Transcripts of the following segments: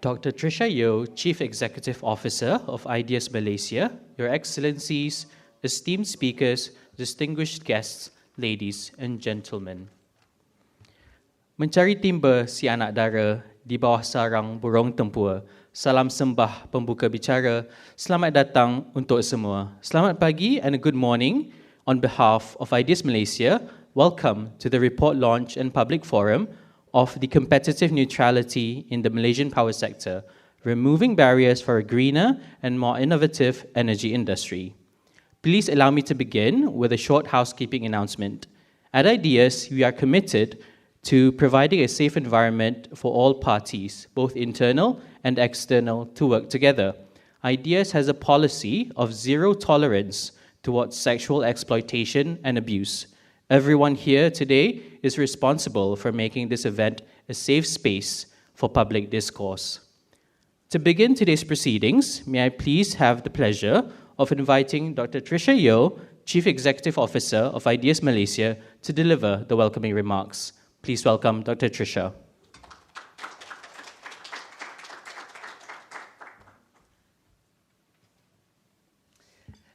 Dr. Trisha Yeo, Chief Executive Officer of Ideas Malaysia, Your Excellencies, esteemed speakers, distinguished guests, ladies and gentlemen. Mencari timba si anak dara di bawah sarang burung tempur. Salam sembah pembuka bicara. Selamat datang untuk semua. Selamat pagi and a good morning. On behalf of Ideas Malaysia, welcome to the report launch and public forum of the competitive neutrality in the Malaysian power sector, removing barriers for a greener and more innovative energy industry. Please allow me to begin with a short housekeeping announcement. At Ideas, we are committed to providing a safe environment for all parties, both internal and external, to work together. Ideas has a policy of zero tolerance towards sexual exploitation and abuse. Everyone here today is responsible for making this event a safe space for public discourse. To begin today's proceedings, may I please have the pleasure of inviting Dr. Trisha Yeo, Chief Executive Officer of Ideas Malaysia, to deliver the welcoming remarks. Please welcome Dr. Trisha.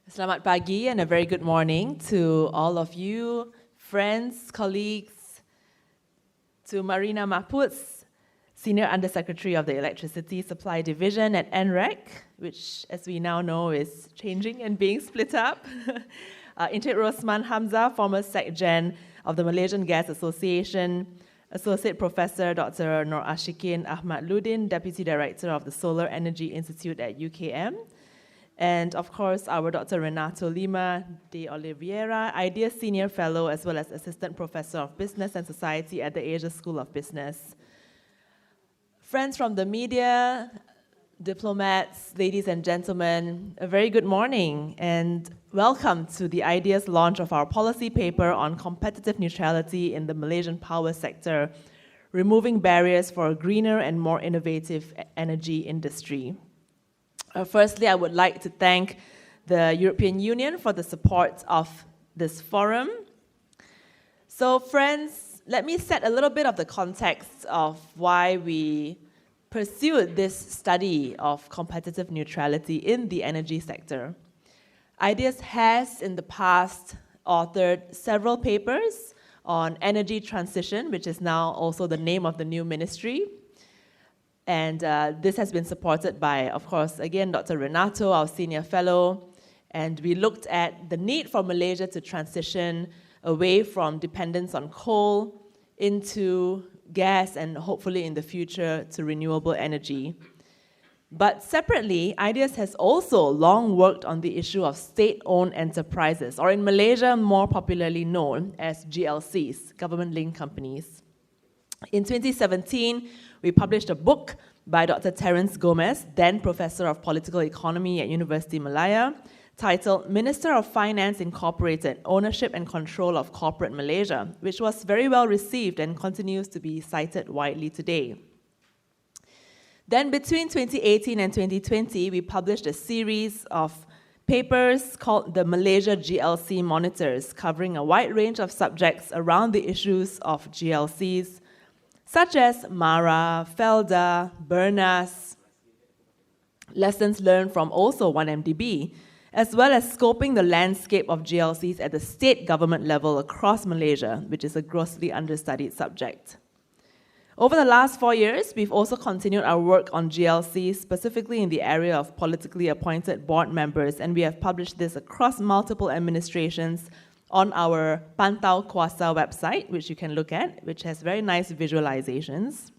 Selamat pagi and a very good morning to all of you, friends, colleagues, to Marina Maputs, Senior Undersecretary of the Electricity Supply Division at NREC, which, as we now know, is changing and being split up. Intake Rosman Hamza, former SecGen of the Malaysian Gas Association, Associate Professor Dr. Nur Ashikin Ahmad Ludin, Deputy Director of the Solar Energy Institute at UKM, and of course our Dr. Renato Lima de Oliveira, Ideas Senior Fellow as well as Assistant Professor of Business and Society at the Asia School of Business. Friends from the media, diplomats, ladies and gentlemen, a very good morning and welcome to the Ideas launch of our policy paper on competitive neutrality in the Malaysian power sector, removing barriers for a greener and more innovative energy industry. Firstly, I would like to thank the European Union for the support of this forum. So friends, let me set a little bit of the context of why we pursued this study of competitive neutrality in the energy sector. Ideas has in the past authored several papers on energy transition, which is now also the name of the new ministry. And this has been supported by, of course, again, Dr. Renato, our senior fellow. And we looked at the need for Malaysia to transition away from dependence on coal into gas and hopefully in the future to renewable energy. But separately, Ideas has also long worked on the issue of state-owned enterprises, or in Malaysia, more popularly known as GLCs, government-linked companies. In 2017, we published a book by Dr. Terence Gomez, then Professor of Political Economy at University Malaya, titled Minister of Finance Incorporated, Ownership and Control of Corporate Malaysia, which was very well received and continues to be cited widely today. Then between 2018 and 2020, we published a series of papers called the Malaysia GLC Monitors, covering a wide range of subjects around the issues of GLCs, such as MARA, FELDA, BERNAS, lessons learned from also 1MDB, as well as scoping the landscape of GLCs at the state government level across Malaysia, which is a grossly understudied subject. Over the last 4 years, we've also continued our work on GLCs, specifically in the area of politically appointed board members, and we have published this across multiple administrations on our Pantau Kuasa website, which you can look at, which has very nice visualizations.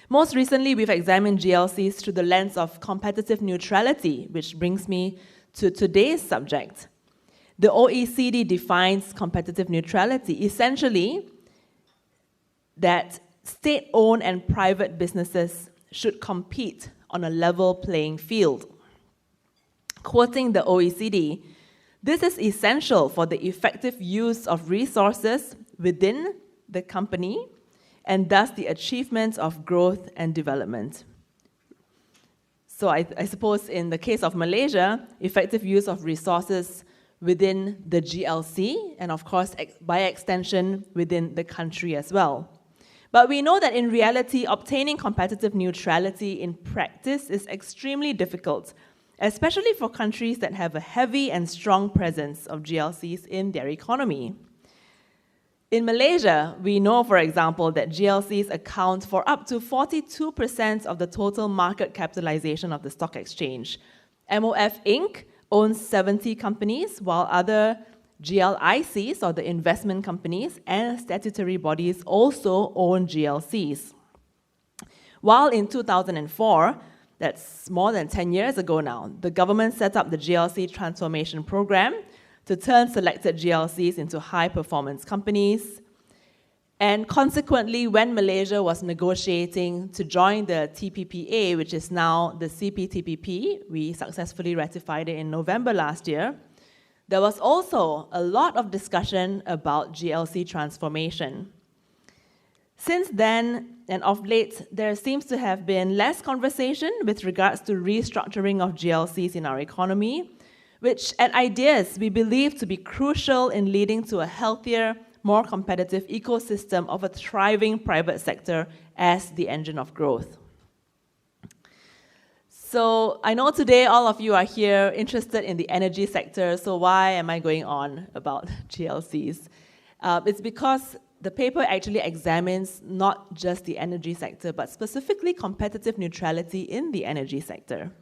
Most recently, we've examined GLCs through the lens of competitive neutrality, which brings me to today's subject. The OECD defines competitive neutrality essentially that state-owned and private businesses should compete on a level playing field. Quoting the OECD, this is essential for the effective use of resources within the company and thus the achievement of growth and development. So I suppose in the case of Malaysia, effective use of resources within the GLC and of course by extension within the country as well. But we know that in reality, obtaining competitive neutrality in practice is extremely difficult, especially for countries that have a heavy and strong presence of GLCs in their economy. In Malaysia, we know, for example, that GLCs account for up to 42% of the total market capitalization of the stock exchange. MOF Inc. owns 70 companies, while other GLICs, or the investment companies, and statutory bodies also own GLCs. While in 2004, that's more than 10 years ago now, the government set up the GLC transformation program to turn selected GLCs into high-performance companies. And consequently, when Malaysia was negotiating to join the TPPA, which is now the CPTPP, we successfully ratified it in November last year, there was also a lot of discussion about GLC transformation. Since then, and of late, there seems to have been less conversation with regards to restructuring of GLCs in our economy, which at Ideas we believe to be crucial in leading to a healthier, more competitive ecosystem of a thriving private sector as the engine of growth. So I know today all of you are here interested in the energy sector, so why am I going on about GLCs? It's because the paper actually examines not just the energy sector, but specifically competitive neutrality in the energy sector.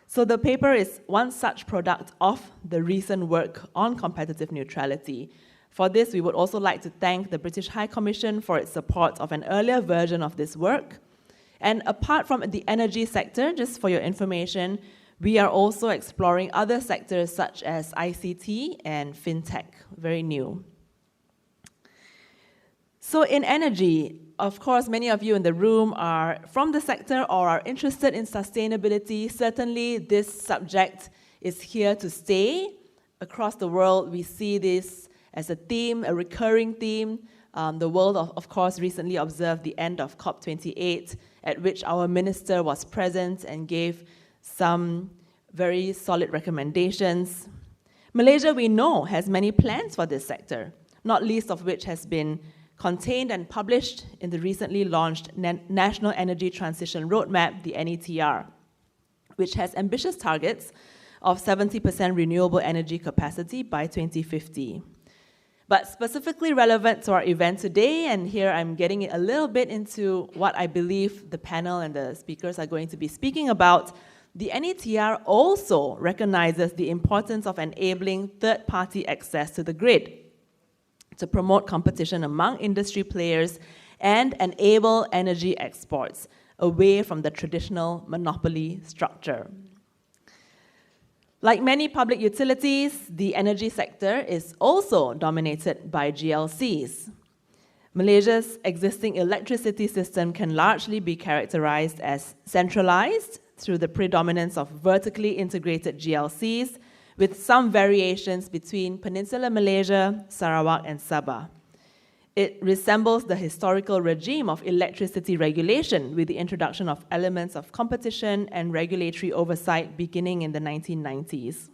So the paper is one such product of the recent work on competitive neutrality. For this, we would also like to thank the British High Commission for its support of an earlier version of this work. And apart from the energy sector, just for your information, we are also exploring other sectors such as ICT and fintech, very new. So in energy, of course, many of you in the room are from the sector or are interested in sustainability. Certainly, this subject is here to stay. Across the world, we see this as a theme, a recurring theme. The world, of course, recently observed the end of COP28, at which our minister was present and gave some very solid recommendations. Malaysia, we know, has many plans for this sector, not least of which has been contained and published in the recently launched National Energy Transition Roadmap, the NETR, which has ambitious targets of 70% renewable energy capacity by 2050. But specifically relevant to our event today, and here I'm getting a little bit into what I believe the panel and the speakers are going to be speaking about, the NETR also recognizes the importance of enabling third-party access to the grid to promote competition among industry players and enable energy exports away from the traditional monopoly structure. Like many public utilities, the energy sector is also dominated by GLCs. Malaysia's existing electricity system can largely be characterized as centralized through the predominance of vertically integrated GLCs, with some variations between Peninsular Malaysia, Sarawak, and Sabah. It resembles the historical regime of electricity regulation with the introduction of elements of competition and regulatory oversight beginning in the 1990s.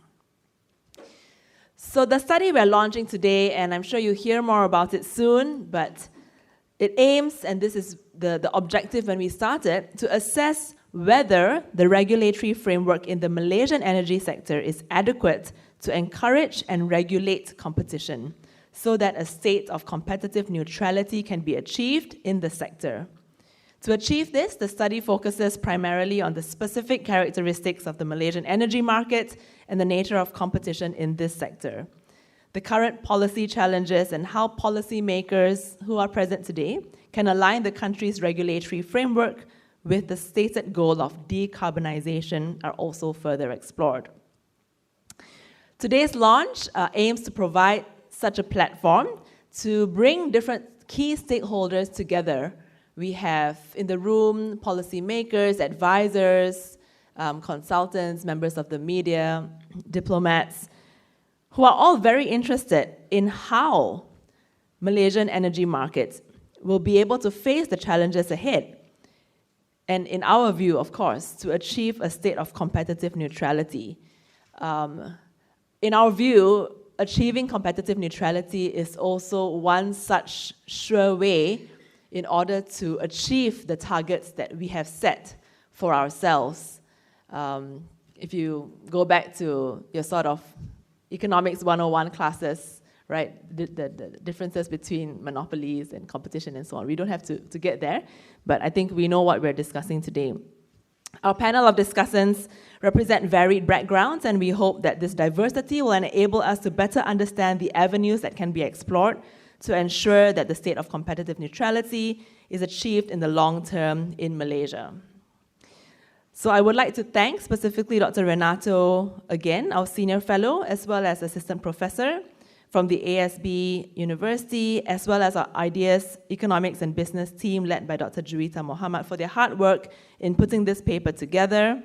So the study we're launching today, and I'm sure you'll hear more about it soon, but it aims, and this is the objective when we started, to assess whether the regulatory framework in the Malaysian energy sector is adequate to encourage and regulate competition so that a state of competitive neutrality can be achieved in the sector. To achieve this, the study focuses primarily on the specific characteristics of the Malaysian energy market and the nature of competition in this sector, the current policy challenges, and how policymakers who are present today can align the country's regulatory framework with the stated goal of decarbonization are also further explored. Today's launch aims to provide such a platform to bring different key stakeholders together. We have in the room policymakers, advisors, consultants, members of the media, diplomats, who are all very interested in how Malaysian energy markets will be able to face the challenges ahead. And in our view, of course, to achieve a state of competitive neutrality. In our view, achieving competitive neutrality is also one such sure way in order to achieve the targets that we have set for ourselves. If you go back to your sort of economics 101 classes, right, the differences between monopolies and competition and so on, we don't have to get there, but I think we know what we're discussing today. Our panel of discussants represent varied backgrounds, and we hope that this diversity will enable us to better understand the avenues that can be explored to ensure that the state of competitive neutrality is achieved in the long term in Malaysia. So I would like to thank specifically Dr. Renato again, our senior fellow, as well as assistant professor from the ASB University, as well as our Ideas, Economics and Business team led by Dr. Juwita Muhammad for their hard work in putting this paper together.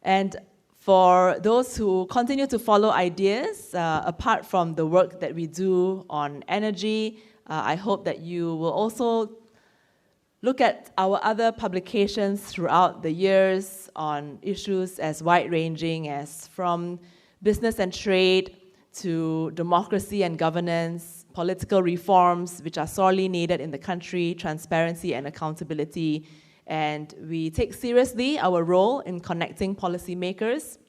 And for those who continue to follow Ideas, apart from the work that we do on energy, I hope that you will also look at our other publications throughout the years on issues as wide-ranging as from business and trade to democracy and governance, political reforms which are sorely needed in the country, transparency and accountability. And we take seriously our role in connecting policymakers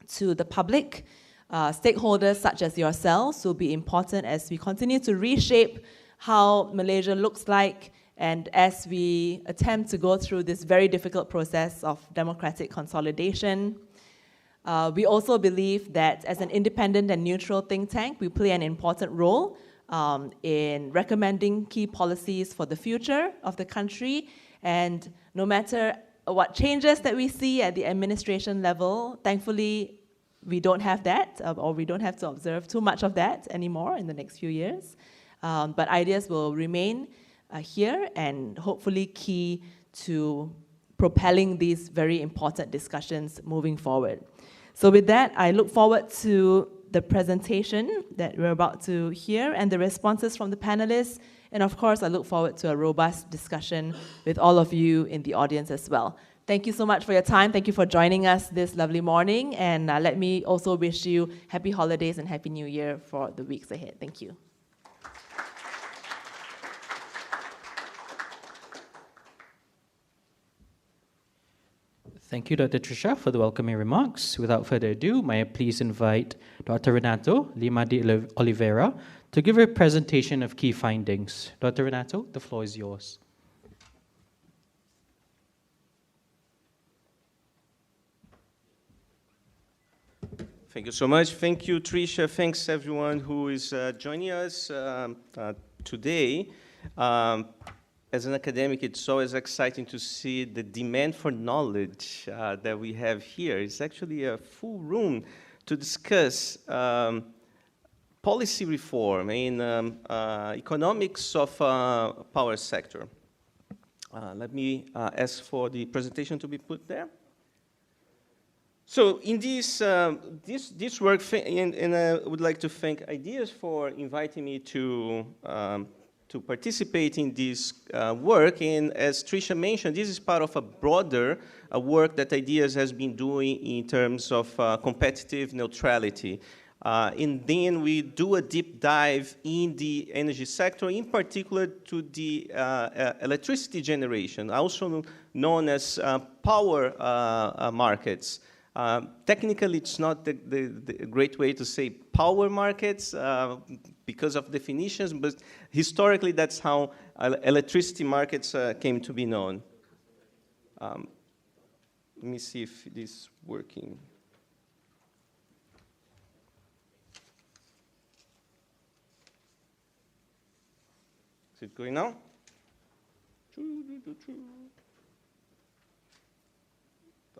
to the public. Stakeholders such as yourselves will be important as we continue to reshape how Malaysia looks like, and as we attempt to go through this very difficult process of democratic consolidation. We also believe that as an independent and neutral think tank, we play an important role in recommending key policies for the future of the country. And no matter what changes that we see at the administration level, thankfully, we don't have that, or we don't have to observe too much of that anymore in the next few years. But Ideas will remain here and hopefully key to propelling these very important discussions moving forward. So with that, I look forward to the presentation that we're about to hear and the responses from the panelists. And of course, I look forward to a robust discussion with all of you in the audience as well. Thank you so much for your time. Thank you for joining us this lovely morning. And let me also wish you happy holidays and happy new year for the weeks ahead. Thank you. Thank you, Dr. Trisha, for the welcoming remarks. Without further ado, may I please invite Dr. Renato Lima de Oliveira to give a presentation of key findings. Dr. Renato, the floor is yours. Thank you so much. Thank you, Trisha. Thanks, everyone who is joining us today. As an academic, it's always exciting to see the demand for knowledge that we have here. It's actually a full room to discuss policy reform in economics of power sector. Let me ask for the presentation to be put there. So in this work, and I would like to thank Ideas for inviting me to participate in this work. And as Trisha mentioned, this is part of a broader work that Ideas has been doing in terms of competitive neutrality. And then we do a deep dive in the energy sector, in particular to the electricity generation, also known as power markets. Technically, it's not the great way to say power markets because of definitions, but historically, that's how electricity markets came to be known. Let me see if it is working. Is it going now?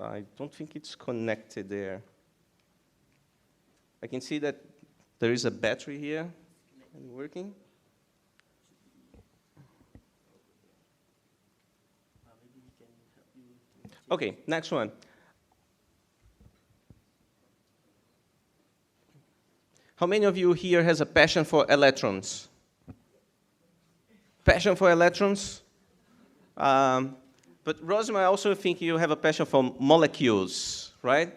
I don't think it's connected there. I can see that there is a battery here and working. Okay, next one. How many of you here has a passion for electrons? Passion for electrons? But Rosma, I also think you have a passion for molecules, right?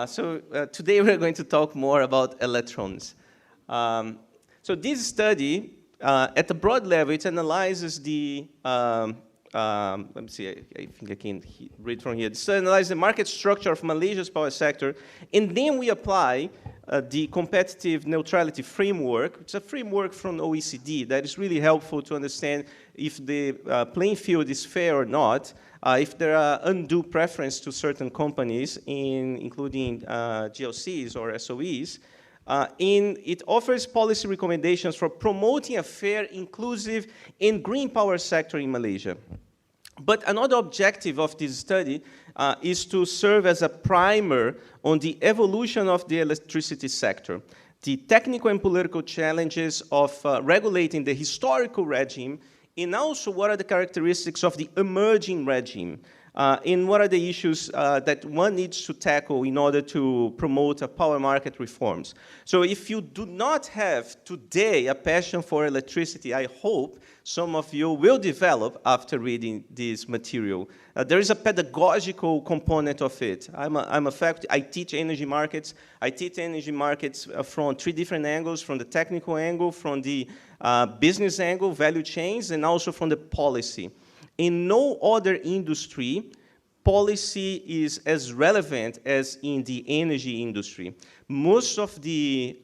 So today we're going to talk more about electrons. So this study at the broad level, it analyzes the, let me see, I think I can read from here. This analyzes the market structure of Malaysia's power sector, and then we apply the competitive neutrality framework. It's a framework from OECD that is really helpful to understand if the playing field is fair or not, if there are undue preference to certain companies, including GLCs or SOEs. And it offers policy recommendations for promoting a fair, inclusive, and green power sector in Malaysia. But another objective of this study is to serve as a primer on the evolution of the electricity sector, the technical and political challenges of regulating the historical regime, and also what are the characteristics of the emerging regime, and what are the issues that one needs to tackle in order to promote power market reforms. So if you do not have today a passion for electricity, I hope some of you will develop after reading this material. There is a pedagogical component of it. I teach energy markets. I teach energy markets from 3 different angles: from the technical angle, from the business angle, value chains, and also from the policy. In no other industry, policy is as relevant as in the energy industry. Most of the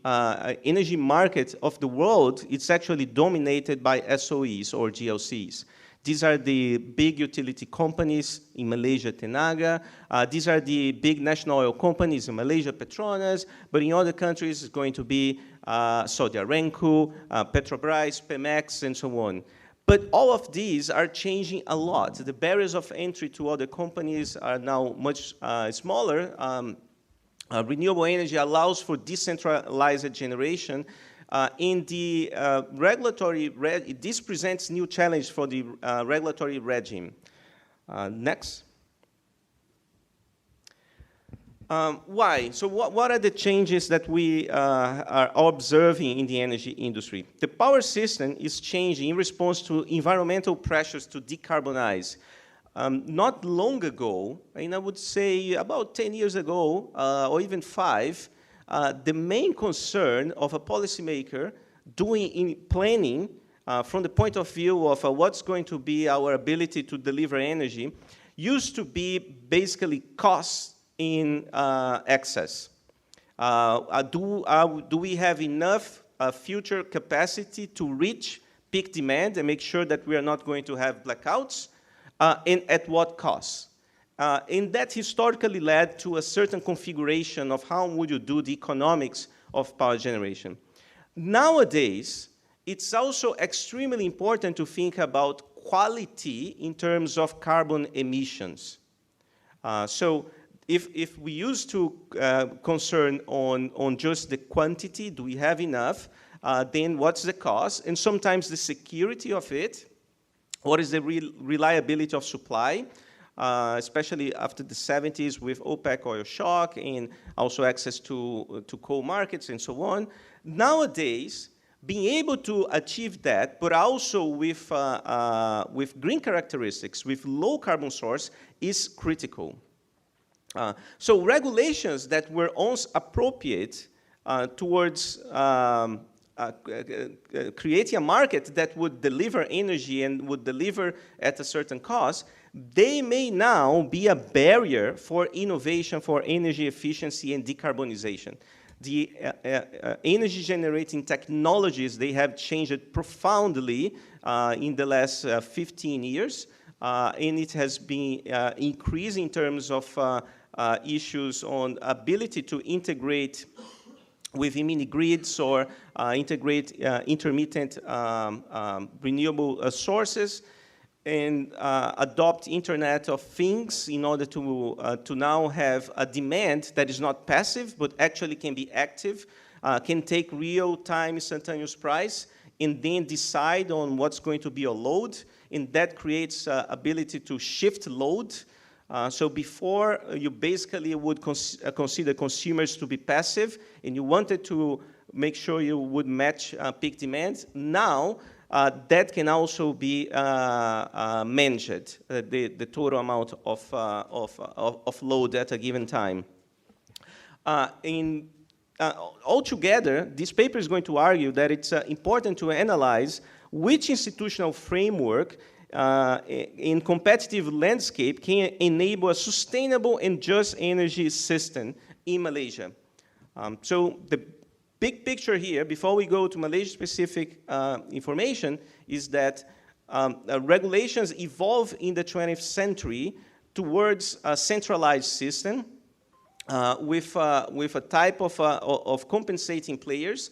energy market of the world, it's actually dominated by SOEs or GLCs. These are the big utility companies in Malaysia, Tenaga. These are the big national oil companies in Malaysia, Petronas. But in other countries, it's going to be Saudi Aramco, Petrobras, Pemex, and so on. But all of these are changing a lot. The barriers of entry to other companies are now much smaller. Renewable energy allows for decentralized generation. In the this presents new challenge for the regulatory regime. Next. Why? So what are the changes that we are observing in the energy industry? The power system is changing in response to environmental pressures to decarbonize. Not long ago, and I would say about 10 years ago, or even 5, the main concern of a policymaker planning from the point of view of what's going to be our ability to deliver energy used to be basically costs in excess. Do we have enough future capacity to reach peak demand and make sure that we are not going to have blackouts? And at what cost? And that historically led to a certain configuration of how would you do the economics of power generation. Nowadays, it's also extremely important to think about quality in terms of carbon emissions. So if we used to concern on just the quantity, do we have enough, then what's the cost? And sometimes the security of it. What is the reliability of supply, especially after the 70s with OPEC oil shock and also access to coal markets and so on. Nowadays, being able to achieve that, but also with green characteristics, with low carbon source, is critical. So regulations that were once appropriate towards creating a market that would deliver energy and would deliver at a certain cost, they may now be a barrier for innovation, for energy efficiency and decarbonization. The energy-generating technologies, they have changed profoundly in the last 15 years, and it has been increasing in terms of issues on ability to integrate with mini grids or integrate intermittent renewable sources and adopt Internet of Things in order to now have a demand that is not passive but actually can be active, can take real-time instantaneous price and then decide on what's going to be a load, and that creates ability to shift load. So before, you basically would consider consumers to be passive, and you wanted to make sure you would match peak demand. Now, that can also be managed, the total amount of load at a given time. altogether, this paper is going to argue that it's important to analyze which institutional framework in competitive landscape can enable a sustainable and just energy system in Malaysia. So the big picture here, before we go to Malaysia-specific information, is that regulations evolve in the 20th century towards a centralized system with a type of compensating players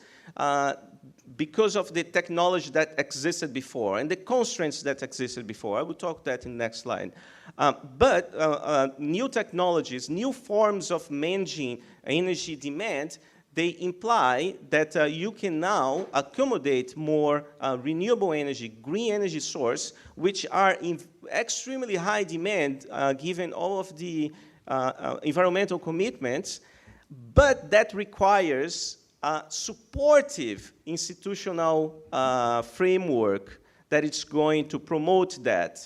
because of the technology that existed before and the constraints that existed before. I will talk that in the next slide. But new technologies, new forms of managing energy demand, they imply that you can now accommodate more renewable energy, green energy source, which are in extremely high demand given all of the environmental commitments, but that requires a supportive institutional framework that is going to promote that.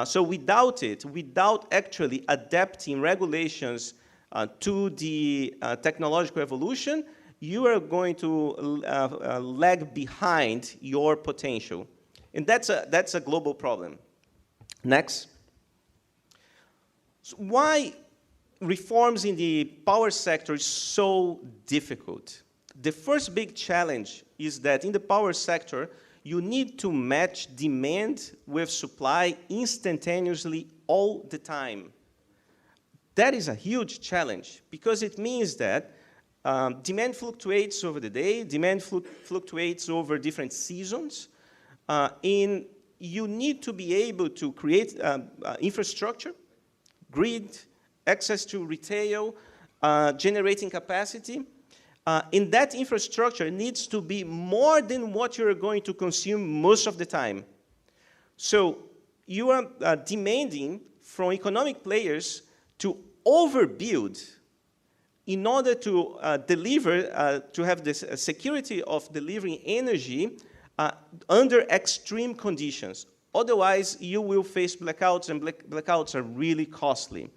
So without it, without actually adapting regulations to the technological evolution, you are going to lag behind your potential. And that's a global problem. Next. So why reforms in the power sector is so difficult? The first big challenge is that in the power sector, you need to match demand with supply instantaneously all the time. That is a huge challenge because it means that demand fluctuates over the day, demand fluctuates over different seasons, and you need to be able to create infrastructure, grid, access to retail, generating capacity. And that infrastructure needs to be more than what you're going to consume most of the time. So you are demanding from economic players to overbuild in order to deliver, to have this security of delivering energy under extreme conditions. Otherwise, you will face blackouts, and blackouts are really costly.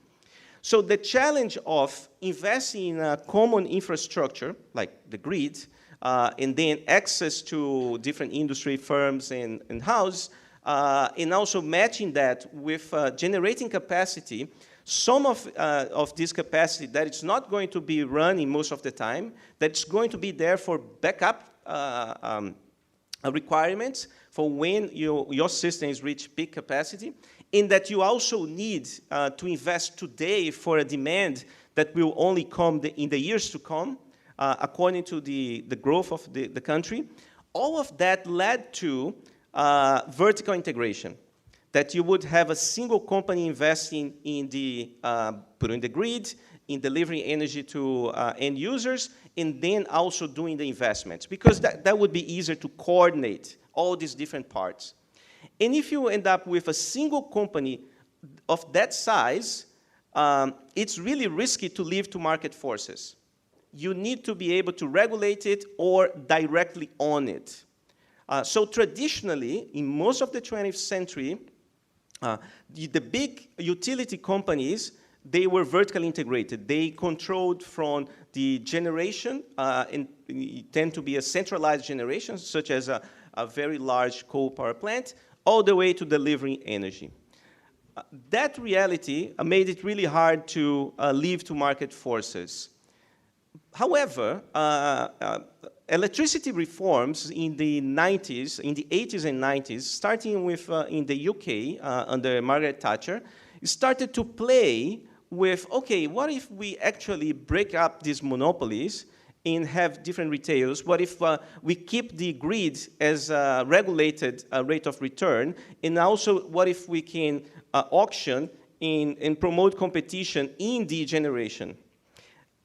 So the challenge of investing in a common infrastructure, like the grid, and then access to different industry firms and houses, and also matching that with generating capacity, some of this capacity that it's not going to be running most of the time, that's going to be there for backup requirements for when your systems reach peak capacity, in that you also need to invest today for a demand that will only come in the years to come, according to the growth of the country. All of that led to vertical integration, that you would have a single company investing in putting the grid, in delivering energy to end users, and then also doing the investments, because that would be easier to coordinate all these different parts. And if you end up with a single company of that size, it's really risky to leave to market forces. You need to be able to regulate it or directly own it. So traditionally, in most of the 20th century, the big utility companies, they were vertically integrated. They controlled from the generation, and it tend to be a centralized generation, such as a very large coal power plant, all the way to delivering energy. That reality made it really hard to leave to market forces. However, electricity reforms in the 90s, in the 80s and 90s, starting with in the UK under Margaret Thatcher, started to play with, okay, what if we actually break up these monopolies and have different retailers? What if we keep the grid as a regulated rate of return? And also, what if we can auction and promote competition in the generation?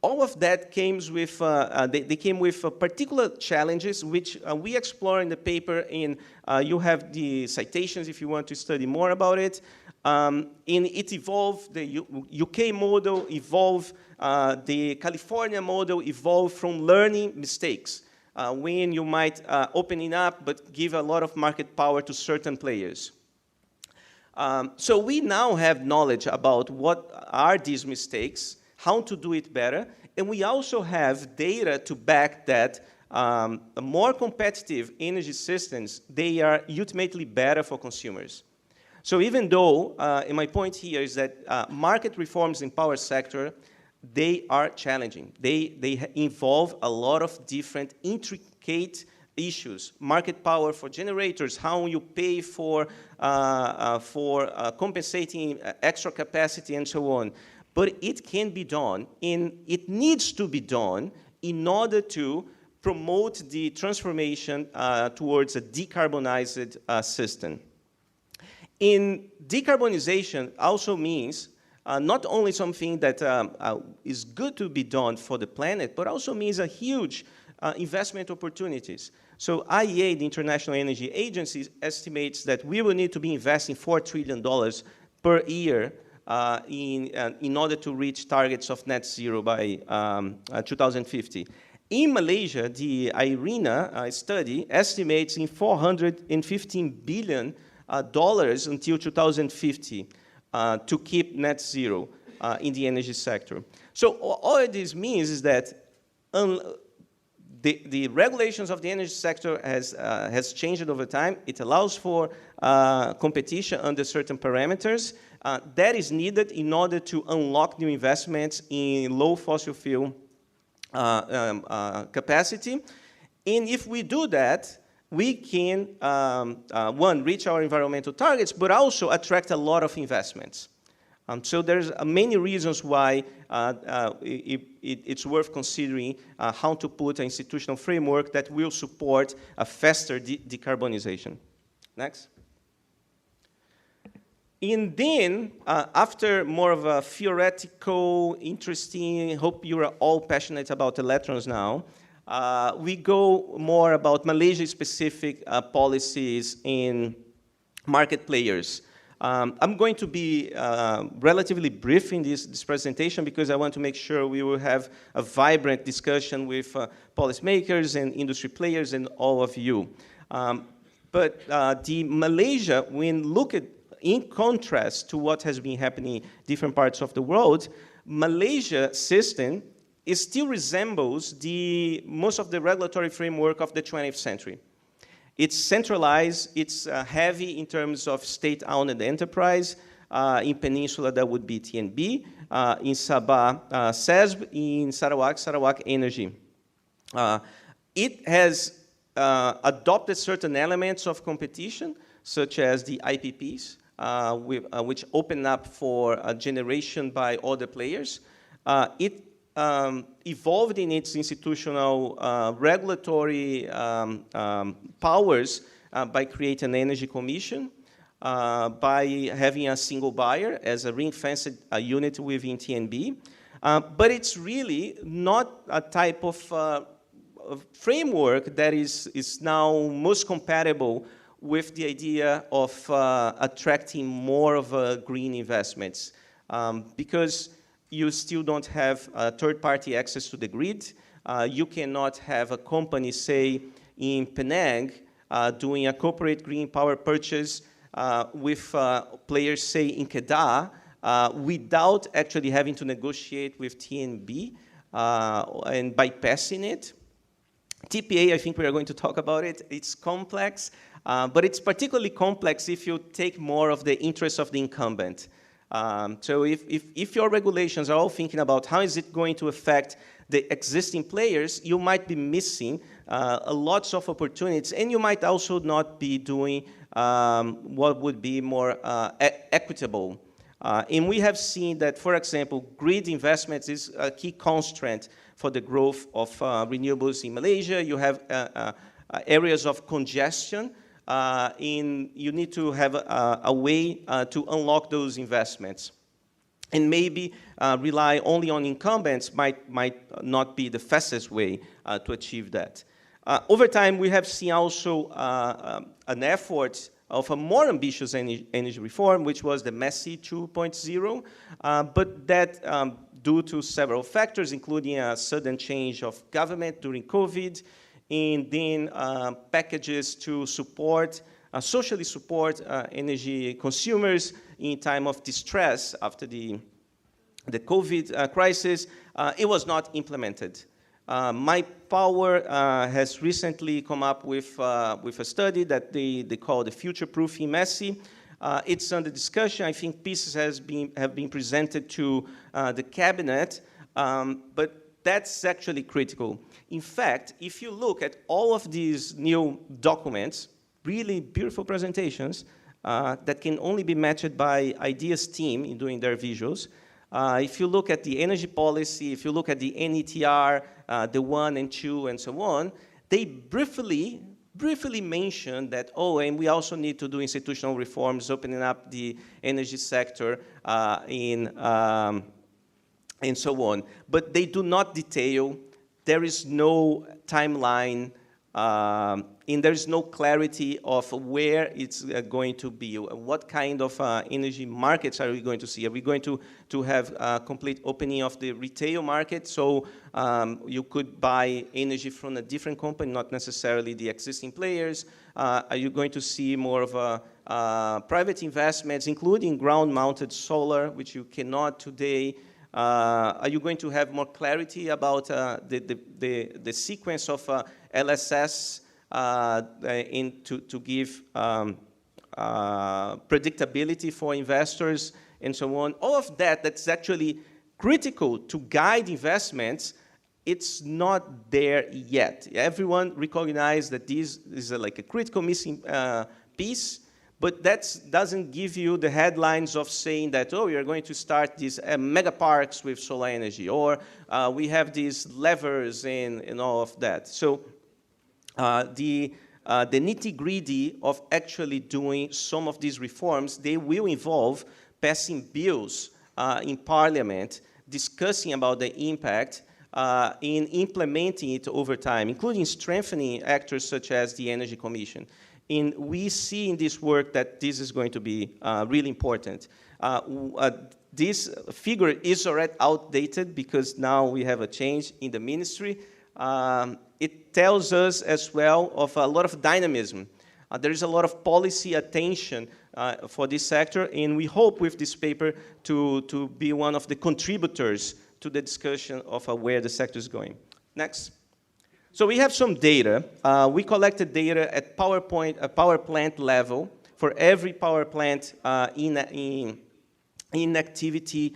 All of that came with, they came with particular challenges, which we explore in the paper, and you have the citations if you want to study more about it. And it evolved, the UK model evolved, the California model evolved from learning mistakes, when you might opening up but give a lot of market power to certain players. So we now have knowledge about what are these mistakes, how to do it better, And we also have data to back that more competitive energy systems, they are ultimately better for consumers. So even though, and my point here is that market reforms in power sector, they are challenging. They involve a lot of different intricate issues. Market power for generators, how you pay for compensating extra capacity and so on. But it can be done, and it needs to be done in order to promote the transformation towards a decarbonized system. In decarbonization also means not only something that is good to be done for the planet, but also means a huge investment opportunities. So IEA, the International Energy Agency, estimates that we will need to be investing $4 trillion per year in order to reach targets of net zero by 2050. In Malaysia, the IRENA study estimates in $415 billion until 2050 to keep net zero in the energy sector. So all this means is that the regulations of the energy sector has changed over time. It allows for competition under certain parameters. That is needed in order to unlock new investments in low fossil fuel capacity. And if we do that, we can, one, reach our environmental targets, but also attract a lot of investments. So there's many reasons why it's worth considering how to put an institutional framework that will support a faster decarbonization. Next. And then, after more of a theoretical, interesting, hope you are all passionate about electrons now, we go more about Malaysia-specific policies and market players. I'm going to be relatively brief in this presentation because I want to make sure we will have a vibrant discussion with policymakers and industry players and all of you. But the Malaysia, when look at in contrast to what has been happening in different parts of the world, Malaysia system still resembles most of the regulatory framework of the 20th century. It's centralized, it's heavy in terms of state-owned enterprise. In Peninsula, that would be TNB. In Sabah, SESB. In Sarawak Energy. It has adopted certain elements of competition, such as the IPPs, which open up for generation by other players. It evolved in its institutional regulatory powers by creating an energy commission, by having a single buyer as a ring-fenced unit within TNB. But it's really not a type of framework that is now most compatible with the idea of attracting more of green investments, because you still don't have third-party access to the grid. You cannot have a company, say, in Penang, doing a corporate green power purchase with players, say, in Kedah, without actually having to negotiate with TNB and bypassing it. TPA, I think we are going to talk about it. It's complex, but it's particularly complex if you take more of the interests of the incumbent. So if your regulations are all thinking about how is it going to affect the existing players, you might be missing lots of opportunities, and you might also not be doing what would be more equitable. And we have seen that, for example, grid investments is a key constraint for the growth of renewables in Malaysia. You have areas of congestion, and you need to have a way to unlock those investments. And maybe rely only on incumbents might not be the fastest way to achieve that. Over time, we have seen also an effort of a more ambitious energy reform, which was the MESI 2.0, but that due to several factors, including a sudden change of government during COVID, and then packages to support, socially support energy consumers in time of distress after the the COVID crisis, it was not implemented. My Power has recently come up with a study that they call the Future-Proofing MESI. It's under discussion. I think pieces have been presented to the cabinet, but that's actually critical. In fact, if you look at all of these new documents, really beautiful presentations that can only be matched by Ideas team in doing their visuals. If you look at the energy policy, if you look at the NETR, the 1 and 2 and so on, they briefly mention that, oh, and we also need to do institutional reforms, opening up the energy sector and so on. But they do not detail. There is no timeline, and there is no clarity of where it's going to be. What kind of energy markets are we going to see? Are we going to have a complete opening of the retail market? So you could buy energy from a different company, not necessarily the existing players. Are you going to see more of private investments, including ground-mounted solar, which you cannot today? Are you going to have more clarity about the sequence of LSS to give predictability for investors and so on? All of that's actually critical to guide investments. It's not there yet. Everyone recognizes that this is like a critical missing piece. But that doesn't give you the headlines of saying that, oh, you're going to start these mega parks with solar energy, or we have these levers and all of that. So the nitty-gritty of actually doing some of these reforms, they will involve passing bills in Parliament, discussing about the impact, in implementing it over time, including strengthening actors such as the Energy Commission. And we see in this work that this is going to be really important. This figure is already outdated because now we have a change in the ministry. It tells us as well of a lot of dynamism. There is a lot of policy attention for this sector, and we hope with this paper to be one of the contributors to the discussion of where the sector is going. Next. So we have some data. We collected data at power plant level for every power plant in activity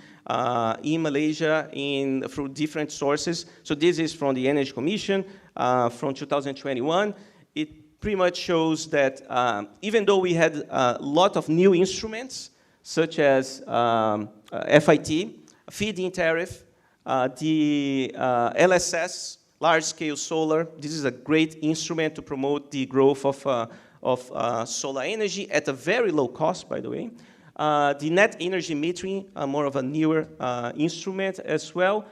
in Malaysia through different sources. So this is from the Energy Commission from 2021. It pretty much shows that even though we had a lot of new instruments, such as FIT, feed-in tariff, the LSS, large-scale solar. This is a great instrument to promote the growth of solar energy at a very low cost, by the way. The net energy metering, more of a newer instrument as well.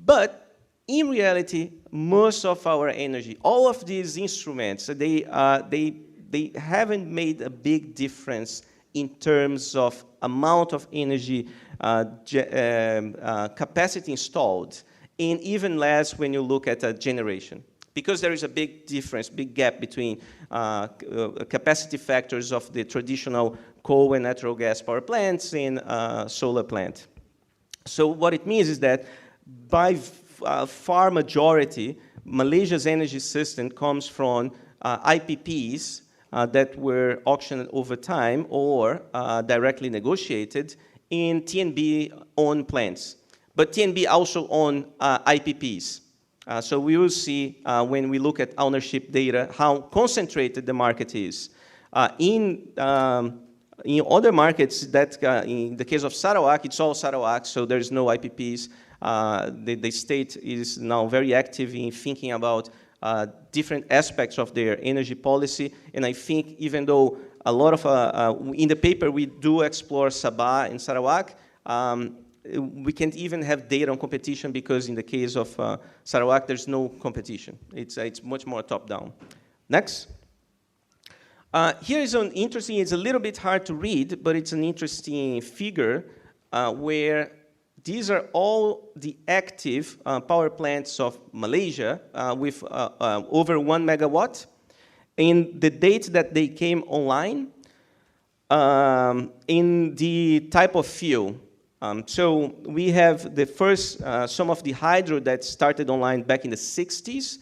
But in reality, most of our energy, all of these instruments, they haven't made a big difference in terms of amount of energy capacity installed, and even less when you look at a generation. Because there is a big difference, big gap between capacity factors of the traditional coal and natural gas power plants and solar plant. So what it means is that by far majority, Malaysia's energy system comes from IPPs that were auctioned over time or directly negotiated in TNB-owned plants. But TNB also own IPPs. So we will see when we look at ownership data how concentrated the market is. In other markets, that in the case of Sarawak, it's all Sarawak, so there's no IPPs. The state is now very active in thinking about different aspects of their energy policy. And I think even though a lot of, in the paper we do explore Sabah and Sarawak, we can't even have data on competition because in the case of Sarawak, there's no competition. It's much more top-down. Next. Here is an interesting, it's a little bit hard to read, but it's an interesting figure where these are all the active power plants of Malaysia with over 1 megawatt. In the date that they came online, in the type of fuel, So we have the first, some of the hydro that started online back in the 60s,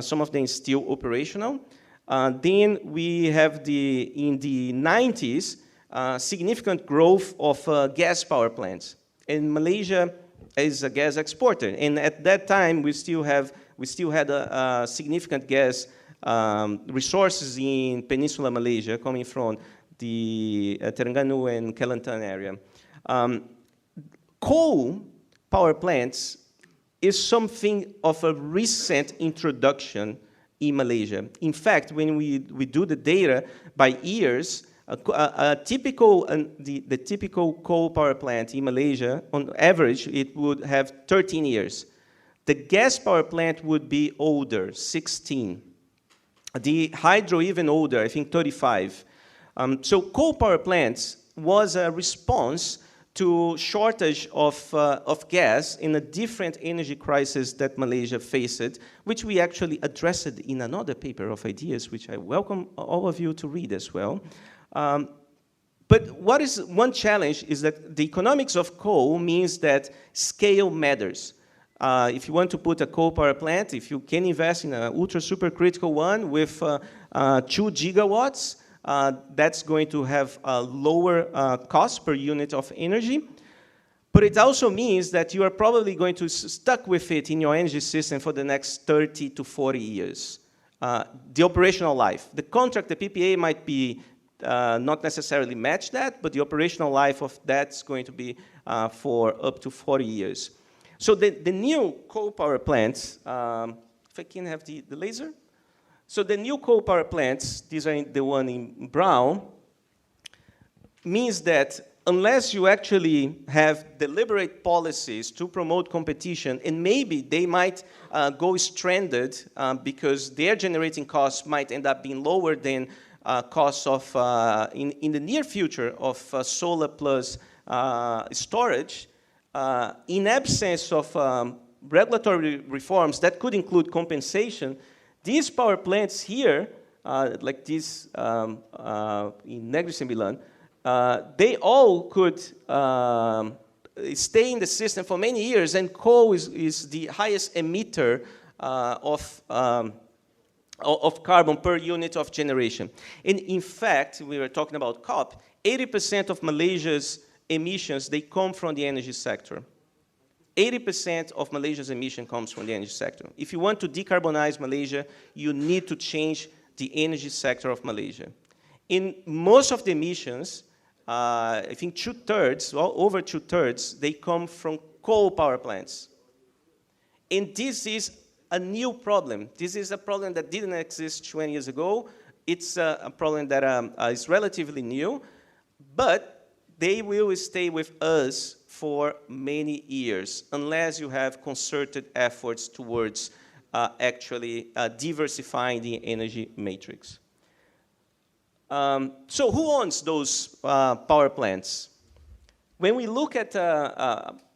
some of them still operational. Then we have in the 90s, significant growth of gas power plants. And Malaysia is a gas exporter. And at that time, we still had a significant gas resources in Peninsular Malaysia coming from the Terengganu and Kelantan area. Coal power plants is something of a recent introduction in Malaysia. In fact, when we do the data by years, the typical coal power plant in Malaysia, on average, it would have 13 years. The gas power plant would be older, 16. The hydro even older, I think 35. So coal power plants was a response to shortage of gas in a different energy crisis that Malaysia faced, which we actually addressed in another paper of ideas, which I welcome all of you to read as well. But what is one challenge is that the economics of coal means that scale matters. If you want to put a coal power plant, if you can invest in an ultra supercritical one with 2 gigawatts, that's going to have a lower cost per unit of energy. But it also means that you are probably going to stuck with it in your energy system for the next 30 to 40 years. The operational life. The contract, the PPA might be not necessarily match that, but the operational life of that's going to be for up to 40 years. So the new coal power plants, if I can have the laser. So the new coal power plants, these are the one in brown, means that unless you actually have deliberate policies to promote competition, and maybe they might go stranded because their generating costs might end up being lower than costs of, in the near future, of solar plus storage, in absence of regulatory reforms that could include compensation, these power plants here, like this in Negros and Milan, they all could stay in the system for many years, and coal is the highest emitter of carbon per unit of generation. And in fact, we were talking about COP, 80% of Malaysia's emissions, they come from the energy sector. 80% of Malaysia's emission comes from the energy sector. If you want to decarbonize Malaysia, you need to change the energy sector of Malaysia. In most of the emissions, I think 2/3, well, over 2/3, they come from coal power plants. And this is a new problem. This is a problem that didn't exist 20 years ago. It's a problem that is relatively new, but they will stay with us for many years unless you have concerted efforts towards actually diversifying the energy matrix. So who owns those power plants? When we look at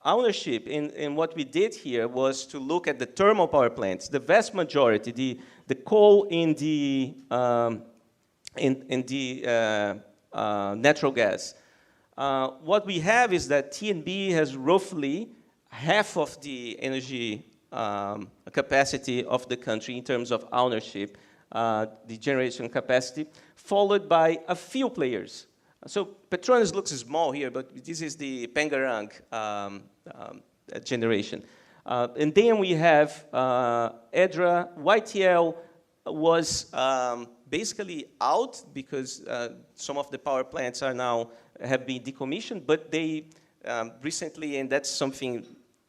ownership, and what we did here was to look at the thermal power plants, the vast majority, the coal in the natural gas. What we have is that TNB has roughly half of the energy capacity of the country in terms of ownership, the generation capacity, followed by a few players. So Petronas looks small here, but this is the Pengerang generation. And then we have EDRA. YTL was basically out because some of the power plants have been decommissioned, but they recently, and that's something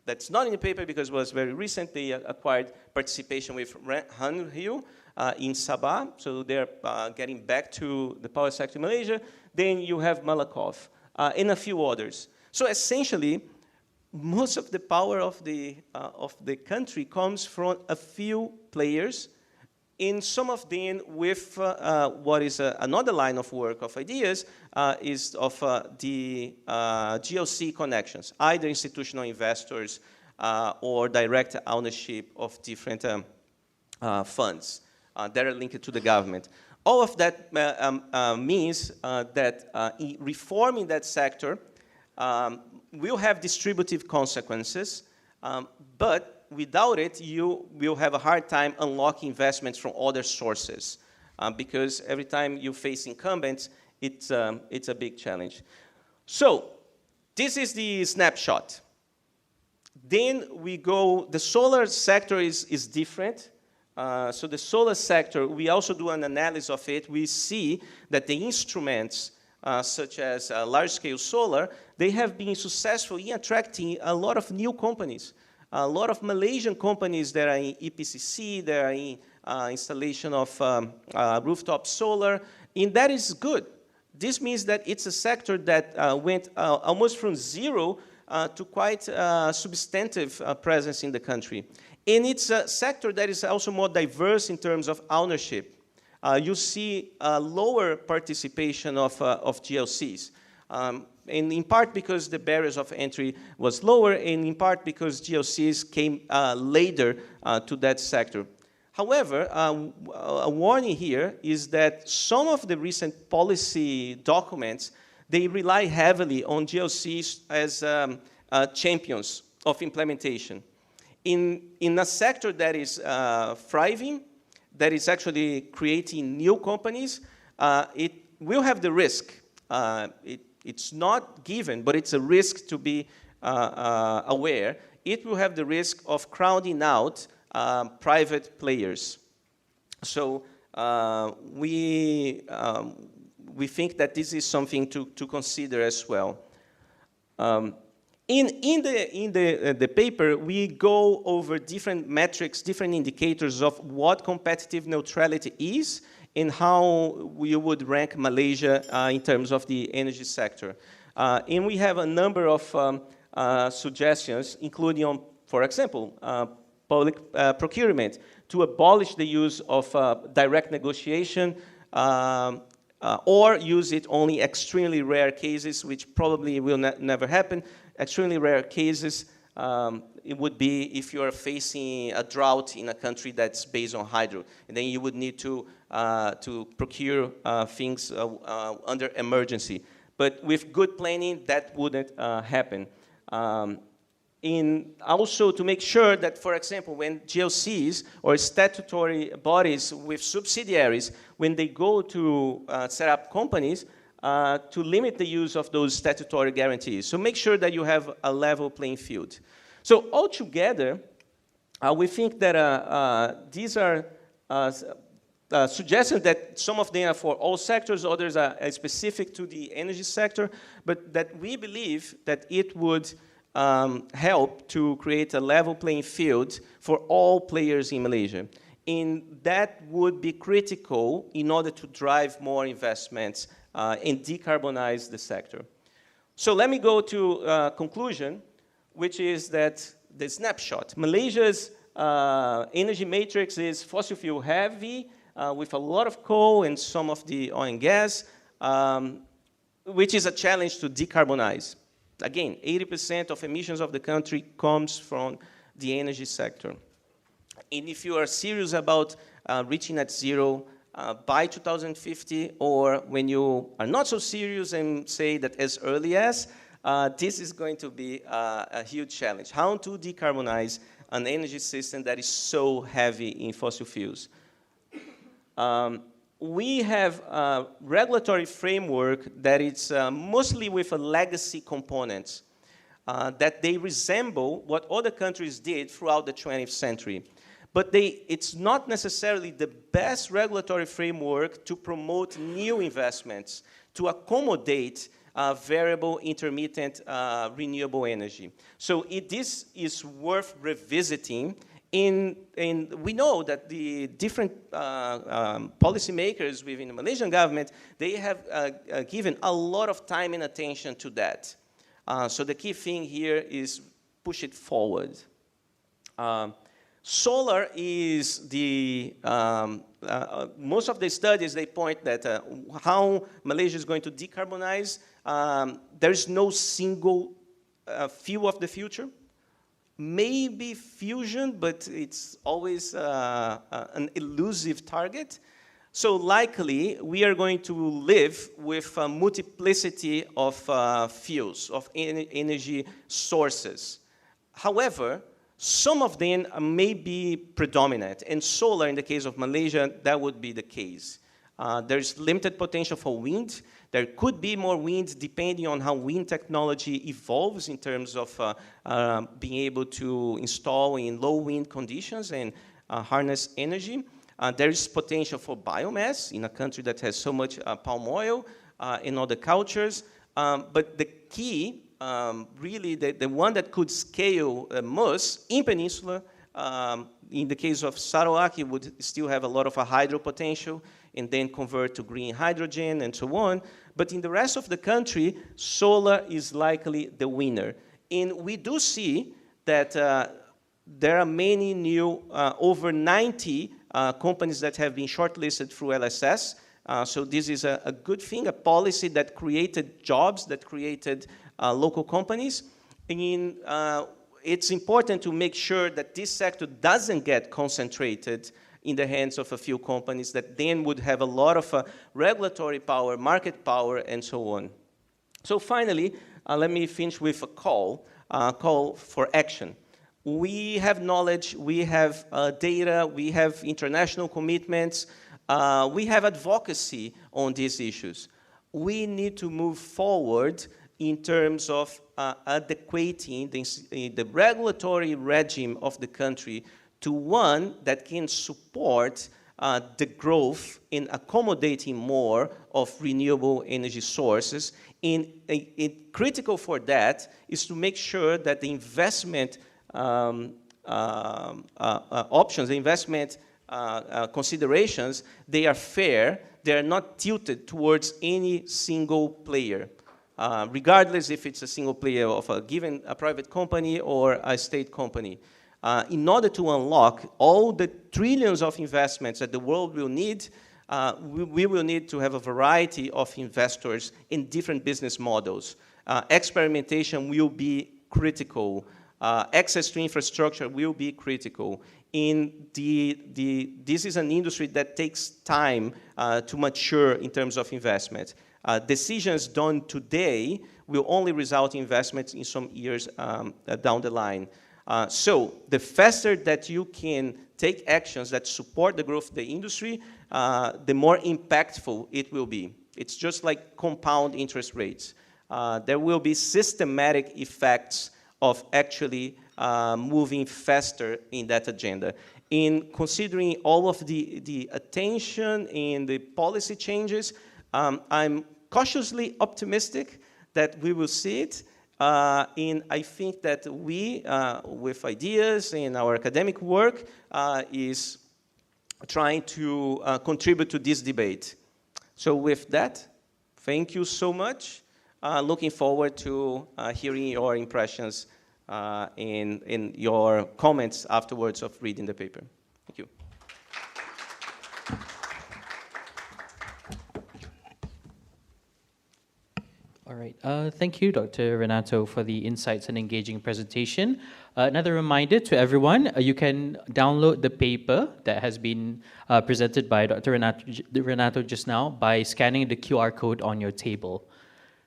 that's not in the paper because it was very recent, they acquired participation with Hanhill in Sabah, so they're getting back to the power sector in Malaysia. Then you have Malakoff and a few others. So essentially, most of the power of the country comes from a few players, in some of them with what is another line of work of ideas is of the GLC connections, either institutional investors or direct ownership of different funds that are linked to the government. All of that means that reforming that sector will have distributive consequences, but without it, you will have a hard time unlocking investments from other sources, because every time you face incumbents, it's a big challenge. So this is the snapshot. Then we go, the solar sector is different. So the solar sector, we also do an analysis of it. We see that the instruments, such as large-scale solar, they have been successful in attracting a lot of new companies. A lot of Malaysian companies that are in EPCC, that are in installation of rooftop solar, and that is good. This means that it's a sector that went almost from zero to quite substantive presence in the country. And it's a sector that is also more diverse in terms of ownership. You see lower participation of GLCs. And in part because the barriers of entry was lower, and in part because GLCs came later to that sector. However, a warning here is that some of the recent policy documents, they rely heavily on GLCs as champions of implementation. In a sector that is thriving, that is actually creating new companies, it will have the risk. It's not given, but it's a risk to be aware. It will have the risk of crowding out private players. So we think that this is something to consider as well. In the paper, we go over different metrics, different indicators of what competitive neutrality is and how we would rank Malaysia in terms of the energy sector. And we have a number of suggestions, including on, for example, public procurement, to abolish the use of direct negotiation or use it only extremely rare cases, which probably will never happen. Extremely rare cases, it would be if you are facing a drought in a country that's based on hydro, and then you would need to procure things under emergency. But with good planning, that wouldn't happen. And also to make sure that, for example, when GLCs or statutory bodies with subsidiaries, when they go to set up companies, to limit the use of those statutory guarantees. So make sure that you have a level playing field. So altogether, we think that these are suggestions that some of them are for all sectors, others are specific to the energy sector, but that we believe that it would help to create a level playing field for all players in Malaysia. And that would be critical in order to drive more investments and decarbonize the sector. So let me go to conclusion, which is that the snapshot. Malaysia's energy matrix is fossil fuel heavy, with a lot of coal and some of the oil and gas, which is a challenge to decarbonize. Again, 80% of emissions of the country comes from the energy sector. And if you are serious about reaching net zero by 2050, or when you are not so serious and say that as early as, this is going to be a huge challenge. How to decarbonize an energy system that is so heavy in fossil fuels. We have a regulatory framework that is mostly with a legacy component, that they resemble what other countries did throughout the 20th century. But it's not necessarily the best regulatory framework to promote new investments, to accommodate variable, intermittent, renewable energy. So this is worth revisiting. And we know that the different policymakers within the Malaysian government, they have given a lot of time and attention to that. So the key thing here is push it forward. Solar is the, most of the studies, they point that how Malaysia is going to decarbonize, there is no single fuel of the future. Maybe fusion, but it's always an elusive target. So likely, we are going to live with a multiplicity of fuels, of energy sources. However, some of them may be predominant, and solar, in the case of Malaysia, that would be the case. There's limited potential for wind. There could be more wind depending on how wind technology evolves in terms of being able to install in low wind conditions and harness energy. There is potential for biomass in a country that has so much palm oil and other cultures. But the key, really, the one that could scale most in Peninsula, in the case of Sarawak, it would still have a lot of hydro potential and then convert to green hydrogen and so on. But in the rest of the country, solar is likely the winner. And we do see that there are many new, over 90 companies that have been shortlisted through LSS. So this is a good thing, a policy that created jobs, that created local companies. And it's important to make sure that this sector doesn't get concentrated in the hands of a few companies that then would have a lot of regulatory power, market power, and so on. So finally, let me finish with a call for action. We have knowledge, we have data, we have international commitments, we have advocacy on these issues. We need to move forward in terms of adequating the regulatory regime of the country to one that can support the growth in accommodating more of renewable energy sources. And critical for that is to make sure that the investment options, the investment considerations, they are fair, they are not tilted towards any single player, regardless if it's a single player of a given private company or a state company. In order to unlock all the trillions of investments that the world will need, we will need to have a variety of investors in different business models. Experimentation will be critical. Access to infrastructure will be critical. This is an industry that takes time to mature in terms of investment. Decisions done today will only result in investments in some years down the line. So the faster that you can take actions that support the growth of the industry, the more impactful it will be. It's just like compound interest rates. There will be systematic effects of actually moving faster in that agenda. In considering all of the attention and the policy changes, I'm cautiously optimistic that we will see it. And I think that we, with ideas in our academic work, is trying to contribute to this debate. So with that, thank you so much. Looking forward to hearing your impressions and your comments afterwards of reading the paper. Thank you. All right. Thank you, Dr. Renato, for the insights and engaging presentation. Another reminder to everyone, you can download the paper that has been presented by Dr. Renato just now by scanning the QR code on your table.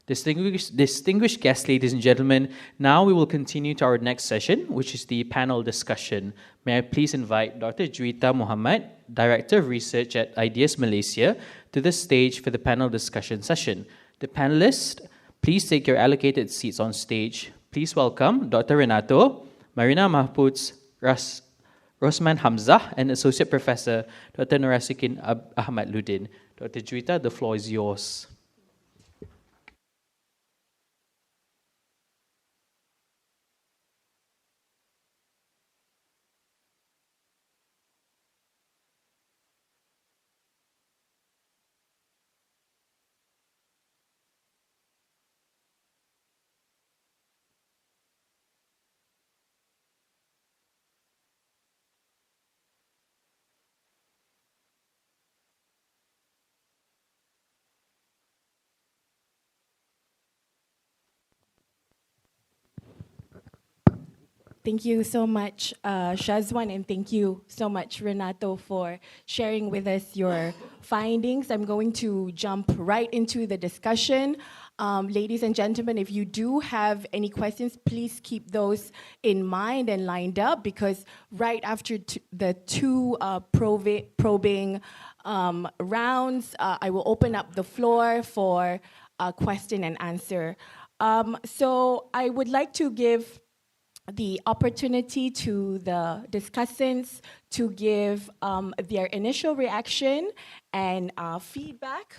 Distinguished guests, ladies and gentlemen, now we will continue to our next session, which is the panel discussion. May I please invite Dr. Juwita Muhammad, Director of Research at Ideas Malaysia, to the stage for the panel discussion session. The panelists, please take your allocated seats on stage. Please welcome Dr. Renato, Marina Mahpuz, Rosman Hamzah, and Associate Professor Dr. Norasukin Ahmad Ludin. Dr. Juwita, the floor is yours. Thank you so much, Shazwan, and thank you so much, Renato, for sharing with us your findings. I'm going to jump right into the discussion. Ladies and gentlemen, if you do have any questions, please keep those in mind and lined up, because right after the two probing rounds, I will open up the floor for a question and answer. So I would like to give the opportunity to the discussants to give their initial reaction and feedback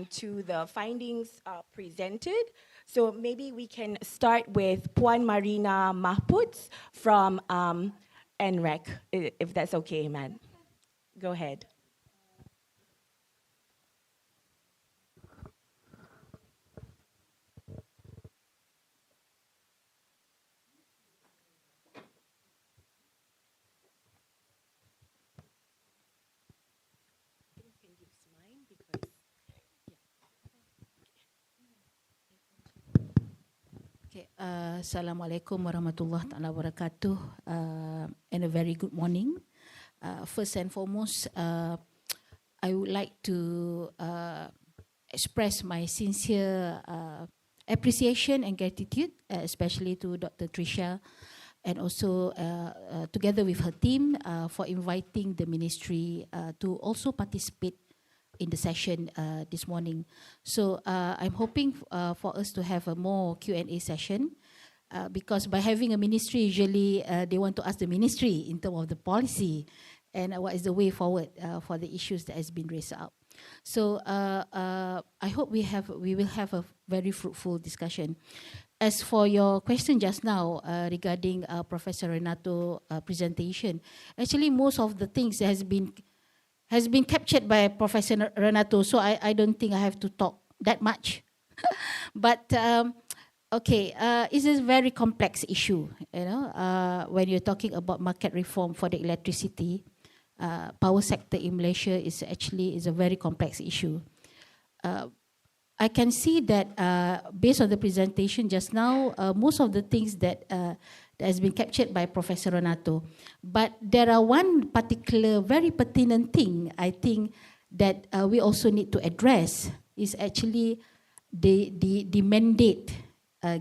to the findings presented. So maybe we can start with Puan Marina Mahputs from NREC, if that's okay, ma'am. Go ahead. Okay, Assalamualaikum warahmatullahi taala wabarakatuh, and a very good morning. First and foremost, I would like to express my sincere appreciation and gratitude, especially to Dr. Trisha, and also together with her team for inviting the ministry to also participate in the session this morning. So I'm hoping for us to have a more Q&A session, because by having a ministry, usually they want to ask the ministry in terms of the policy and what is the way forward for the issues that has been raised up. So I hope we will have a very fruitful discussion. As for your question just now regarding Professor Renato presentation, actually most of the things has been captured by Professor Renato, so I don't think I have to talk that much. But okay, it's a very complex issue, you know, when you're talking about market reform for the electricity. Power sector in Malaysia is a very complex issue. I can see that based on the presentation just now, most of the things that has been captured by Professor Renato, but there are one particular very pertinent thing I think that we also need to address is actually the mandate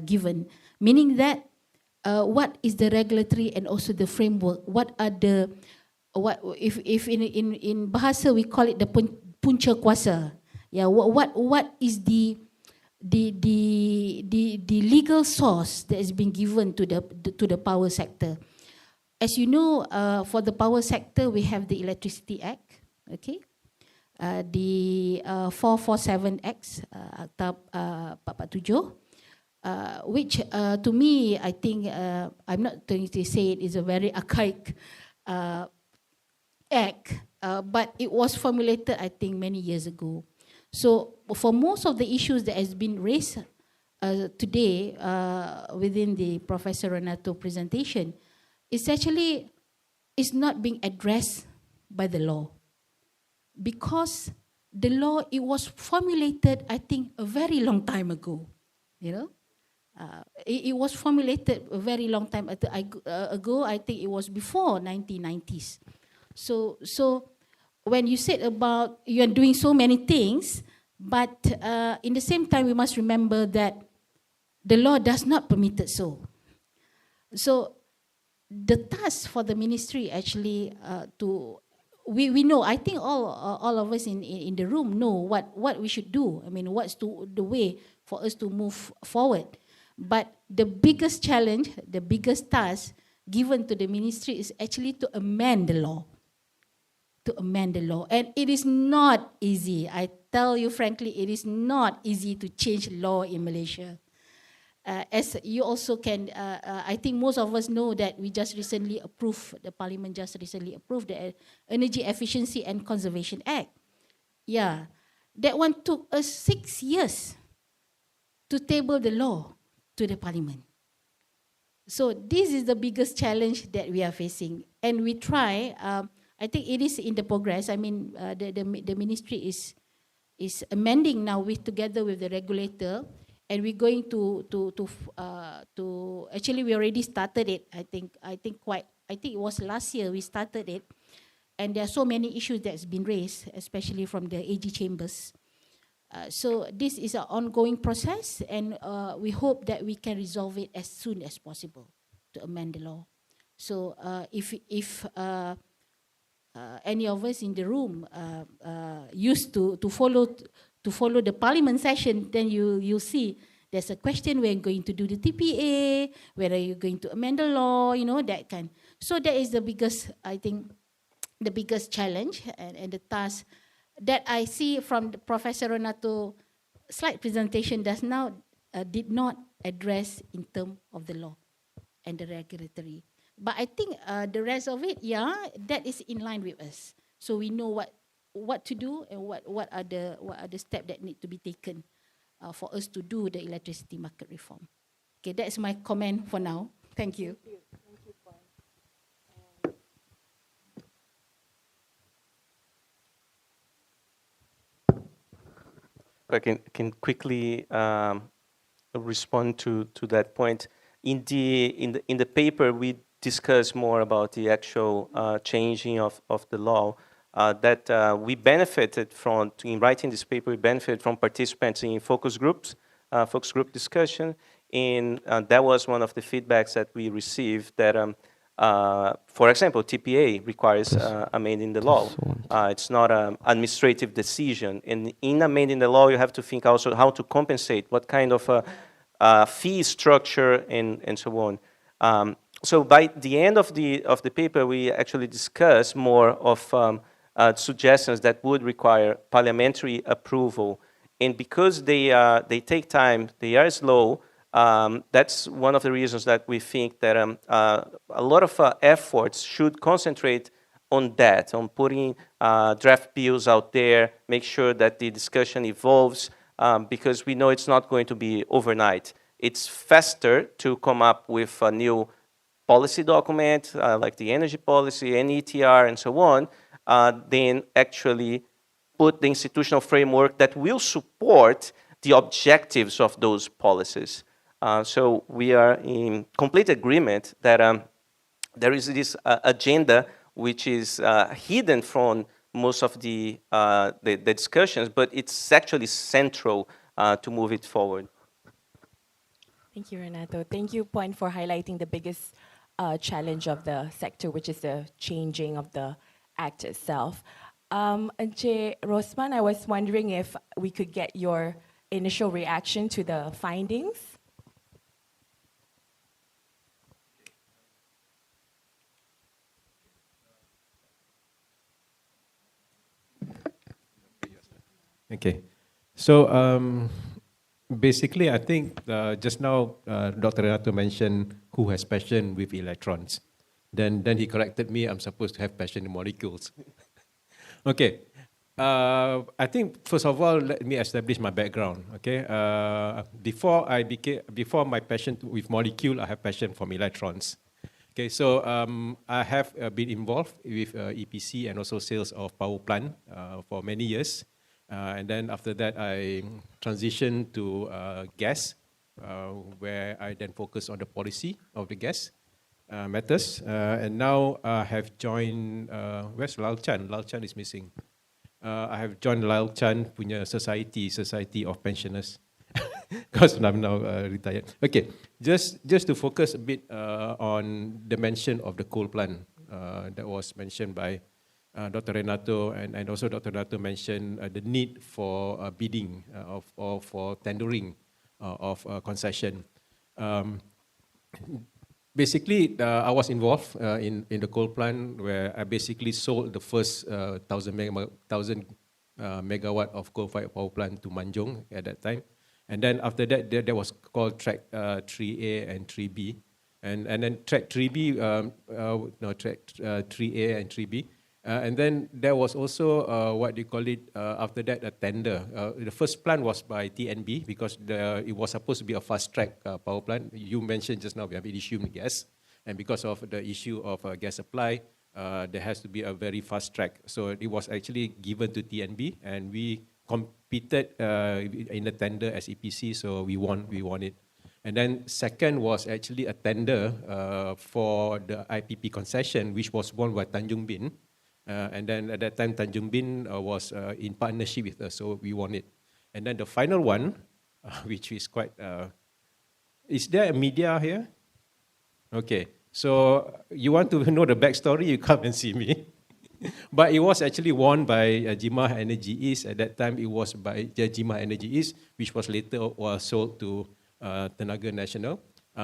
given, meaning that what is the regulatory and also the framework? What are the if in bahasa we call it the punca kuasa? Yeah, what is the legal source that has been given to the power sector? As you know, for the power sector we have the Electricity Act, okay, the 447 Acts, Akta 447, which to me I think I'm not going to say it is a very archaic act, but it was formulated I think many years ago. So for most of the issues that has been raised today within the Professor Renato presentation, it's not being addressed by the law, because the law, it was formulated I think a very long time ago, you know. It was formulated a very long time ago. I think it was before 1990s. So when you said about you are doing so many things, but in the same time we must remember that the law does not permit it so. So the task for the ministry actually we know, I think all of us in the room know what we should do. I mean, what's the way for us to move forward. But the biggest challenge, the biggest task given to the ministry is actually to amend the law. And it is not easy. I tell you frankly, it is not easy to change law in Malaysia. As you also can, I think most of us know that the Parliament just recently approved the Energy Efficiency and Conservation Act. Yeah, that one took us 6 years to table the law to the Parliament. So this is the biggest challenge that we are facing. And we try, I think it is in the progress. I mean, the ministry is amending now together with the regulator, and we're going to actually we already started it. I think it was last year we started it, and there are so many issues that's been raised, especially from the AG chambers. So this is an ongoing process, and we hope that we can resolve it as soon as possible to amend the law. So if any of us in the room used to follow the parliament session, then you see there's a question when going to do the TPA, whether you're going to amend the law, that kind. So that is the biggest, I think, the biggest challenge and the task that I see from the Professor Renato slide presentation did not address in terms of the law and the regulatory. But I think the rest of it, that is in line with us. So we know what to do and what are the steps that need to be taken for us to do the electricity market reform. Okay, that's my comment for now. Thank you. Thank you, Puan. I can quickly respond to that point. In the paper, we discuss more about the actual changing of the law. That we benefited from, in writing this paper, we benefited from participants in focus group discussion, and that was one of the feedbacks that we received, that for example, TPA requires amending the law. It's not an administrative decision, and in amending the law, you have to think also how to compensate, what kind of fee structure, and so on. So by the end of the paper, we actually discuss more of suggestions that would require parliamentary approval, and because they take time, they are slow. That's one of the reasons that we think that a lot of efforts should concentrate on that, on putting draft bills out there, make sure that the discussion evolves, because we know it's not going to be overnight. It's faster to come up with a new policy document, like the energy policy, NETR, and so on, then actually put the institutional framework that will support the objectives of those policies. So we are in complete agreement that there is this agenda which is hidden from most of the discussions, but it's actually central to move it forward. Thank you, Renato. Thank you, Puan, for highlighting the biggest challenge of the sector, which is the changing of the act itself. Encik Rosman, I was wondering if we could get your initial reaction to the findings. Okay, so basically, I think just now Dr. Renato mentioned who has passion with electrons. Then he corrected me, I'm supposed to have passion in molecules. Okay, I think first of all, let me establish my background. Okay, before my passion with molecule, I have passion from electrons. Okay, so I have been involved with EPC and also sales of power plant for many years. And then after that, I transitioned to gas, where I then focus on the policy of the gas matters. And now I have joined, where's Lal Chan? Lal Chan is missing. I have joined Lal Chan punya society of pensioners, because I'm now retired. Okay, just to focus a bit on the mention of the coal plant that was mentioned by Dr. Renato, and also Dr. Renato mentioned the need for bidding or for tendering of concession. Basically, I was involved in the coal plant, where I basically sold the first 1,000 megawatt of coal-fired power plant to Manjung at that time. And then after that, there was called track 3A and 3B. And then track 3B, track 3A and 3B. And then there was also what they call it, after that, a tender. The first plant was by TNB, because it was supposed to be a fast-track power plant. You mentioned just now we have issue with gas. And because of the issue of gas supply, there has to be a very fast track. So it was actually given to TNB, and we competed in the tender as EPC, so we won it. And then second was actually a tender for the IPP concession, which was won by Tanjung Bin. And then at that time, Tanjung Bin was in partnership with us, so we won it. And then the final one, which is quite, is there a media here? Okay, so you want to know the backstory, you come and see me. But it was actually won by Jimah Energy East. At that time, it was by Jimah Energy East, which was later sold to Tenaga Nasional.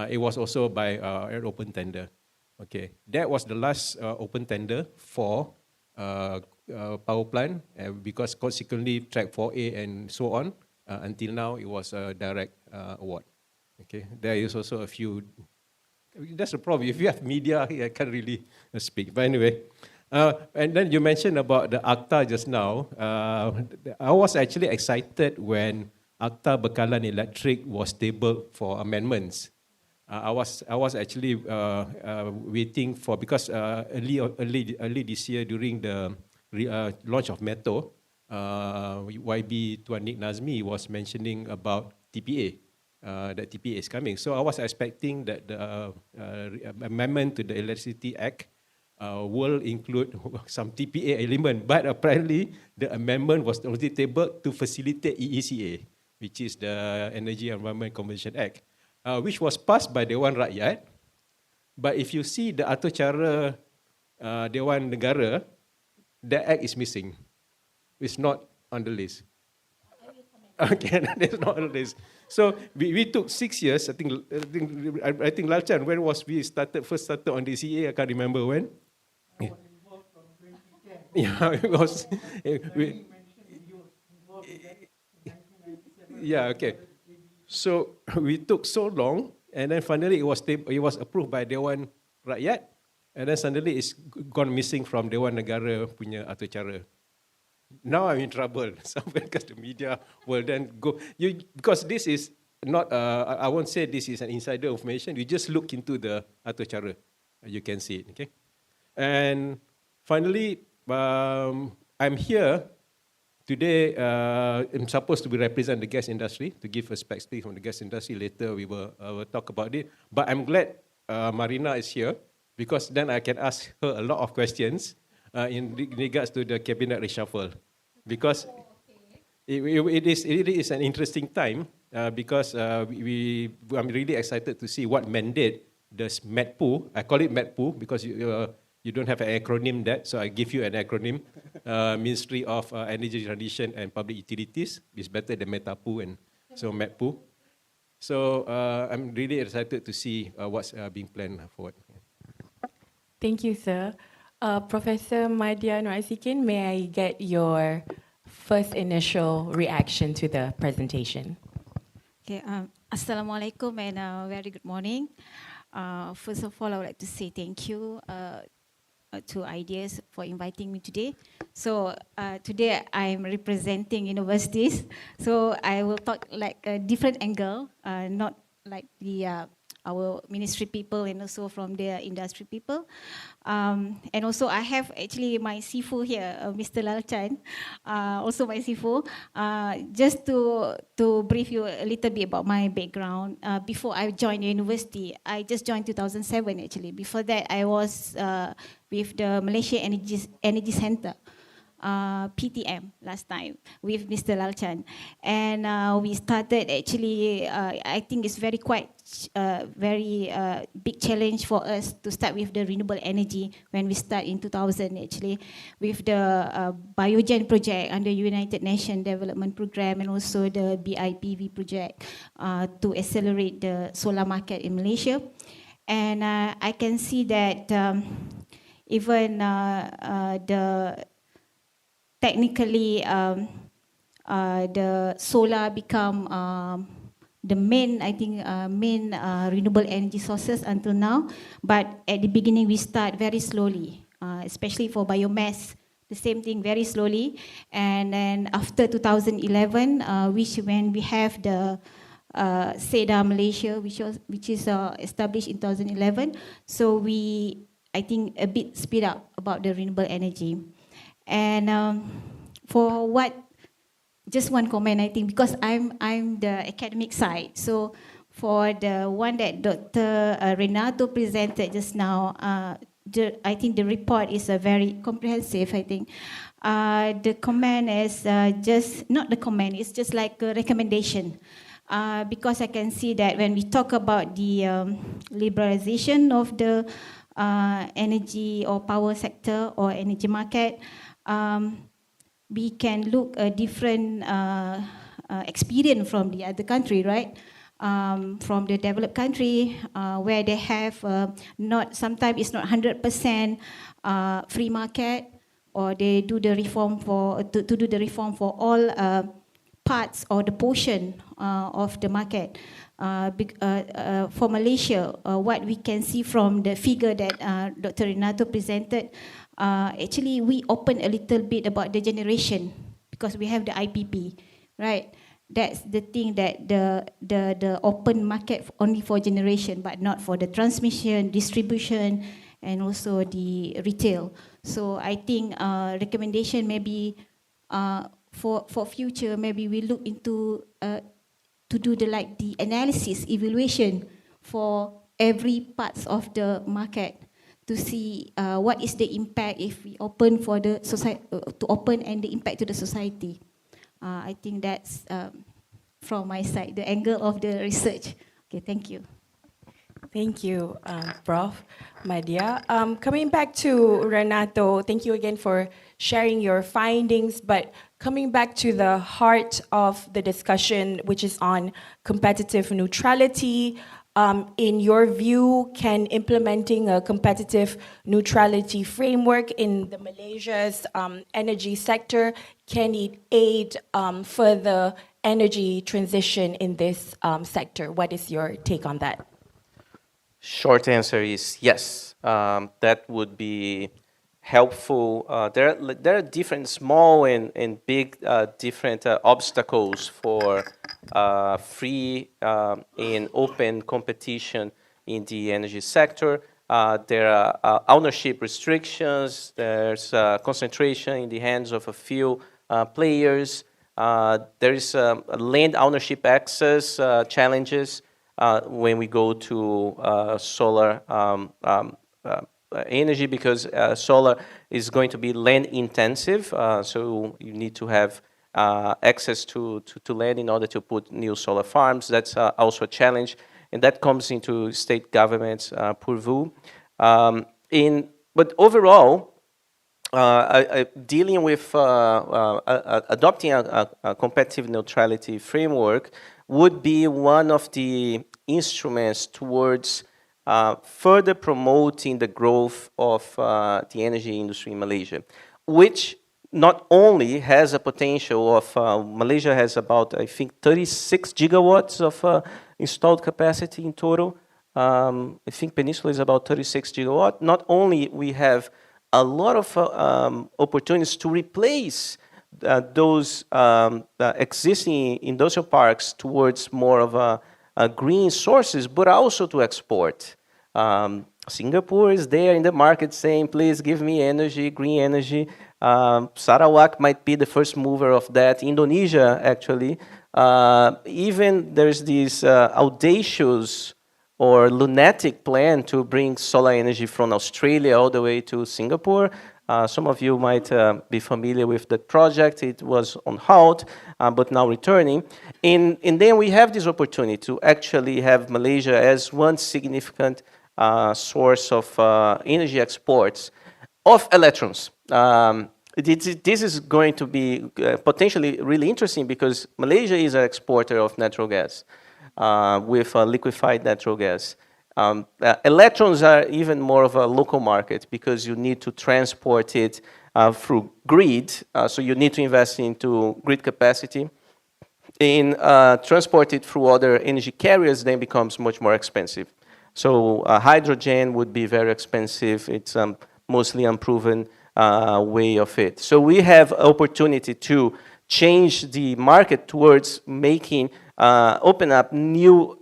It was also by an open tender. Okay, that was the last open tender for power plant, because consequently track 4A and so on, until now it was a direct award. Okay, there is also a few, that's the problem, if you have media here, I can't really speak, but anyway. And then you mentioned about the ACTA just now. I was actually excited when ACTA Bekalan Electric was tabled for amendments. I was actually waiting for, because early this year during the launch of METO, YB Tuan Nik Nazmi was mentioning about TPA, that TPA is coming. So I was expecting that the amendment to the Electricity Act will include some TPA element, but apparently the amendment was already tabled to facilitate EECA, which is the Energy Environment Convention Act, which was passed by Dewan Rakyat. But if you see the atur cara Dewan Negara, the act is missing. It's not on the list. Okay, that's not on the list. So we took 6 years. I think Lalchan, when was we first started on the CA? I can't remember when. Yeah, it was. Yeah, okay. So we took so long, and then finally it was approved by Dewan Rakyat, and then suddenly it's gone missing from Dewan Negara punya atur cara. Now I'm in trouble. Because the media will then go. Because this is not, I won't say this is an insider information. You just look into the atur cara. You can see it, okay? And finally, I'm here today. I'm supposed to represent the gas industry, to give a perspective on the gas industry. Later we will talk about it. But I'm glad Marina is here, because then I can ask her a lot of questions in regards to the cabinet reshuffle, because it is an interesting time, because I'm really excited to see what mandate does METPU. I call it METPU because you don't have an acronym that, so I give you an acronym. Ministry of Energy Transition and Public Utilities is better than METAPU, and so METPU. So I'm really excited to see what's being planned forward. Thank you, sir. Professor Madya Noasikin, may I get your first initial reaction to the presentation? Okay, Assalamualaikum and very good morning. First of all, I would like to say thank you to Ideas for inviting me today. So today I'm representing universities, so I will talk like a different angle, not like the our ministry people and also from the industry people. And also I have actually my sifu here, Mr. Lalchan, also my sifu. Just to brief you a little bit about my background. Before I joined the university, I just joined 2007 actually. Before that, I was with the Malaysia Energy Center. PTM last time with Mr. Lalchan, and we started actually. I think it's very big challenge for us to start with the renewable energy when we start in 2000 actually with the Biogen project under United Nations Development Program and also the BIPV project to accelerate the solar market in Malaysia, and I can see that even the technically, the solar become the main, I think, main renewable energy sources until now. But at the beginning, we start very slowly, especially for biomass. The same thing, very slowly. And then after 2011, when we have the SEDA Malaysia, which is established in 2011, so we, I think, a bit speed up about the renewable energy. And for what just one comment, I think, because I'm the academic side. So for the one that Dr. Renato presented just now, I think the report is a very comprehensive, I think. The comment is just, not the comment, it's just like a recommendation. Because I can see that when we talk about the liberalization of the energy or power sector or energy market, we can look a different experience from the other country, right? From the developed country where they have not, sometimes it's not 100% free market, or they do the reform for, to do the reform for all parts or the portion of the market. For Malaysia, what we can see from the figure that Dr. Renato presented, actually we open a little bit about the generation because we have the IPP, right? That's the thing, that the open market only for generation, but not for the transmission, distribution, and also the retail. So I think recommendation maybe for future, maybe we look into to do the analysis, evaluation for every parts of the market to see what is the impact if we open for the society, to open, and the impact to the society. I think that's from my side, the angle of the research. Okay, thank you. Thank you, Prof. Madia. Coming back to Renato, thank you again for sharing your findings, but coming back to the heart of the discussion, which is on competitive neutrality, in your view, can implementing a competitive neutrality framework in the Malaysia's energy sector, can it aid further energy transition in this sector? What is your take on that? Short answer is yes. That would be helpful. There are different small and big different obstacles for free and open competition in the energy sector. There are ownership restrictions. There's concentration in the hands of a few players. There is land ownership access challenges when we go to solar energy, because solar is going to be land intensive, so you need to have access to land in order to put new solar farms. That's also a challenge, and that comes into state government's purview. But overall, dealing with adopting a competitive neutrality framework would be one of the instruments towards further promoting the growth of the energy industry in Malaysia, which not only has a potential of, Malaysia has about, I think, 36 gigawatts of installed capacity in total. I think Peninsula is about 36 gigawatts. Not only we have a lot of opportunities to replace those existing industrial parks towards more of a green sources, but also to export. Singapore is there in the market saying, please give me energy, green energy. Sarawak might be the first mover of that. Indonesia, actually. Even there's this audacious or lunatic plan to bring solar energy from Australia all the way to Singapore. Some of you might be familiar with that project. It was on hold, but now returning. And then we have this opportunity to actually have Malaysia as one significant source of energy exports of electrons. This is going to be potentially really interesting because Malaysia is an exporter of natural gas with liquefied natural gas. Electrons are even more of a local market because you need to transport it through grid, so you need to invest into grid capacity. And transport it through other energy carriers then becomes much more expensive. So hydrogen would be very expensive. It's mostly unproven way of it. So we have opportunity to change the market towards making, open up new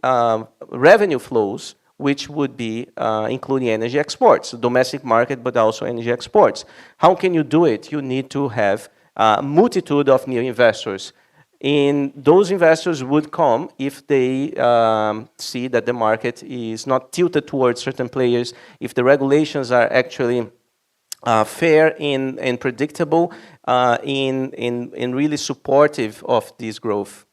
revenue flows, which would be including energy exports, domestic market, but also energy exports. How can you do it? You need to have a multitude of new investors. And those investors would come if they see that the market is not tilted towards certain players, if the regulations are actually fair and predictable, and really supportive of this growth.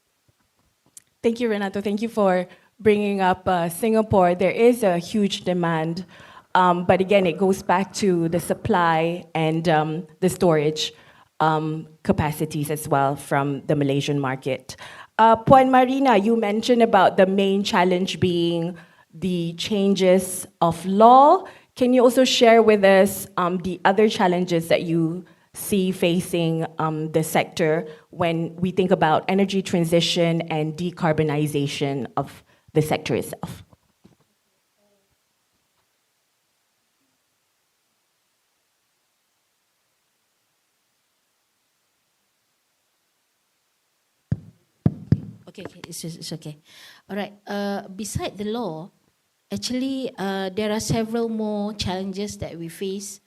Thank you, Renato. Thank you for bringing up Singapore. There is a huge demand, but again, it goes back to the supply and the storage capacities as well from the Malaysian market. Puan Marina, you mentioned about the main challenge being the changes of law. Can you also share with us the other challenges that you see facing the sector when we think about energy transition and decarbonization of the sector itself? Okay, it's okay. All right. Beside the law, actually, there are several more challenges that we face.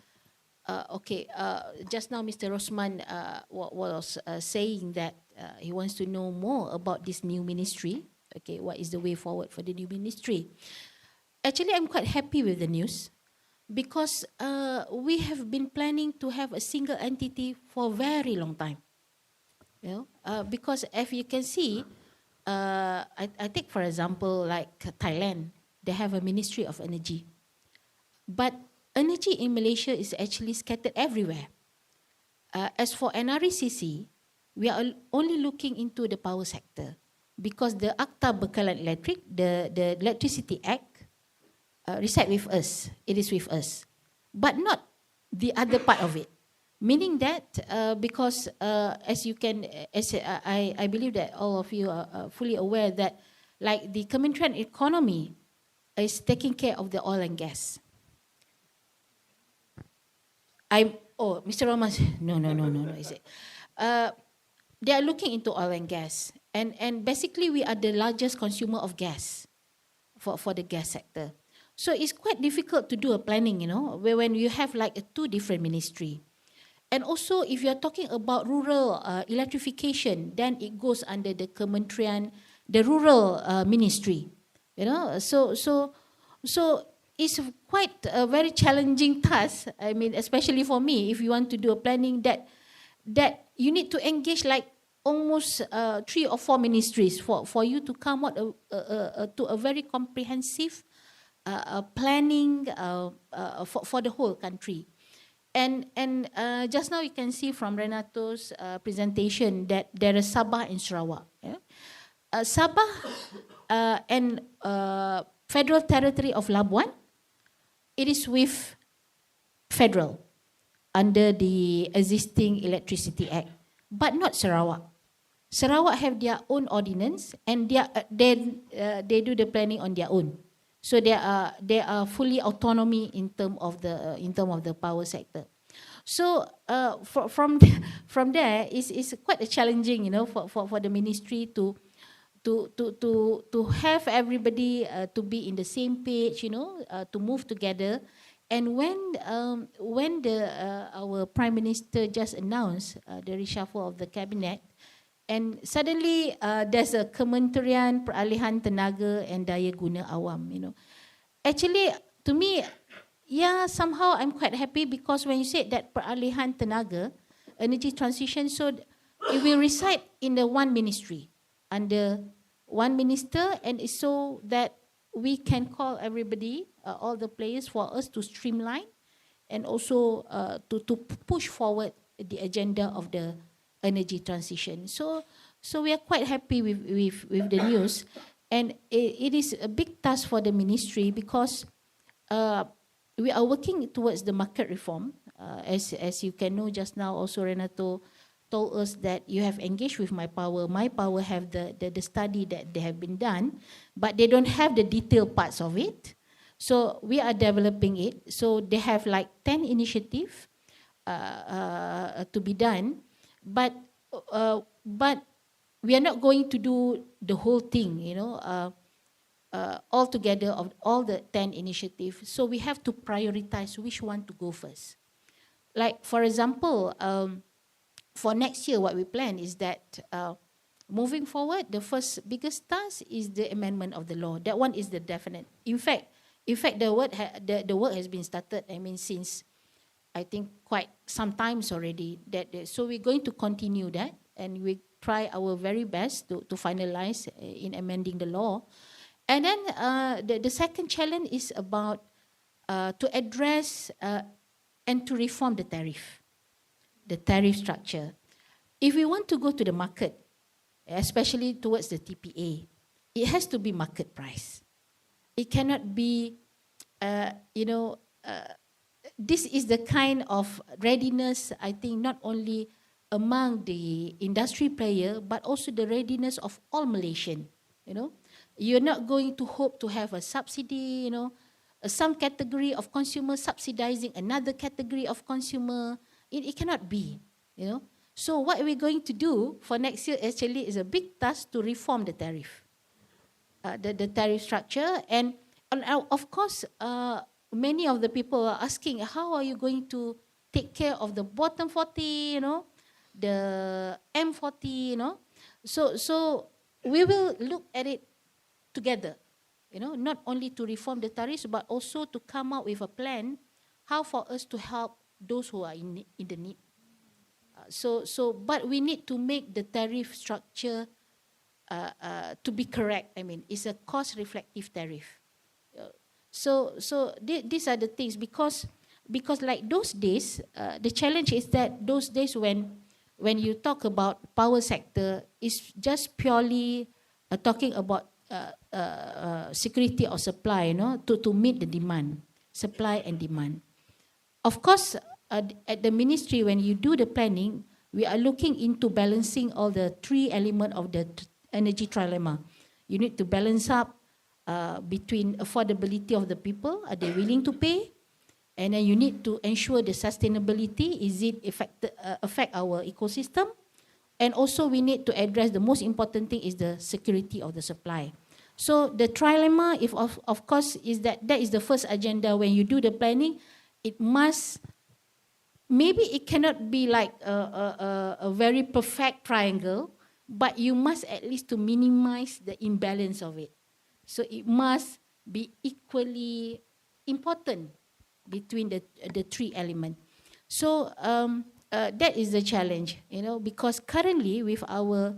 Just now Mr. Rosman was saying that he wants to know more about this new ministry. Okay, what is the way forward for the new ministry? Actually, I'm quite happy with the news because we have been planning to have a single entity for a very long time. You know, because if you can see, I take for example like Thailand, they have a Ministry of Energy, but energy in Malaysia is actually scattered everywhere. As for NRECC, we are only looking into the power sector because the Akta Bekalan Elektrik, the Electricity Act, reside with us. It is with us, but not the other part of it. Meaning that because as you can, I believe that all of you are fully aware that like the Kementerian Economy is taking care of the oil and gas. Mr. Roman, no, is it? They are looking into oil and gas, and basically we are the largest consumer of gas for the gas sector. So it's quite difficult to do a planning, you know, when you have like two different ministry. And also, if you are talking about rural electrification, then it goes under the Kementerian, the rural ministry, you know. So it's quite a very challenging task. I mean, especially for me, if you want to do a planning that you need to engage like almost 3 or 4 ministries for you to come out to a very comprehensive planning for the whole country. And just now you can see from Renato's presentation that there is Sabah and Sarawak. Yeah? Sabah and Federal Territory of Labuan, it is with federal under the existing Electricity Act, but not Sarawak. Sarawak have their own ordinance and they do the planning on their own. So they are fully autonomy in term of the power sector. So from there is quite a challenging, you know, for the ministry to have everybody to be in the same page, you know, to move together. And when our Prime Minister just announced the reshuffle of the cabinet, and suddenly there's a Kementerian Peralihan Tenaga and Daya Guna Awam, you know. Actually, to me, yeah, somehow I'm quite happy because when you said that Peralihan Tenaga, energy transition, so it will reside in the one ministry, under one minister, and it's so that we can call everybody, all the players, for us to streamline and also to push forward the agenda of the energy transition. So we are quite happy with the news, and it is a big task for the ministry because we are working towards the market reform. As you can know just now, also Renato told us that you have engaged with My Power. My Power have the study that they have been done, but they don't have the detailed parts of it. So we are developing it. So they have like 10 initiatives to be done. But we are not going to do the whole thing, you know, all together of all the 10 initiatives. So we have to prioritize which one to go first. Like, for example, for next year, what we plan is that moving forward, the first biggest task is the amendment of the law. That one is the definite. In fact, the work has been started. I mean, since I think quite some times already. So we're going to continue that, and we try our very best to finalize in amending the law. And then the second challenge is about to address and to reform the tariff structure. If we want to go to the market, especially towards the TPA, it has to be market price. It cannot be, this is the kind of readiness, I think, not only among the industry player, but also the readiness of all Malaysian. You're not going to hope to have a subsidy, some category of consumer subsidizing another category of consumer. It cannot be, So what we're going to do for next year actually is a big task to reform the tariff, the tariff structure. And of course, many of the people are asking, how are you going to take care of the bottom 40, the M40, So we will look at it together, not only to reform the tariffs, but also to come up with a plan how for us to help those who are in the need. But we need to make the tariff structure to be correct. I mean, it's a cost-reflective tariff. These are the things, because like those days, the challenge is that those days when you talk about power sector, it's just purely talking about security of supply, to meet the demand, supply and demand. Of course, at the ministry, when you do the planning, we are looking into balancing all the three elements of the energy trilemma. You need to balance up between affordability of the people, are they willing to pay? And then you need to ensure the sustainability, is it affect our ecosystem? And also we need to address the most important thing is the security of the supply. So the trilemma, if of course, is that is the first agenda when you do the planning. It must, maybe it cannot be like a very perfect triangle, but you must at least to minimize the imbalance of it. So it must be equally important between the three elements. So that is the challenge, because currently with our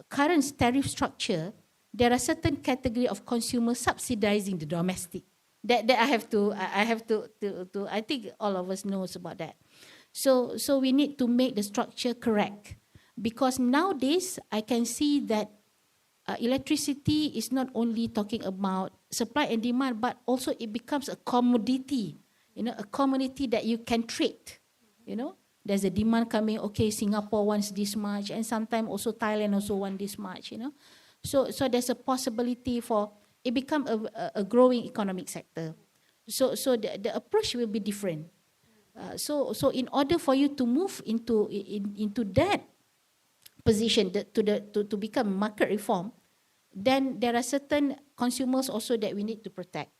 current tariff structure, there are certain category of consumers subsidizing the domestic. That I have to I think all of us knows about that. So we need to make the structure correct, because nowadays I can see that electricity is not only talking about supply and demand, but also it becomes a commodity, a commodity that you can trade. There's a demand coming, okay, Singapore wants this much, and sometimes also Thailand also wants this much, So there's a possibility for it become a growing economic sector. So the approach will be different. So in order for you to move into that position, to become market reform, then there are certain consumers also that we need to protect.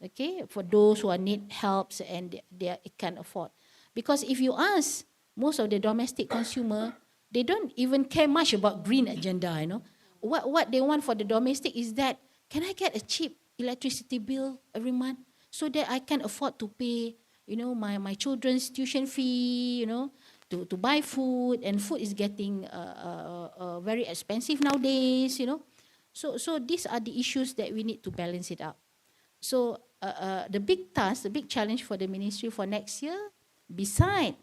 Okay, for those who need helps and they can afford. Because if you ask most of the domestic consumer, they don't even care much about green agenda. What they want for the domestic is that, can I get a cheap electricity bill every month so that I can afford to pay, my children's tuition fee, to buy food, and food is getting very expensive nowadays, So these are the issues that we need to balance it out. So the big task, the big challenge for the ministry for next year, beside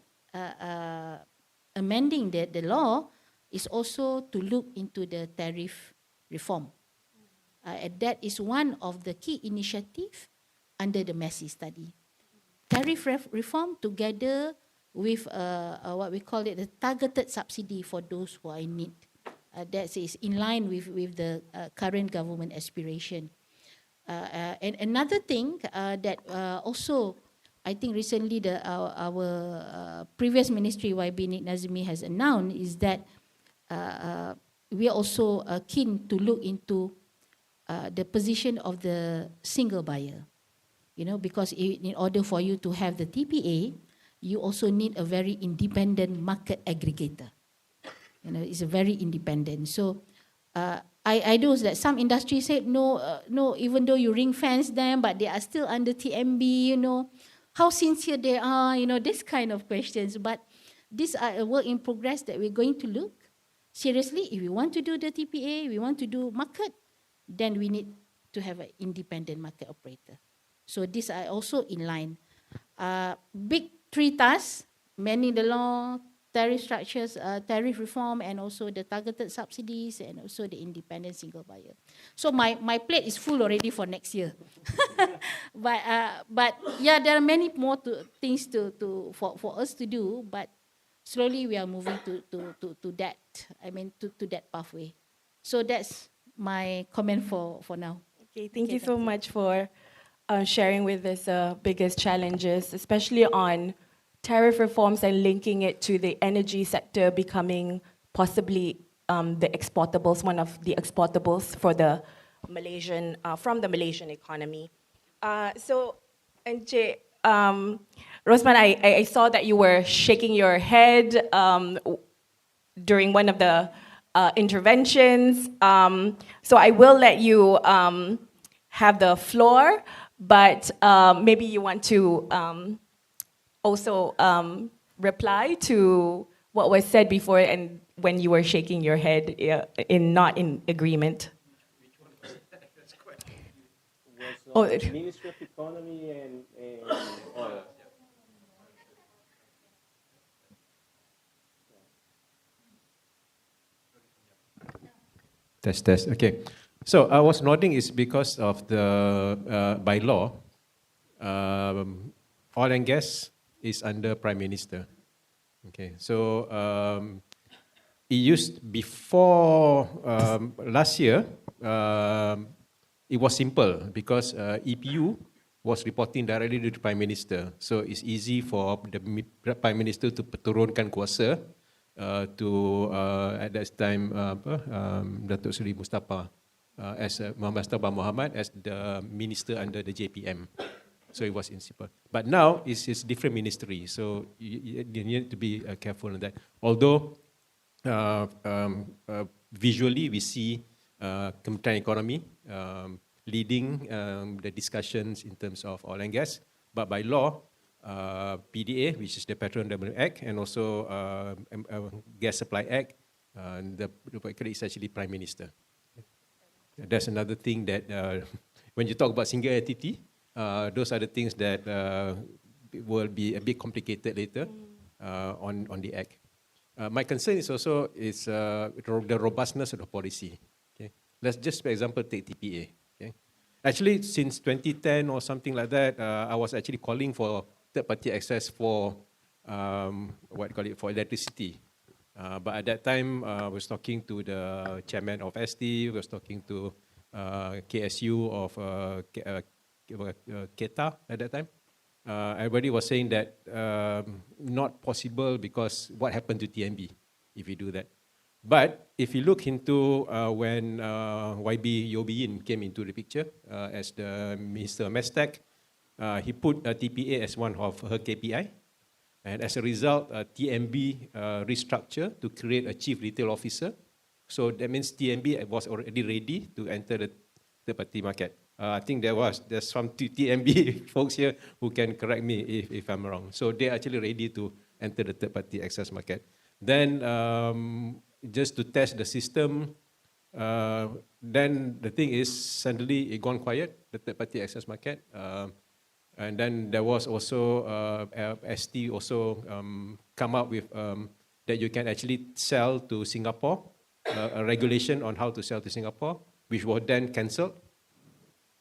amending the law, is also to look into the tariff reform. That is one of the key initiatives under the Massey study. Tariff reform together with what we call it the targeted subsidy for those who are in need. That is in line with the current government aspiration. And another thing that also I think recently our previous ministry, YB Nik Nazmi, has announced is that we are also keen to look into the position of the single buyer. Because in order for you to have the TPA, you also need a very independent market aggregator. It's a very independent. So I know that some industries said no, no. Even though you ring fence them, but they are still under TMB. How sincere they are. This kind of questions. But these are a work in progress that we're going to look seriously. If we want to do the TPA, we want to do market, then we need to have an independent market operator. So these are also in line. Big three tasks: managing the law, tariff structures, tariff reform, and also the targeted subsidies, and also the independent single buyer. So my plate is full already for next year. But yeah, there are many more things for us to do. But slowly we are moving to that. To that pathway. So that's my comment for now. Okay, thank you so much for sharing with us biggest challenges, especially on tariff reforms and linking it to the energy sector becoming possibly the exportables, one of the exportables for the Malaysian, from the Malaysian economy. So, Encik Rosman, I saw that you were shaking your head during one of the interventions. So I will let you have the floor, but maybe you want to also reply to what was said before and when you were shaking your head not in agreement. Was Ministry of Economy and Oil. Test. Okay. So I was nodding is because of the by law, oil and gas is under Prime Minister. Okay. So it used before last year. It was simple because EPU was reporting directly to the Prime Minister. So it's easy for the Prime Minister to turunkan kuasa to at that time Datuk Seri Mustafa Mustafa Mohamad as the minister under the JPM. So it was in simple. But now it's different ministry. So you need to be careful on that. Although visually we see Kementerian Ekonomi leading the discussions in terms of oil and gas, but by law, PDA, which is the Petroleum Development Act, and also Gas Supply Act, the is actually Prime Minister. That's another thing that when you talk about single entity, those are the things that will be a bit complicated later on the Act. My concern is also the robustness of the policy. Let's just, for example, take TPA. Okay? Actually, since 2010 or something like that, I was actually calling for third-party access for for electricity. But at that time, I was talking to the chairman of ST, was talking to KSU of KETA at that time. Everybody was saying that not possible because what happened to TMB if we do that. But if you look into when YB Yobiyin came into the picture as the Minister of Mestec, he put TPA as one of her KPI. And as a result, TMB restructured to create a chief retail officer. So that means TMB was already ready to enter the third-party market. I think there's some TMB folks here who can correct me if I'm wrong. So they're actually ready to enter the third-party access market. Then just to test the system, then the thing is suddenly it gone quiet, the third-party access market. And then there was also ST also come up with that you can actually sell to Singapore, a regulation on how to sell to Singapore, which was then cancelled.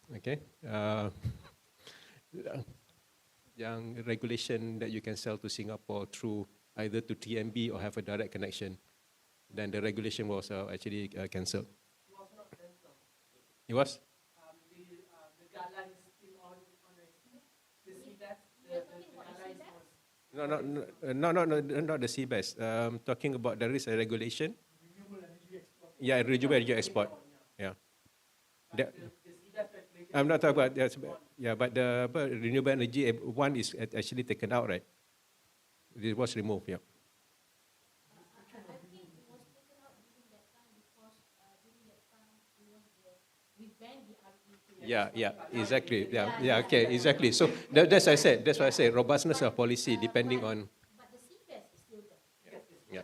Okay, young regulation that you can sell to Singapore through either to TMB or have a direct connection. Then the regulation was actually cancelled. It was not cancelled. It was? The guidelines still on the CBES. Not the CBES. Talking about there is a regulation. Renewable energy export. Yeah, renewable energy export. Yeah. I'm not talking about that. Yeah, but the renewable energy one is actually taken out, right? It was removed. Yeah. Yeah, exactly. Yeah, okay, exactly. So that's why I said robustness of policy depending on. Yeah.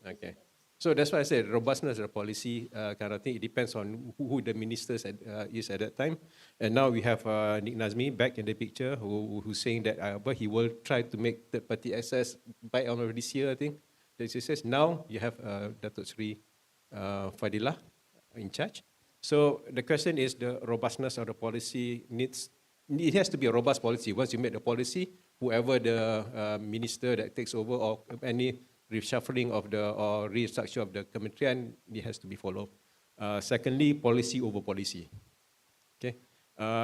Okay. So that's why I said robustness of policy kind of thing. It depends on who the ministers is at that time. And now we have Nick Nazmi back in the picture, who's saying that but he will try to make third-party access by end of this year, I think. That he says now you have Datuk Sri Fadilah in charge. So the question is the robustness of the policy it has to be a robust policy. Once you make the policy, whoever the minister that takes over or any reshuffling of or restructure of the kementerian, it has to be followed. Secondly, policy over policy. Okay.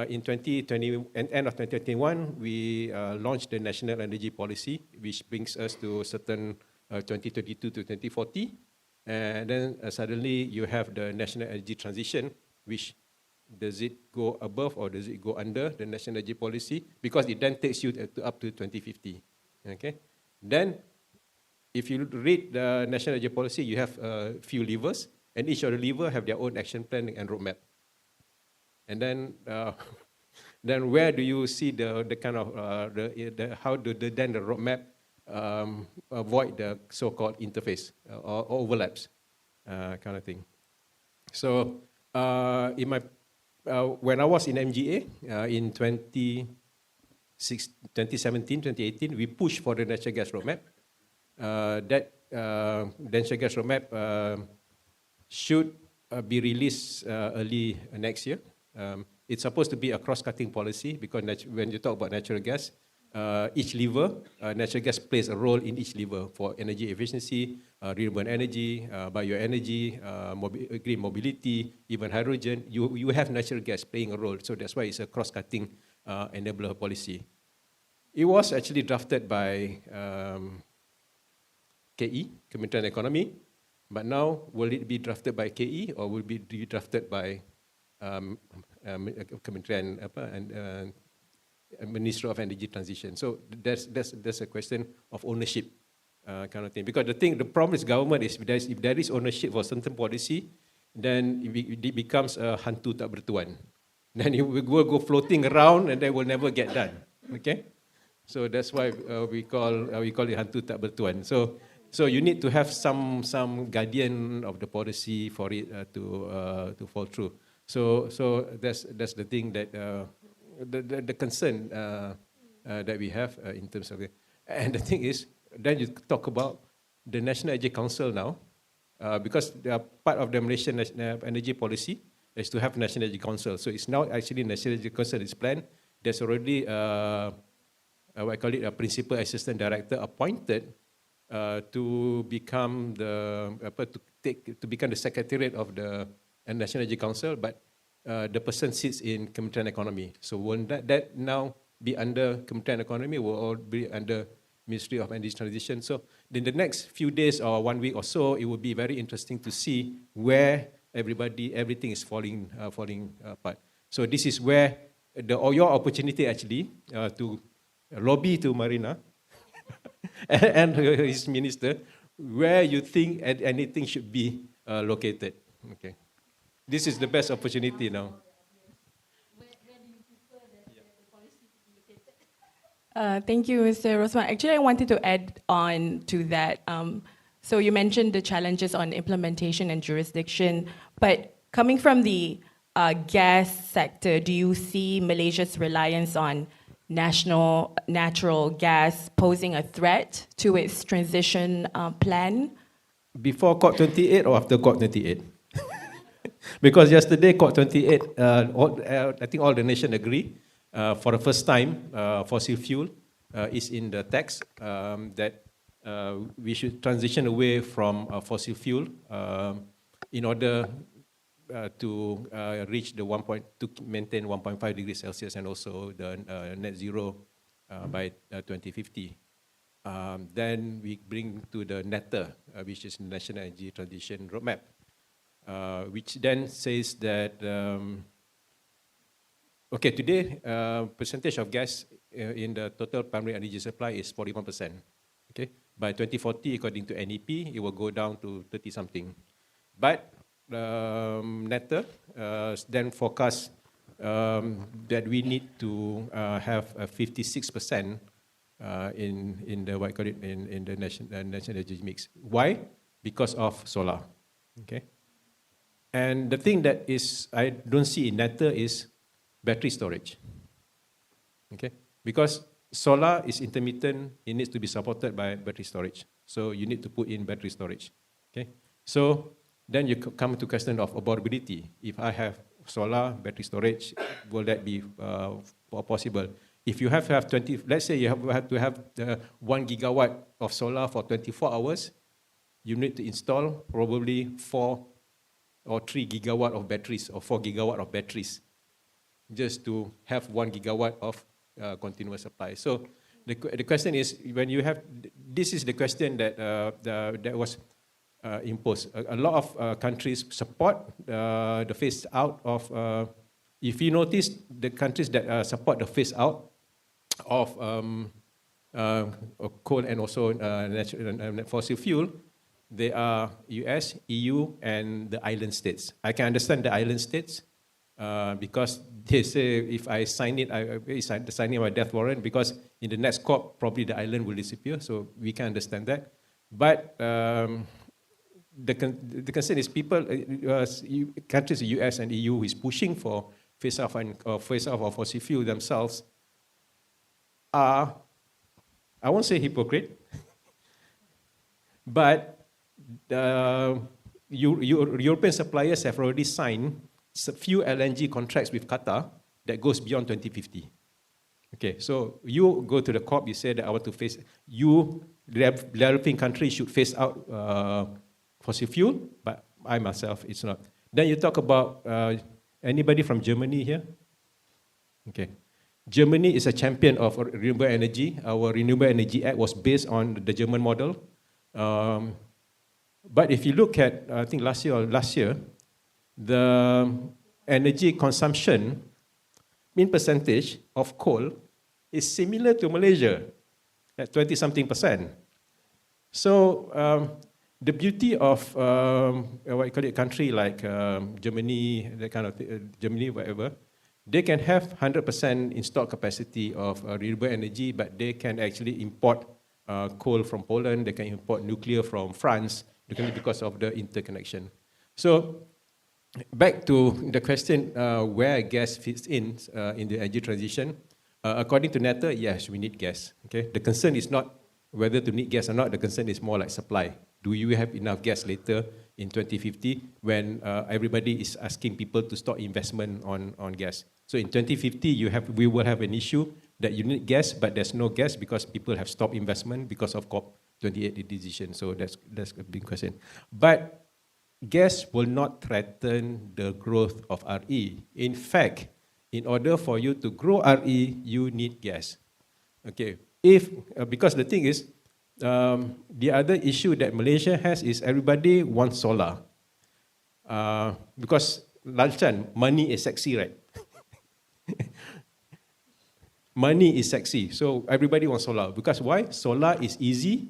In 2020, end of 2021, we launched the National Energy Policy, which brings us to certain 2022 to 2040. And then suddenly you have the National Energy Transition, which does it go above or does it go under the National Energy Policy? Because it then takes you up to 2050. Okay. Then if you read the National Energy Policy, you have a few levers, and each of the levers have their own action plan and roadmap. And then, then where do you see the kind of how do the roadmap avoid the so-called interface or overlaps kind of thing? So in my when I was in MGA in 2017, 2018, we pushed for the natural gas roadmap. That natural gas roadmap should be released early next year. It's supposed to be a cross-cutting policy because when you talk about natural gas, each lever, natural gas plays a role in each lever for energy efficiency, renewable energy, bioenergy, green mobility, even hydrogen. You have natural gas playing a role, so that's why it's a cross-cutting enabler policy. It was actually drafted by KE, Kementerian Economy, but now will it be drafted by KE or will it be drafted by Kementerian and Ministry of Energy Transition? So that's a question of ownership kind of thing. Because the problem is government is if there is ownership for certain policy, then it becomes a hantu tak bertuan. Then it will go floating around and they will never get done. Okay, so that's why we call it hantu tak bertuan. So you need to have some guardian of the policy for it to fall through. So that's the thing that the concern that we have in terms of it. And the thing is, then you talk about the National Energy Council now, because they are part of the Malaysian energy policy is to have National Energy Council. So it's now actually National Energy Council is planned. There's already what I call it a principal assistant director appointed to become to become the secretariat of the National Energy Council, but the person sits in Kementerian Economy. So won't that now be under Kementerian Economy, will all be under Ministry of Energy Transition? So in the next few days or 1 week or so, it will be very interesting to see where everything is falling apart. So this is where your opportunity actually to lobby to Marina and his minister, where you think anything should be located. Okay, this is the best opportunity now. Where do you prefer the policy to be located? Thank you, Mr. Rosman. Actually, I wanted to add on to that. So you mentioned the challenges on implementation and jurisdiction, but coming from the gas sector, do you see Malaysia's reliance on natural gas posing a threat to its transition plan? Before COP28 or after COP28? Because yesterday COP28, I think all the nations agree, for the first time, fossil fuel is in the text that we should transition away from fossil fuel in order to reach the to maintain 1.5 degrees Celsius and also the net zero by 2050. Then we bring to the NETA, which is National Energy Transition Roadmap, which then says that, okay, today percentage of gas in the total primary energy supply is 41%. Okay, by 2040, according to NEP, it will go down to 30-something. But NETA then forecast that we need to have a 56% in the what you call it in the national energy mix. Why? Because of solar. Okay. And the thing that is I don't see in NETA is battery storage. Okay, because solar is intermittent, it needs to be supported by battery storage. So you need to put in battery storage. Okay, so then you come to question of affordability. If I have solar battery storage, will that be possible? If you have to have 20, let's say you have to have 1 gigawatt of solar for 24 hours, you need to install probably 4 or 3 gigawatt of batteries or 4 gigawatt of batteries just to have 1 gigawatt of continuous supply. So the question is, when you have, this is the question that that was imposed. A lot of countries support the phase out of, if you notice, the countries that support the phase out of coal and also fossil fuel, they are US, EU, and the island states. I can understand the island states because they say if I sign it, I signing my death warrant, because in the next COP, probably the island will disappear, so we can understand that. But the concern is people, countries, the US and EU, is pushing for phase off of fossil fuel themselves are, I won't say hypocrite, but European suppliers have already signed a few LNG contracts with Qatar that goes beyond 2050. Okay, so you go to the COP, you say that I want to phase, you, developing countries should phase out fossil fuel, but I myself, it's not. Then you talk about, anybody from Germany here? Okay. Germany is a champion of renewable energy. Our Renewable Energy Act was based on the German model. But if you look at, I think last year, the energy consumption in percentage of coal is similar to Malaysia at 20-something%. So the beauty of what you call it, country like Germany, that kind of Germany, whatever, they can have 100% installed capacity of renewable energy, but they can actually import coal from Poland, they can import nuclear from France, because of the interconnection. So back to the question where gas fits in the energy transition. According to NETA, yes, we need gas. Okay, the concern is not whether to need gas or not. The concern is more like supply. Do you have enough gas later in 2050 when everybody is asking people to stop investment on gas? So in 2050, we will have an issue that you need gas, but there's no gas because people have stopped investment because of COP28 decision. So that's a big question. But gas will not threaten the growth of RE. In fact, in order for you to grow RE, you need gas. Okay, because the thing is, the other issue that Malaysia has is everybody wants solar. Because Lanchan, money is sexy, right? Money is sexy, so everybody wants solar. Because why? Solar is easy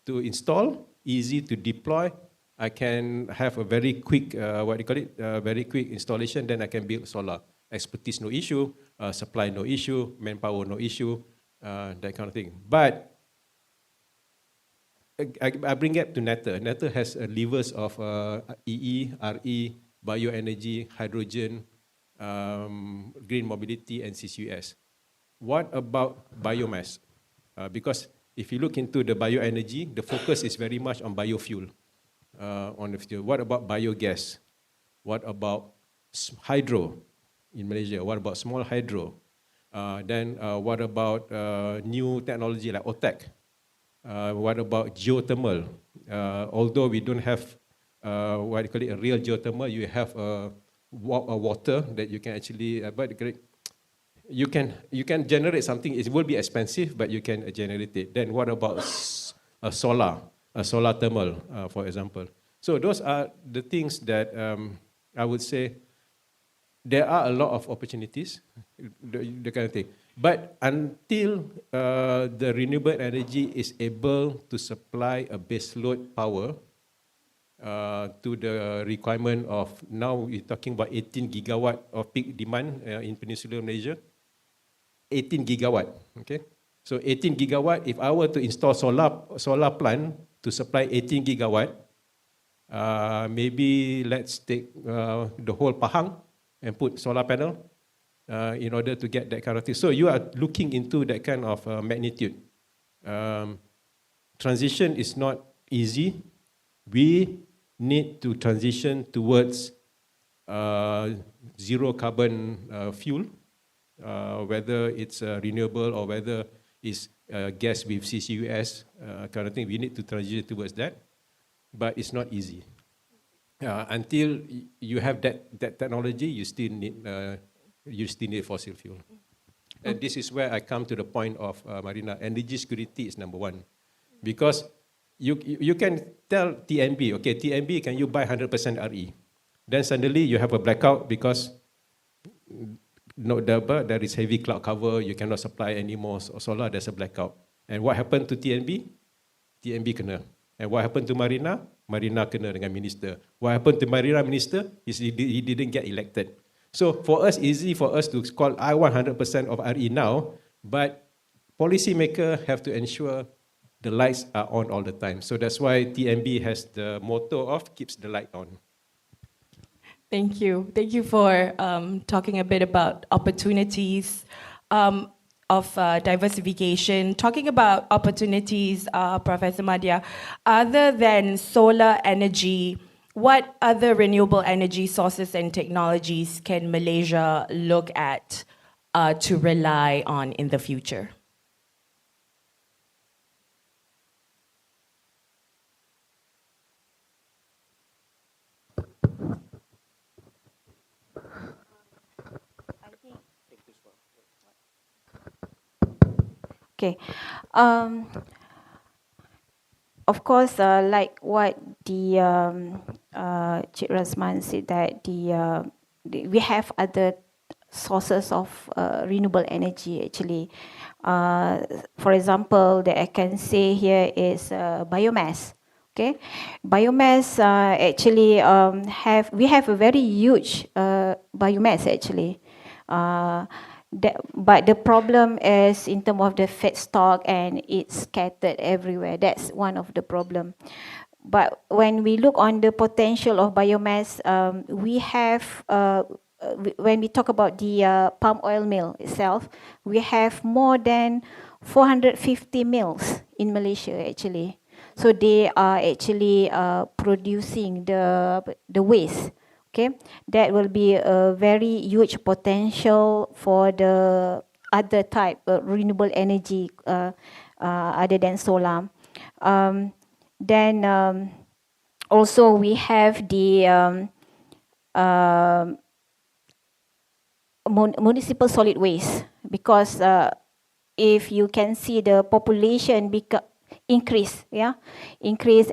to install, easy to deploy. I can have a very quick, very quick installation, then I can build solar. Expertise, no issue. Supply, no issue. Manpower, no issue. That kind of thing. But I bring it to NETA. NETA has levers of EE, RE, bioenergy, hydrogen, green mobility, and CCUS. What about biomass? Because if you look into the bioenergy, the focus is very much on biofuel. What about biogas? What about hydro in Malaysia? What about small hydro? Then what about new technology like OTEC? What about geothermal? Although we don't have a real geothermal, you have a water that you can actually, you can generate something. It will be expensive, but you can generate it. Then what about a solar thermal, for example? So those are the things that I would say there are a lot of opportunities, the kind of thing. But until the renewable energy is able to supply a baseload power, to the requirement of, now we're talking about 18 gigawatt of peak demand in Peninsular Malaysia. 18 gigawatt, okay? So 18 gigawatt, if I were to install solar plant to supply 18 gigawatt, maybe let's take the whole Pahang and put solar panel in order to get that kind of thing. So you are looking into that kind of magnitude. Transition is not easy. We need to transition towards zero carbon fuel, whether it's renewable or whether it's gas with CCUS kind of thing. We need to transition towards that, but it's not easy. Until you have that technology, you still need fossil fuel. And this is where I come to the point of Marina. Energy security is number one, because you can tell TNB, okay, TNB, can you buy 100% RE? Then suddenly you have a blackout because there is heavy cloud cover, you cannot supply any more solar, there's a blackout. And what happened to TNB? TNB kena. And what happened to Marina? Marina kena dengan minister. What happened to Marina minister? He didn't get elected. So for us, easy for us to call, I want 100% of RE now, but policymakers have to ensure the lights are on all the time. So that's why TNB has the motto of keeps the light on. Thank you. Thank you for talking a bit about opportunities of diversification. Talking about opportunities, Professor Madhya, other than solar energy, what other renewable energy sources and technologies can Malaysia look at to rely on in the future? Okay. Of course, like what the Cik Rasman said, that we have other sources of renewable energy actually. For example, that I can say here is biomass. Okay, biomass actually we have a very huge biomass actually. But the problem is in terms of the feedstock, and it's scattered everywhere. That's one of the problem. But when we look on the potential of biomass, we have, when we talk about the palm oil mill itself, we have more than 450 mills in Malaysia actually. So they are actually producing the waste. Okay, that will be a very huge potential for the other type of renewable energy other than solar. Then also we have the municipal solid waste, because if you can see the population increase,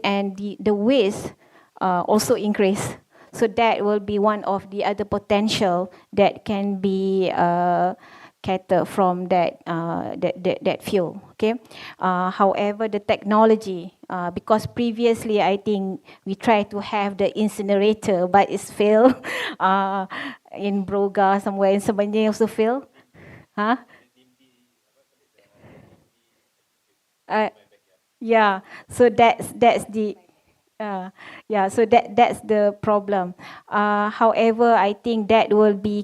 and the waste also increase. So that will be one of the other potential that can be catered from that fuel. Okay. However, the technology, because previously I think we tried to have the incinerator, but it's failed. In Broga somewhere in Semenyi also failed. Huh? Yeah. So that's the. So that's the problem. However, I think that will be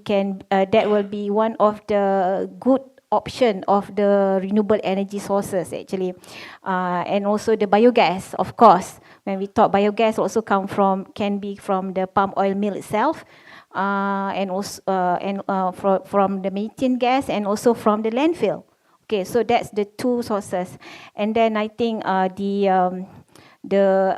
one of the good option of the renewable energy sources actually, and also the biogas. Of course, when we talk biogas, also can be from the palm oil mill itself, and also from the methane gas, and also from the landfill. Okay, so that's the two sources, and then I think the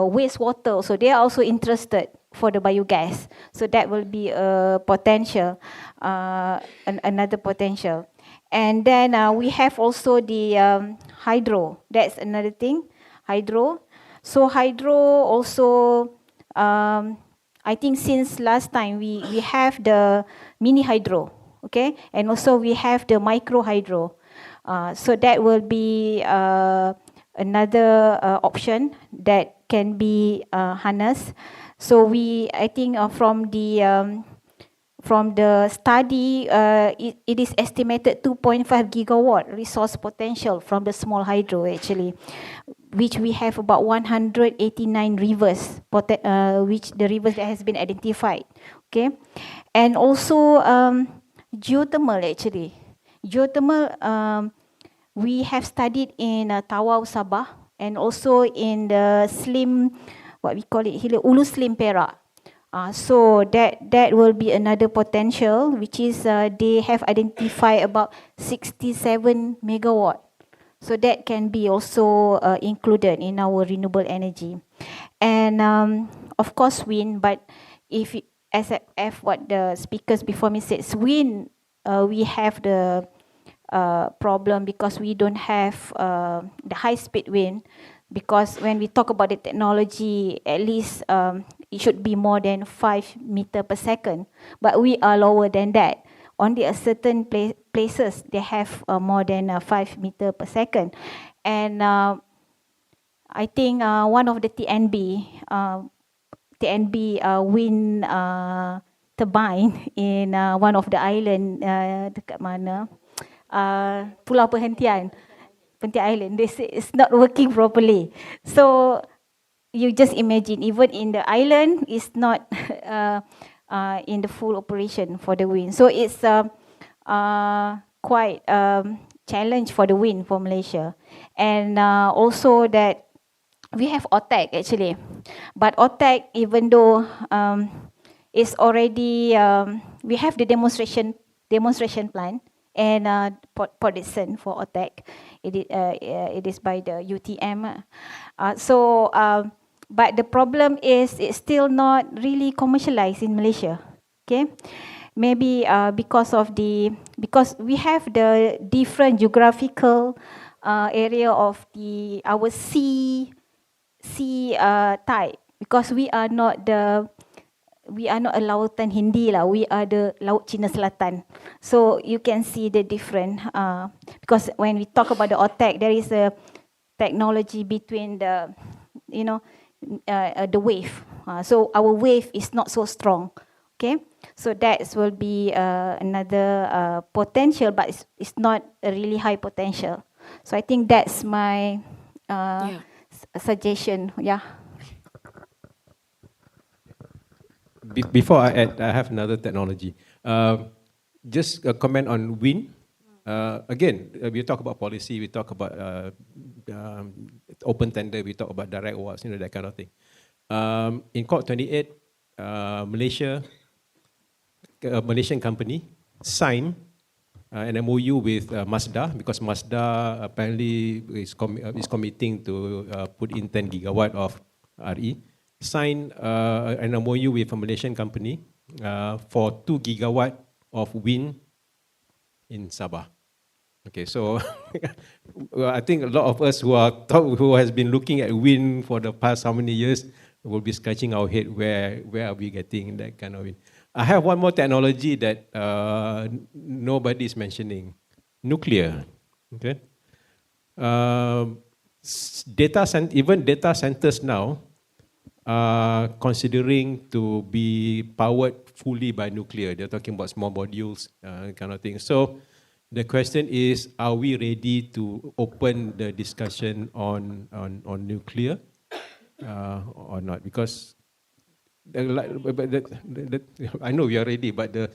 wastewater, so they are also interested for the biogas. So that will be a potential, another potential. And then we have also the hydro. That's another thing, hydro. So hydro also, I think since last time we have the mini hydro, okay, and also we have the micro hydro. So that will be another option that can be harnessed. So I think from the study, it is estimated 2.5 gigawatt resource potential from the small hydro actually, which we have about 189 rivers, which the rivers that has been identified. Okay, and also geothermal actually. Geothermal, we have studied in Tawau Sabah and also in the Slim, what we call it, Ulu Slim Perak. So that will be another potential, which is they have identified about 67 megawatt. So that can be also included in our renewable energy. And of course wind, but if as what the speakers before me said, wind, we have the problem because we don't have the high-speed wind, because when we talk about the technology, at least it should be more than 5 meter per second, but we are lower than that. Only a certain places they have more than 5 meter per second. And I think one of the TNB wind turbine in one of the island dekat mana, Pulau Perhentian Island, they say it's not working properly. So you just imagine, even in the island, it's not in the full operation for the wind. So it's quite challenge for the wind for Malaysia. And also that we have OTEC actually, but OTEC, even though it's already we have the demonstration plan and Podison for OTEC. It is by the UTM. But the problem is it's still not really commercialized in Malaysia. Okay, maybe because we have the different geographical area of our sea type, because we are not a lautan Hindi lah. We are the Laut Cina Selatan. So you can see the different, because when we talk about the OTEC, there is a technology between the, the wave. So our wave is not so strong. Okay, so that will be another potential, but it's not a really high potential. So I think that's my suggestion. Yeah. Before I add, I have another technology. Just a comment on wind. Again, we talk about policy, we talk about open tender, we talk about direct awards, that kind of thing. In COP28, a Malaysian company signed an MOU with Mazda, because Mazda apparently is committing to put in 10 gigawatt of RE. Signed an MOU with a Malaysian company for 2 gigawatt of wind in Sabah. Okay, so I think a lot of us who has been looking at wind for the past how many years will be scratching our head, where are we getting that kind of wind? I have one more technology that nobody is mentioning: nuclear. Okay, even data centers now are considering to be powered fully by nuclear. They're talking about small modules, kind of thing. So the question is, are we ready to open the discussion on nuclear or not? Because I know we are ready, but the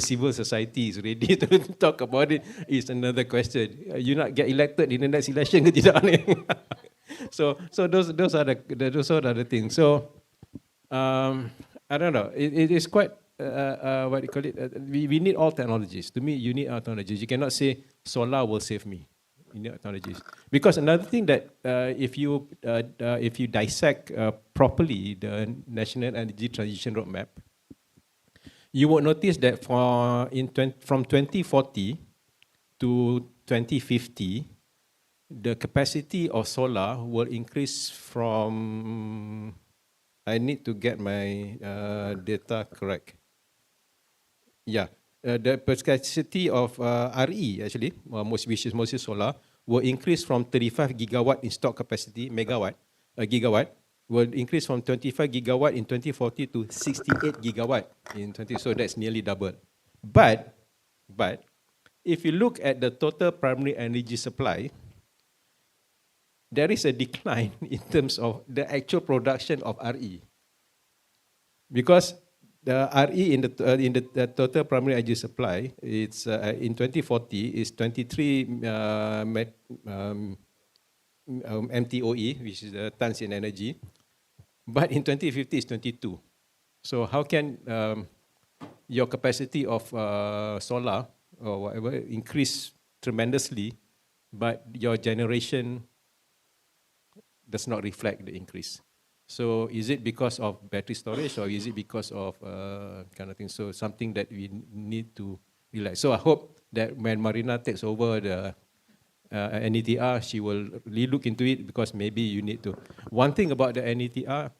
civil society is ready to talk about it is another question. You not get elected in the next election ke tidak ni? So those are the things. So I don't know. It is quite what do you call it? We need all technologies. To me, you need all technologies. You cannot say solar will save me. You need technologies, because another thing that if you dissect properly the National Energy Transition Roadmap, you will notice that from 2040 to 2050, the capacity of solar will increase from, I need to get my data correct. Yeah, the capacity of RE actually, which is mostly solar, will increase from 35 gigawatt installed capacity, gigawatt, will increase from 25 gigawatt in 2040 to 68 gigawatt in 20. So that's nearly double. But if you look at the total primary energy supply, there is a decline in terms of the actual production of RE, because the RE in the total primary energy supply, it's in 2040 is 23 MTOE, which is the tons in energy, but in 2050 is 22. So how can your capacity of solar or whatever increase tremendously, but your generation does not reflect the increase? So is it because of battery storage, or is it because of kind of thing? So something that we need to realize. So I hope that when Marina takes over the NETR, she will really look into it, because maybe you need to. One thing about the NETR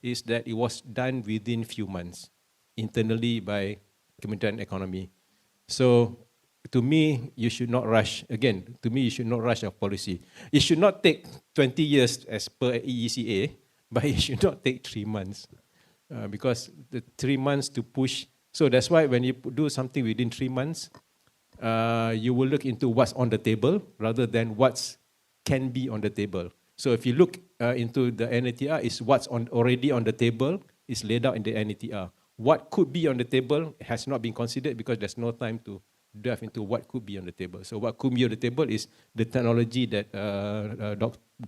is that it was done within few months internally by Kementerian Economy. So to me, you should not rush. Again, to me, you should not rush a policy. It should not take 20 years as per EECA, but it should not take 3 months, because the 3 months to push. So that's why when you do something within 3 months, you will look into what's on the table rather than what's can be on the table. So if you look into the NETR, is what's already on the table is laid out in the NETR. What could be on the table has not been considered, because there's no time to delve into what could be on the table. So what could be on the table is the technology that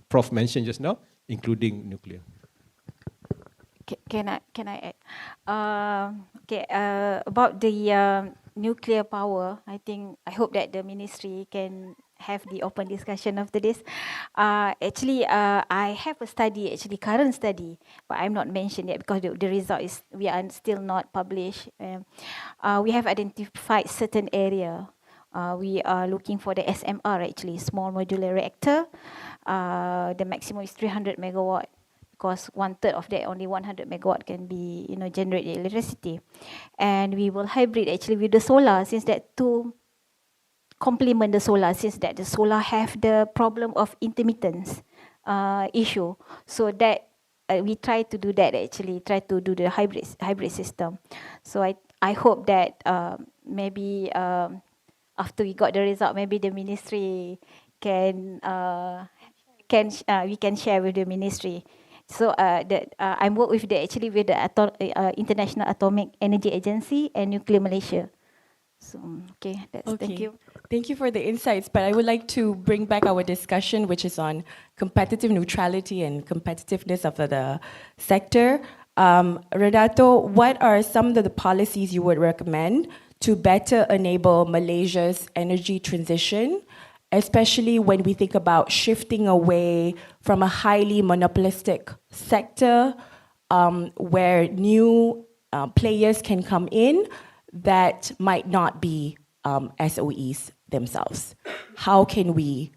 Prof mentioned just now, including nuclear. Can I add? About the nuclear power, I hope that the ministry can have the open discussion after this. I have a study, current study, but I'm not mentioned yet because the result is we are still not published. We have identified certain area. We are looking for the SMR, small modular reactor. The maximum is 300 megawatt. Because 1/3 of that, only 100 megawatt can be, generate electricity, and we will hybrid with the solar, since that to complement the solar, since that the solar have the problem of intermittence issue. So that we try to do that, try to do the hybrid system. So I hope that maybe after we got the result, maybe the ministry can we can share with the ministry. So I work with the International Atomic Energy Agency and Nuclear Malaysia. So thank you. Thank you for the insights, but I would like to bring back our discussion, which is on competitive neutrality and competitiveness of the sector. Renato, what are some of the policies you would recommend to better enable Malaysia's energy transition, especially when we think about shifting away from a highly monopolistic sector where new players can come in that might not be SOEs themselves? How can we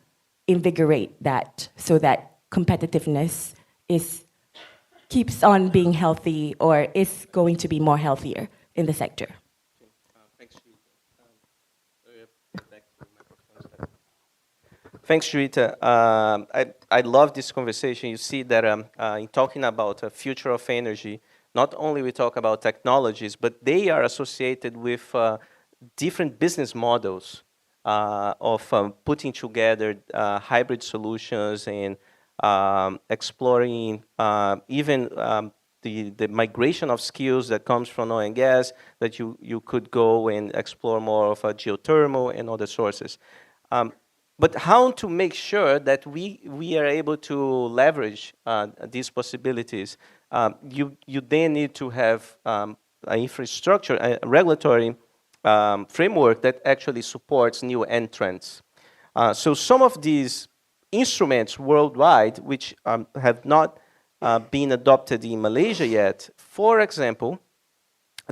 invigorate that so that competitiveness keeps on being healthy, or is going to be more healthier in the sector? Thanks, Shrita. I love this conversation. You see that in talking about the future of energy, not only we talk about technologies, but they are associated with different business models of putting together hybrid solutions and exploring even the migration of skills that comes from oil and gas, that you could go and explore more of geothermal and other sources. But how to make sure that we are able to leverage these possibilities? You then need to have an infrastructure, a regulatory framework that actually supports new entrants. So some of these instruments worldwide, which have not been adopted in Malaysia yet, for example,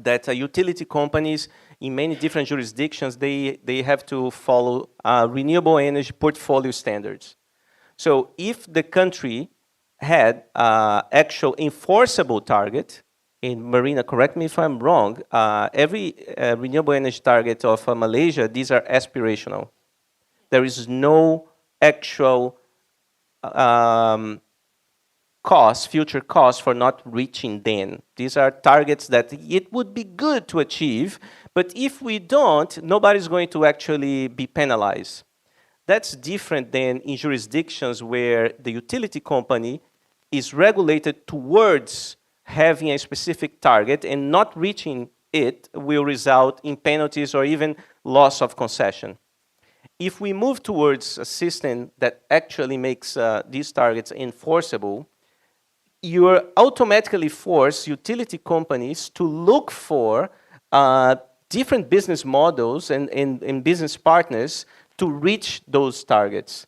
that utility companies in many different jurisdictions, they have to follow renewable energy portfolio standards. So if the country had actual enforceable target, in Marina, correct me if I'm wrong, every renewable energy target of Malaysia, these are aspirational. There is no actual costs, future costs for not reaching them. These are targets that it would be good to achieve, but if we don't, nobody's going to actually be penalized. That's different than in jurisdictions where the utility company is regulated towards having a specific target, and not reaching it will result in penalties or even loss of concession. If we move towards a system that actually makes these targets enforceable, you automatically force utility companies to look for different business models and business partners to reach those targets.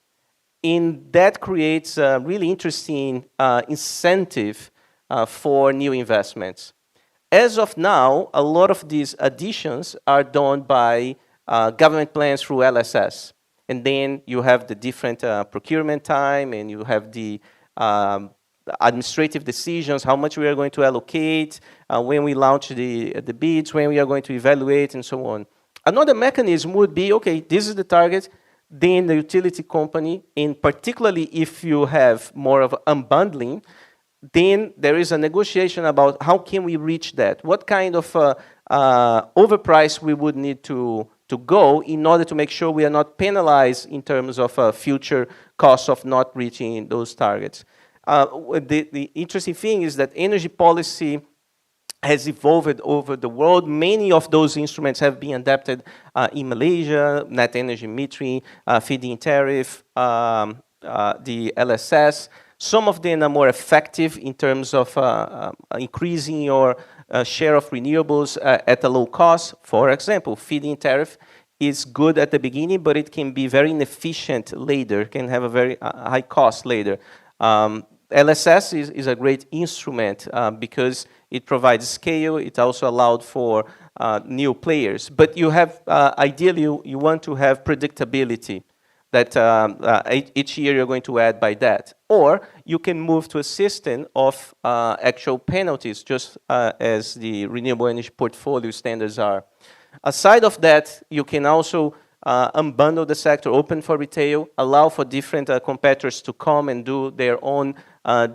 And that creates a really interesting incentive for new investments. As of now, a lot of these additions are done by government plans through LSS. And then you have the different procurement time, and you have the administrative decisions, how much we are going to allocate, when we launch the bids, when we are going to evaluate, and so on. Another mechanism would be, okay, this is the target, then the utility company, and particularly if you have more of unbundling, then there is a negotiation about how can we reach that, what kind of overprice we would need to go in order to make sure we are not penalized in terms of future costs of not reaching those targets. The interesting thing is that energy policy has evolved over the world. Many of those instruments have been adapted in Malaysia: net energy metering, feed-in tariff, the LSS. Some of them are more effective in terms of increasing your share of renewables at a low cost. For example, feed-in tariff is good at the beginning, but it can be very inefficient later, can have a very high cost later. LSS is a great instrument because it provides scale. It also allowed for new players. But you have, ideally, you want to have predictability, that each year you're going to add by that. Or you can move to a system of actual penalties, just as the renewable energy portfolio standards are. Aside of that, you can also unbundle the sector, open for retail, allow for different competitors to come and do their own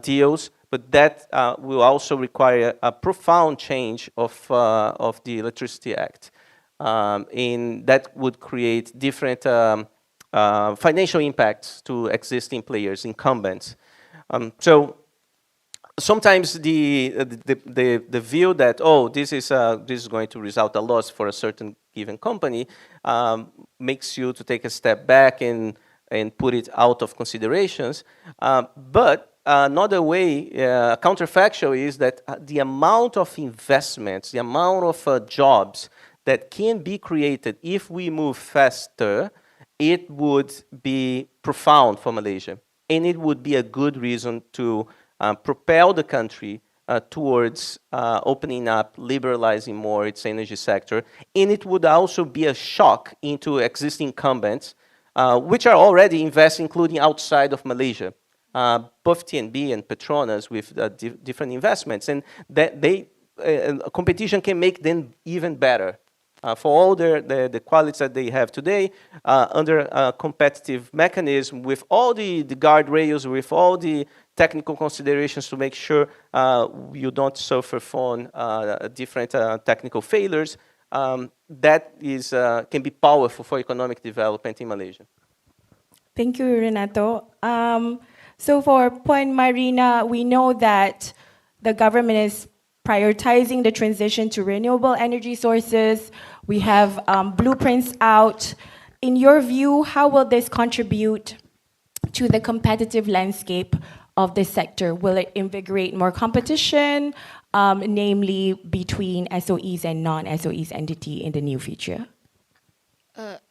deals, but that will also require a profound change of the Electricity Act. And that would create different financial impacts to existing players, incumbents. So sometimes the view that, oh, this is going to result a loss for a certain given company makes you to take a step back and put it out of considerations. But another way, counterfactual, is that the amount of investments, the amount of jobs that can be created if we move faster, it would be profound for Malaysia. And it would be a good reason to propel the country towards opening up, liberalizing more its energy sector. And it would also be a shock into existing incumbents, which are already investing, including outside of Malaysia. Both TNB and Petronas with different investments. And that competition can make them even better. For all the qualities that they have today, under a competitive mechanism, with all the guardrails, with all the technical considerations to make sure you don't suffer from different technical failures, that can be powerful for economic development in Malaysia. Thank you, Renato. So for Puan Marina, we know that the government is prioritizing the transition to renewable energy sources. We have blueprints out. In your view, how will this contribute to the competitive landscape of this sector? Will it invigorate more competition, namely between SOEs and non-SOEs entity in the near future?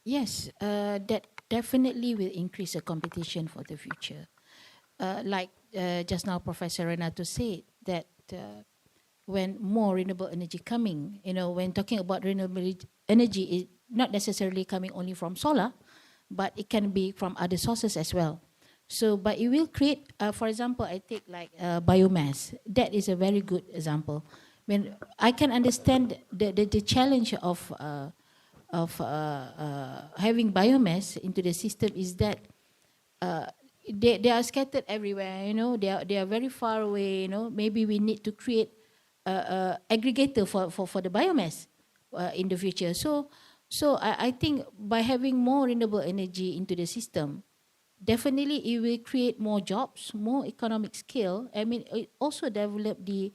Yes, that definitely will increase the competition for the future. Like just now Professor Renato said, that when more renewable energy coming, when talking about renewable energy, is not necessarily coming only from solar, but it can be from other sources as well. So, but it will create, for example, I take like biomass. That is a very good example. When I can understand the challenge of having biomass into the system is that they are scattered everywhere. They are very far away. Maybe we need to create a aggregator for the biomass in the future. So I think by having more renewable energy into the system, definitely it will create more jobs, more economic scale. I mean, it also develop the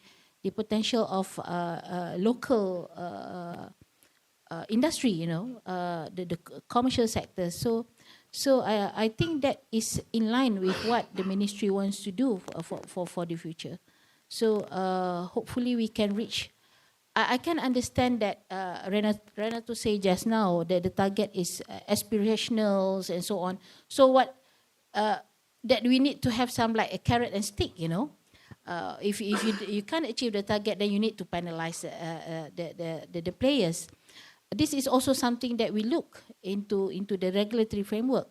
potential of local industry, the commercial sector. So I think that is in line with what the ministry wants to do for the future. So hopefully we can reach. I can understand that Renato say just now that the target is aspirational and so on. So what that we need to have some like a carrot and stick, if you can't achieve the target, then you need to penalize the players. This is also something that we look into the regulatory framework,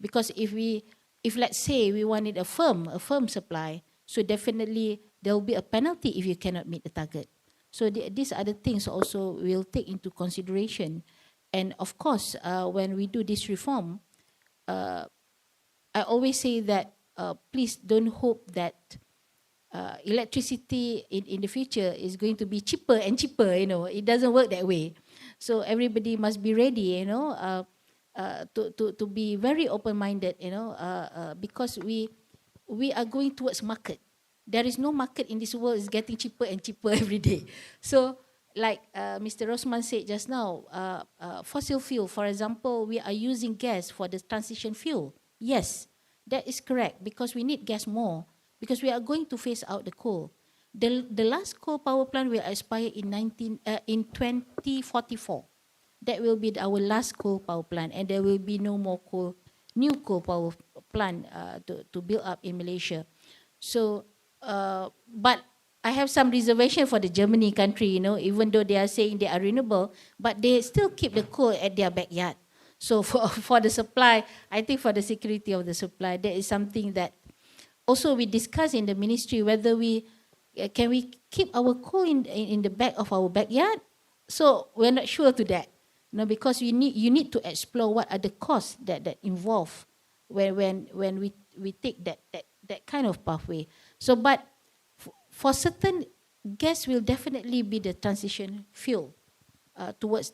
because if let's say we wanted a firm supply, so definitely there will be a penalty if you cannot meet the target. So these are the things also we'll take into consideration. And of course, when we do this reform, I always say that please don't hope that electricity in the future is going to be cheaper and cheaper. It doesn't work that way. So everybody must be ready, to be very open-minded, because we are going towards market. There is no market in this world. It's getting cheaper and cheaper every day. So like Mr. Rosman said just now, fossil fuel, for example, we are using gas for the transition fuel. Yes, that is correct, because we need gas more, because we are going to phase out the coal. The last coal power plant will expire in 2044. That will be our last coal power plant, and there will be no more new coal power plant to build up in Malaysia. So, but I have some reservation for the Germany country, even though they are saying they are renewable, but they still keep the coal at their backyard. So for the supply, I think for the security of the supply, that is something that also we discuss in the ministry, whether can we keep our coal in the back of our backyard. So we're not sure to that, because you need to explore what are the costs that involve when we take that kind of pathway. So, but for certain, gas will definitely be the transition fuel towards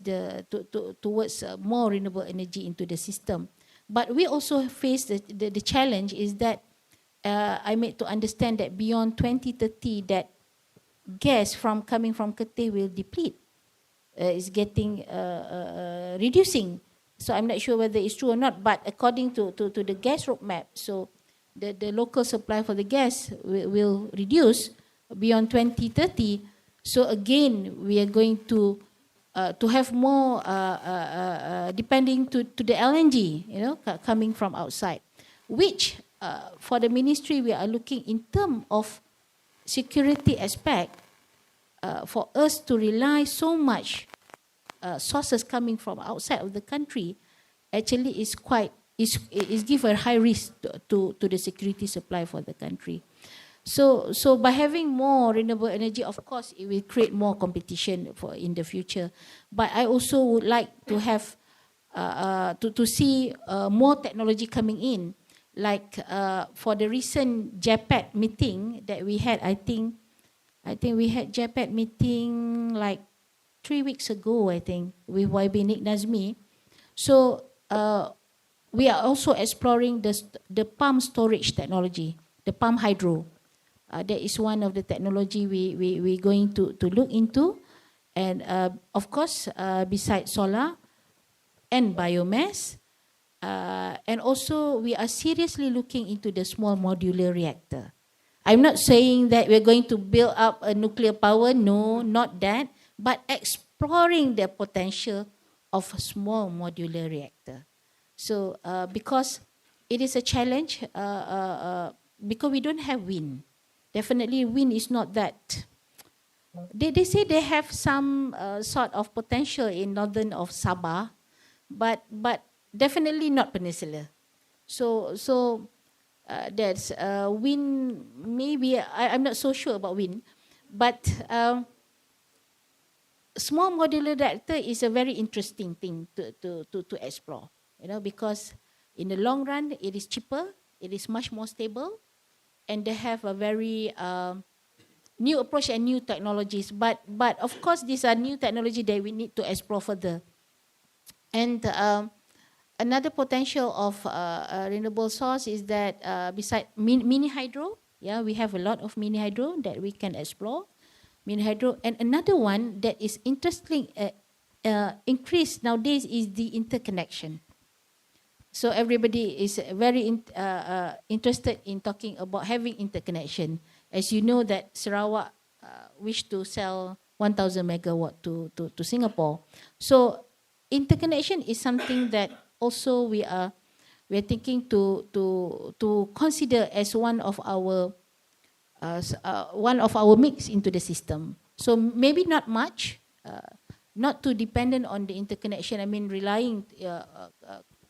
more renewable energy into the system. But we also face the challenge is that I made to understand that beyond 2030, that gas coming from Kerteh will deplete. Is getting reducing. So I'm not sure whether it's true or not, but according to the gas roadmap, so the local supply for the gas will reduce beyond 2030. So again, we are going to have more depending to the LNG, coming from outside, which for the ministry we are looking in terms of security aspect. For us to rely so much sources coming from outside of the country, actually is give a high risk to the security supply for the country. So by having more renewable energy, of course, it will create more competition in the future. But I also would like to have to see more technology coming in, like for the recent JAPAT meeting that we had. I think we had JAPAT meeting like 3 weeks ago, I think, with YB Nik Nazmi. So we are also exploring the pump storage technology, the pump hydro. That is one of the technology we're going to look into. And of course, besides solar and biomass, and also we are seriously looking into the small modular reactor. I'm not saying that we're going to build up a nuclear power, no, not that, but exploring the potential of a small modular reactor. So because it is a challenge, because we don't have wind. Definitely wind is not that. They say they have some sort of potential in northern of Sabah, but definitely not Peninsula. So that's wind. Maybe I'm not so sure about wind, but small modular reactor is a very interesting thing to explore. Because in the long run it is cheaper It is much more stable, and they have a very new approach and new technologies. But of course, these are new technology that we need to explore further. And another potential of renewable source is that beside mini hydro, yeah, we have a lot of mini hydro that we can explore. Mini hydro, and another one that is interesting, increased nowadays is the interconnection. So everybody is very interested in talking about having interconnection. As you know that Sarawak wish to sell 1,000 megawatt to Singapore. So interconnection is something that also we are thinking to consider as one of our mix into the system. So maybe not much, not too dependent on the interconnection. I mean, relying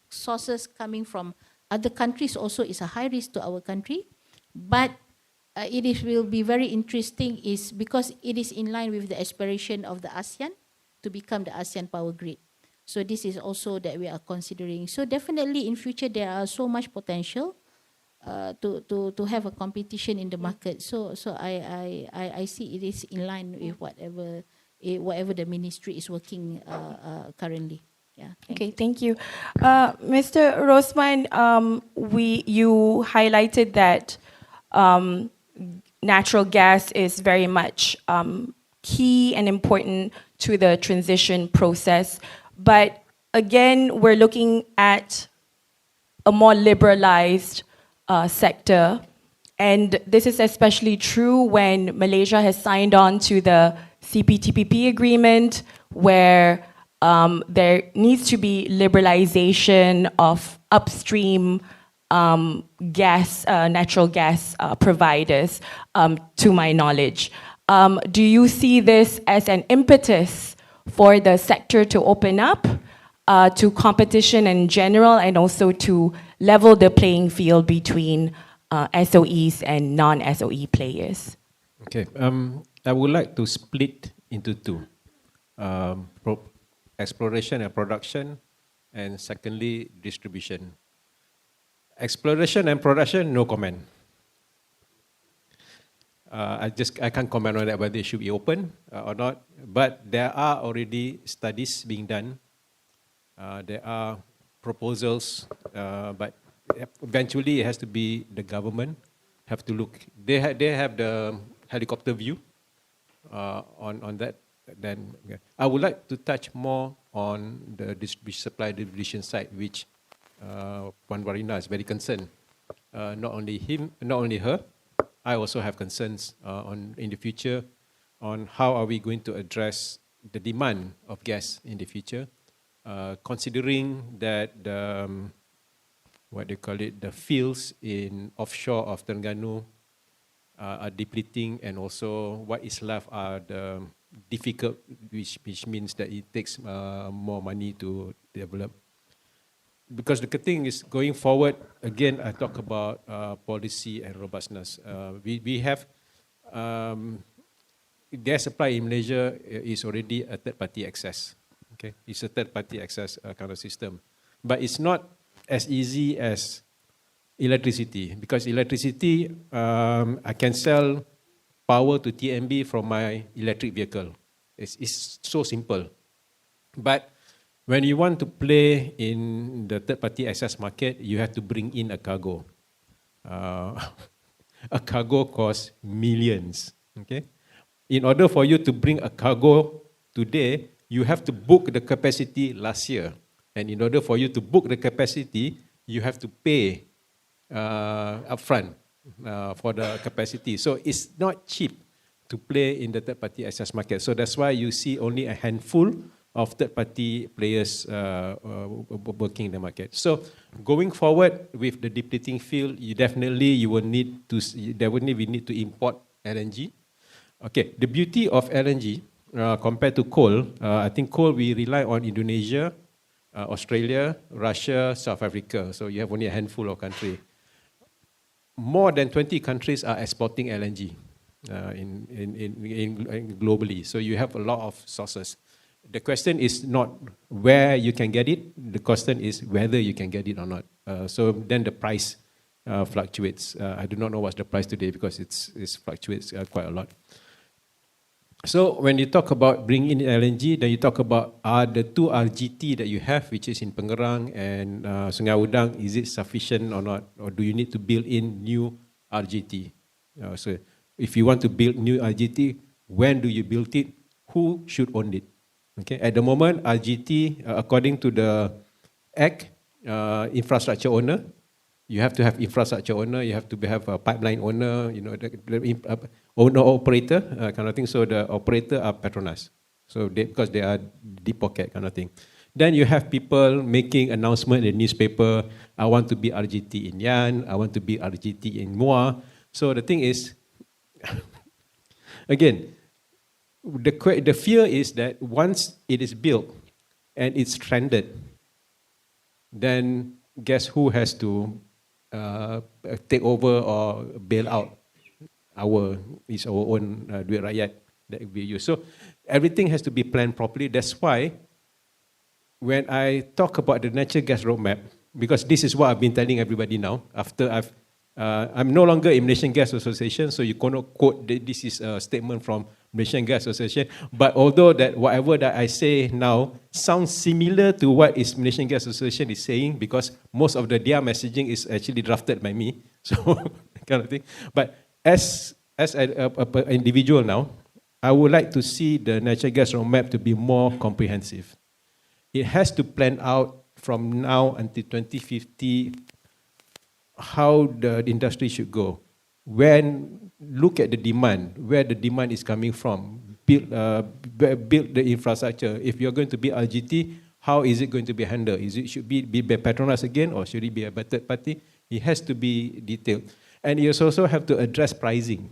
sources coming from other countries also is a high risk to our country, but will be very interesting is because it is in line with the aspiration of the ASEAN to become the ASEAN power grid. So this is also that we are considering. So definitely in future there are so much potential to have a competition in the market. So I see it is in line with whatever the ministry is working currently. Yeah. Thank you. Mr. Rosman, you highlighted that natural gas is very much key and important to the transition process. But again, we're looking at a more liberalized sector. And this is especially true when Malaysia has signed on to the CPTPP agreement, where there needs to be liberalization of upstream natural gas providers, to my knowledge. Do you see this as an impetus for the sector to open up to competition in general, and also to level the playing field between SOEs and non-SOE players? Okay, I would like to split into two. Exploration and production, and secondly, distribution. Exploration and production, no comment. I can't comment on that, whether it should be open or not. But there are already studies being done. There are proposals, but eventually it has to be the government have to look. They have the helicopter view on that. Then I would like to touch more on the supply distribution side, which Puan Warina is very concerned. Not only her. I also have concerns in the future on how are we going to address the demand of gas in the future, considering that the fields in offshore of Terengganu are depleting, and also what is left are the difficult, which means that it takes more money to develop. Because the thing is, going forward, again, I talk about policy and robustness. We have gas supply in Malaysia is already a third-party access. Okay, it's a third-party access kind of system, but it's not as easy as electricity. Because electricity, I can sell power to TMB from my electric vehicle. It's so simple. But when you want to play in the third-party access market, you have to bring in a cargo. A cargo costs millions. Okay, in order for you to bring a cargo today, you have to book the capacity last year, and in order for you to book the capacity, you have to pay upfront for the capacity. So it's not cheap to play in the third-party access market. So that's why you see only a handful of third-party players working in the market. So going forward with the depleting field, we need to import LNG. Okay, the beauty of LNG compared to coal, I think coal we rely on Indonesia, Australia, Russia, South Africa. So you have only a handful of countries. More than 20 countries are exporting LNG in globally. So you have a lot of sources. The question is not where you can get it. The question is whether you can get it or not. So then the price fluctuates. I do not know what's the price today because it fluctuates quite a lot. So when you talk about bringing in LNG, then you talk about the two RGT that you have, which is in Pengerang and Sungai Udang, is it sufficient or not? Or do you need to build in new RGT? So if you want to build new RGT, when do you build it? Who should own it? Okay. At the moment, RGT, according to the Act, infrastructure owner, you have to have infrastructure owner, you have to have a pipeline owner, the owner operator kind of thing. So the operator are Petronas. So because they are deep pocket kind of thing. Then you have people making announcement in the newspaper, I want to be RGT in Yan, I want to be RGT in Muar. So the thing is, again, the fear is that once it is built and it's stranded, then guess who has to take over or bail out our own duit rakyat that we use. So everything has to be planned properly. That's why when I talk about the natural gas roadmap, because this is what I've been telling everybody now, after I'm no longer in Malaysian Gas Association, so you cannot quote this is a statement from Malaysian Gas Association, but although that whatever that I say now sounds similar to what is Malaysian Gas Association is saying, because most of their messaging is actually drafted by me, so kind of thing. But as an individual now, I would like to see the natural gas roadmap to be more comprehensive. It has to plan out from now until 2050 how the industry should go. When look at the demand, where the demand is coming from, build the infrastructure. If you're going to be RGT, how is it going to be handled? Should be by Petronas again, or should it be a third party? It has to be detailed. And you also have to address pricing.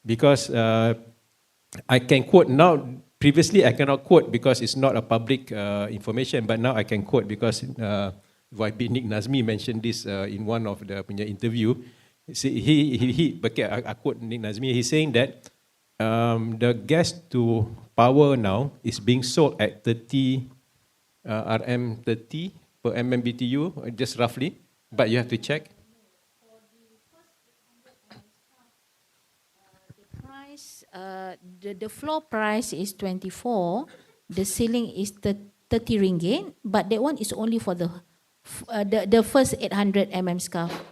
Because I can quote now, previously I cannot quote because it's not a public information, but now I can quote because YB Nick Nazmi mentioned this in one of the interview. I quote Nick Nazmi, he's saying that the gas to power now is being sold at 30 RM30 per MMBTU, just roughly, but you have to check. The floor price is 24, the ceiling is 30 ringgit, but that one is only for the first 800 mm scarf.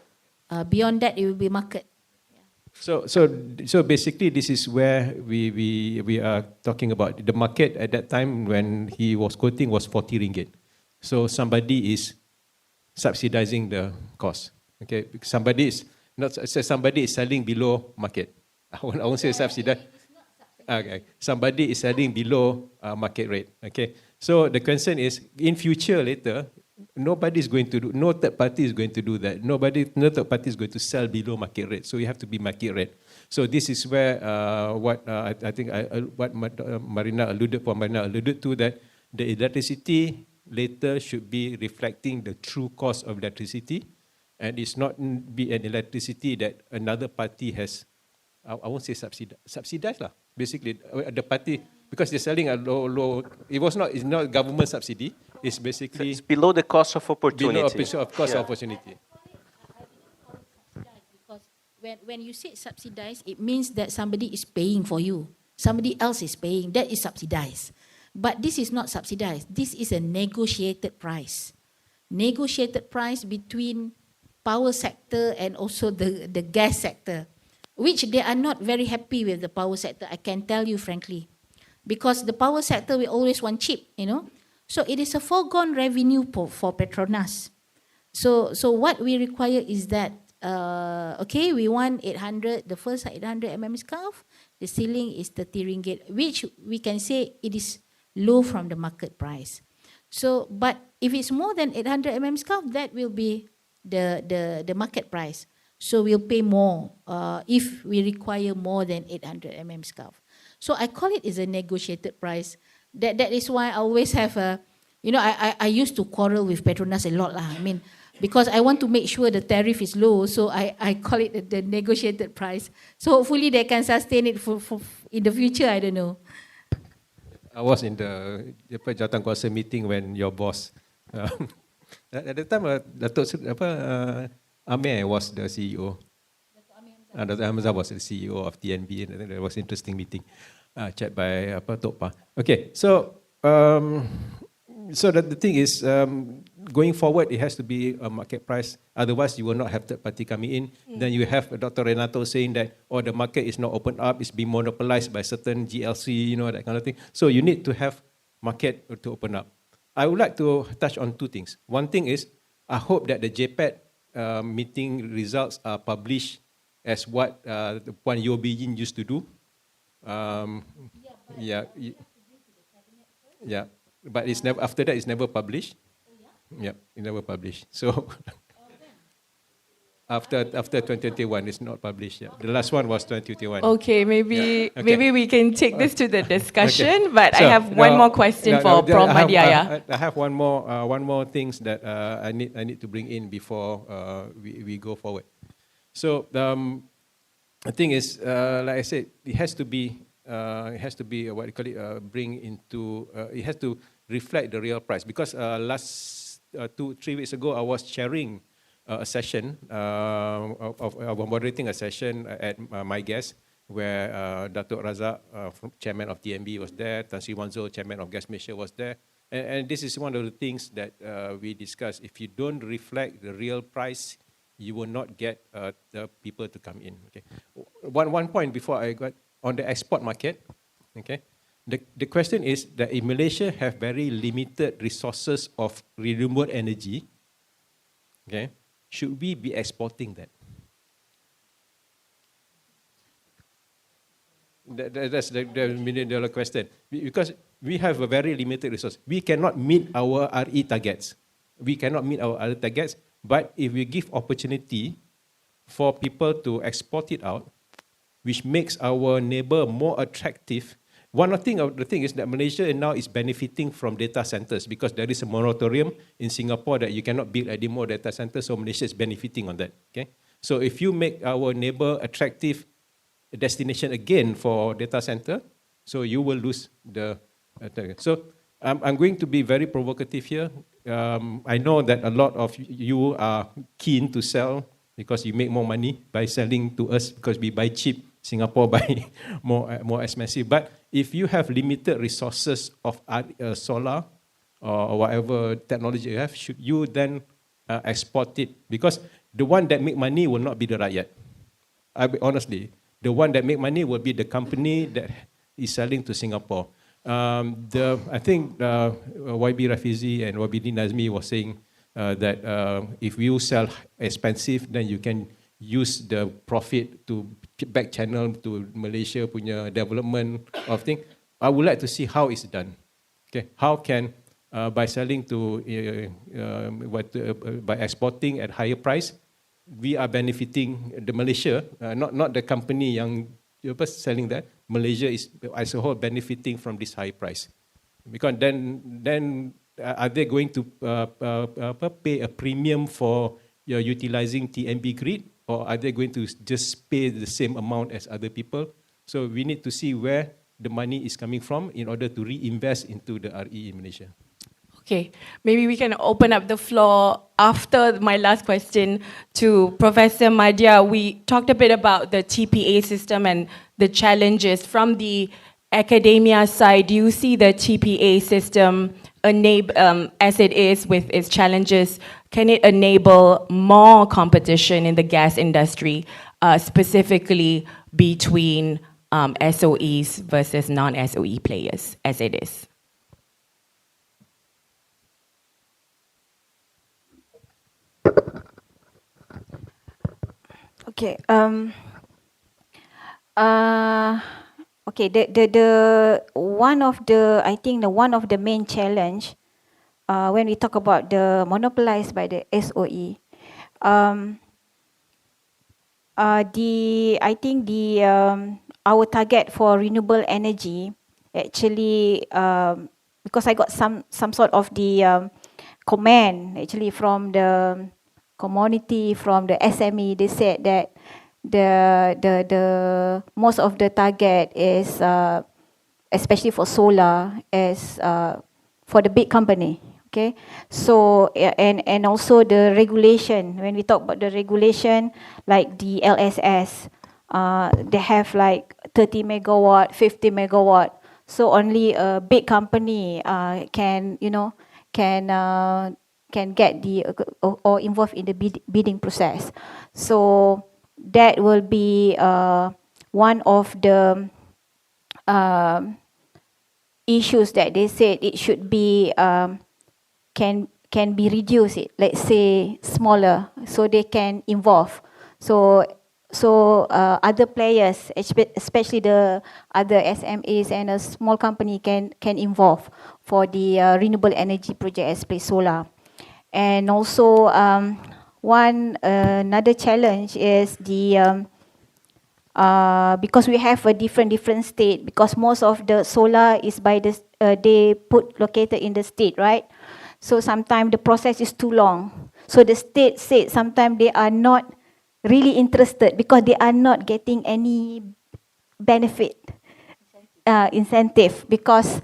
Beyond that, it will be market. So basically, this is where we are talking about the market at that time when he was quoting was 40 ringgit. So somebody is subsidizing the cost. Okay, somebody is selling below market. I won't say subsidized. Okay, somebody is selling below market rate. Okay, so the concern is in future later, nobody is going to do, no third party is going to do that. No third party is going to sell below market rate. So you have to be market rate. So this is where what Marina alluded to, that the electricity later should be reflecting the true cost of electricity, and it's not be an electricity that another party has. I won't say subsidized lah. Basically, the party, because they're selling a low. It's not government subsidy. It's basically it's below the cost of opportunity. Below the cost of opportunity. Because when you say subsidized, it means that somebody is paying for you. Somebody else is paying. That is subsidized. But this is not subsidized. This is a negotiated price. Negotiated price between power sector and also the gas sector, which they are not very happy with the power sector, I can tell you frankly. Because the power sector, we always want cheap, So it is a foregone revenue for Petronas. So what we require is that, we want 800, the first 800 mm scarf, the ceiling is 30 ringgit, which we can say it is low from the market price. So, but if it's more than 800 mm scarf, that will be the market price. So we'll pay more if we require more than 800 mm scarf. So I call it is a negotiated price. That is why I always have I used to quarrel with Petronas a lot lah. I mean, because I want to make sure the tariff is low, so I call it the negotiated price. So hopefully they can sustain it for in the future. I don't know. I was in the Jawatankuasa meeting when your boss at the time Datuk Amir was the CEO. Dr. Hamzah was the CEO of TNB, and I think there was an interesting meeting chaired by Tok Pa. Okay, so the thing is, going forward, it has to be a market price. Otherwise, you will not have third party coming in. Then you have Dr. Renato saying that, the market is not open up, it's being monopolized by certain GLC, that kind of thing. So you need to have market to open up. I would like to touch on two things. One thing is, I hope that the JPET meeting results are published as what the Puan Yeo Bee Yin used to do. But it's never, after that it's never published. Yeah, it never published. So after 2021, it's not published yet. The last one was 2021. Okay, maybe we can take this to the discussion. Okay. But I have one more question for Prof. Madiaya. I have one more things that I need to bring in before we go forward. So the thing is, like I said, it has to be what you call it, it has to reflect the real price. Because last 2-3 weeks ago, I was chairing a session of moderating a session at my guest, where Datuk Razak, chairman of TNB, was there. Tan Sri Wanzo, chairman of Gas Malaysia, was there. And this is one of the things that we discussed. If you don't reflect the real price, you will not get the people to come in. Okay. One point before I got on the export market. Okay. The question is that if Malaysia have very limited resources of renewable energy, okay, should we be exporting that? That's the million-dollar question. Because we have a very limited resource. We cannot meet our RE targets. But if we give opportunity for people to export it out, which makes our neighbor more attractive. One of the thing is that Malaysia now is benefiting from data centers because there is a moratorium in Singapore that you cannot build any more data centers, so Malaysia is benefiting on that. Okay, so if you make our neighbor attractive destination again for data center, so you will lose the. So I'm going to be very provocative here. I know that a lot of you are keen to sell because you make more money by selling to us because we buy cheap. Singapore buy more expensive. But if you have limited resources of solar or whatever technology you have, should you then export it? Because the one that make money will not be the rakyat. Honestly, the one that make money will be the company that is selling to Singapore. I think YB Rafizi and YB Nazmi was saying that if you sell expensive, then you can use the profit to back channel to Malaysia punya development of thing. I would like to see how it's done. Okay, how can by selling to by exporting at higher price, we are benefiting the Malaysia, not the company yang selling that. Malaysia is as a whole benefiting from this high price, because then are they going to pay a premium for utilizing TNB grid? Or are they going to just pay the same amount as other people? So we need to see where the money is coming from in order to reinvest into the RE in Malaysia. Okay, maybe we can open up the floor after my last question to Professor Madya. We talked a bit about the TPA system and the challenges from the academia side. Do you see the TPA system as it is with its challenges? Can it enable more competition in the gas industry, specifically between SOEs versus non-SOE players, as it is? Okay. Okay. The one of the main challenge when we talk about the monopolized by the SOE, our target for renewable energy actually, because I got some sort of the comment actually from the community, from the SME. They said that the most of the target is especially for solar is for the big company. Okay, so and also the regulation. When we talk about the regulation, like the LSS, they have like 30 megawatt, 50 megawatt. So only a big company can can get the or involved in the bidding process. So that will be one of the issues that they said it should be can be reduced, let's say smaller, so they can involve. So other players, especially the other SMEs and a small company can involve for the renewable energy project, especially solar. And also one another challenge is the because we have a different state, because most of the solar is by the they put located in the state, right? So sometimes the process is too long. So the state said sometimes they are not really interested because they are not getting any benefit, incentive, because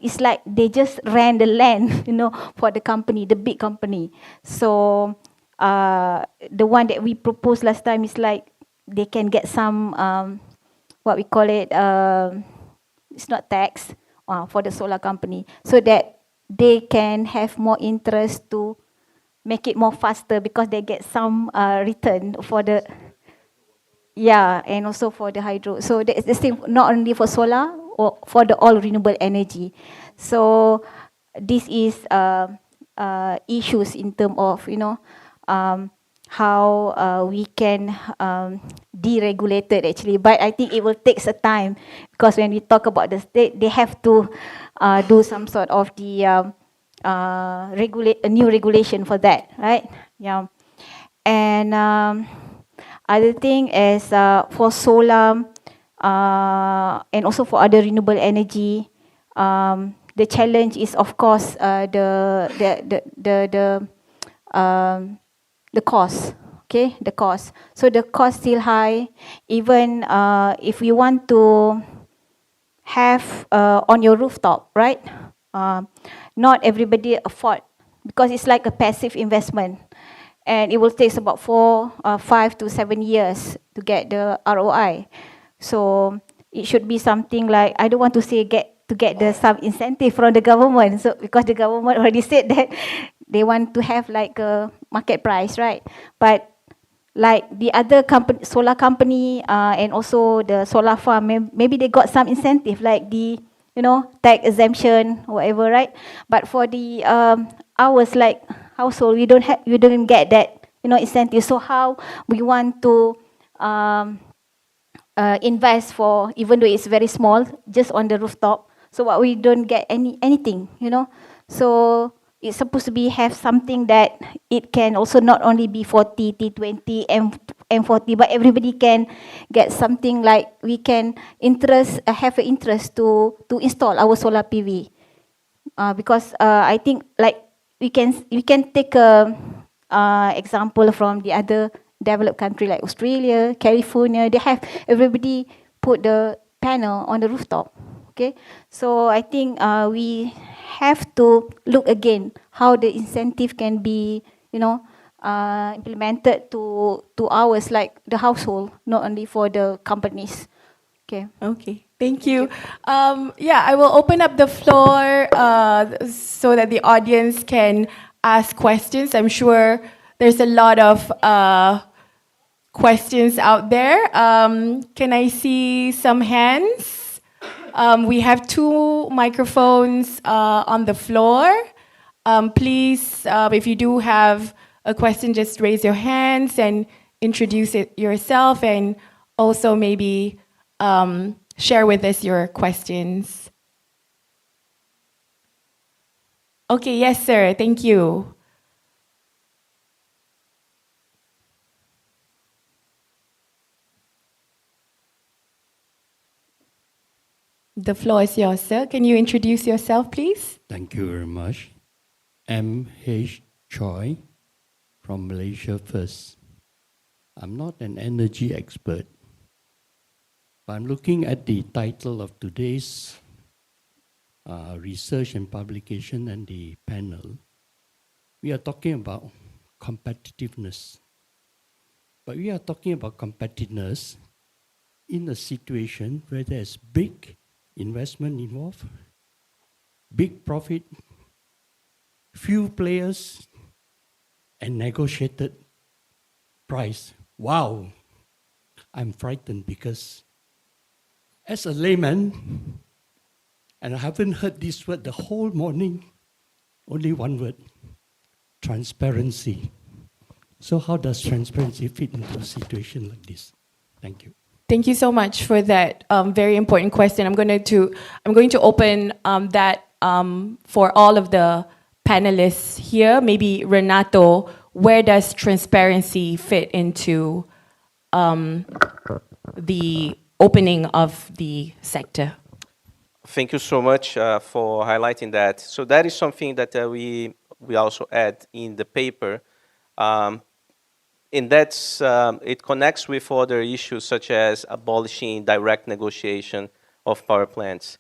it's like they just ran the land, for the company, the big company. So the one that we proposed last time is like they can get some what we call it, it's not tax for the solar company, so that they can have more interest to make it more faster, because they get some return for the, yeah, and also for the hydro. So that's the same, not only for solar or for the all renewable energy. So this is issues in terms of how we can deregulate it actually. But I think it will take some time, because when we talk about the state, they have to do some sort of the a new regulation for that, right? Yeah, and other thing is for solar and also for other renewable energy, the challenge is of course the cost. Okay, the cost. So the cost still high. Even if we want to have on your rooftop, right? Not everybody afford, because it's like a passive investment, and it will take about 5 to 7 years to get the ROI. So it should be something like, I don't want to say get some incentive from the government, so because the government already said that they want to have like a market price, right? But like the other company, solar company, and also the solar farm, maybe they got some incentive, like the tax exemption, whatever, right? But for the ours, like household, we don't get that incentive. So how we want to invest for, even though it's very small, just on the rooftop? So what, we don't get anything, So it's supposed to be have something that it can also not only be 40, T20, M40, but everybody can get something, like we can have an interest to install our solar PV. Because I think like we can take a example from the other developed country like Australia, California. They have everybody put the panel on the rooftop. Okay, so I think we have to look again how the incentive can be implemented to ours, like the household, not only for the companies. Okay. Okay, thank you. Yeah, I will open up the floor so that the audience can ask questions. I'm sure there's a lot of questions out there. Can I see some hands? We have 2 microphones on the floor. Please, if you do have a question, just raise your hands and introduce yourself, and also maybe share with us your questions. Okay, yes, sir. Thank you. The floor is yours, sir. Can you introduce yourself, please? Thank you very much. M.H. Choi from Malaysia first. I'm not an energy expert, but I'm looking at the title of today's research and publication and the panel, we are talking about competitiveness. But we are talking about competitiveness in a situation where there's big investment involved, big profit, few players, and negotiated price. Wow, I'm frightened because as a layman, and I haven't heard this word the whole morning, only one word, transparency. So how does transparency fit into a situation like this? Thank you. Thank you so much for that very important question. I'm going to open that for all of the panelists here. Maybe Renato, where does transparency fit into the opening of the sector? Thank you so much for highlighting that. So that is something that we also add in the paper. And that's, it connects with other issues such as abolishing direct negotiation of power plants.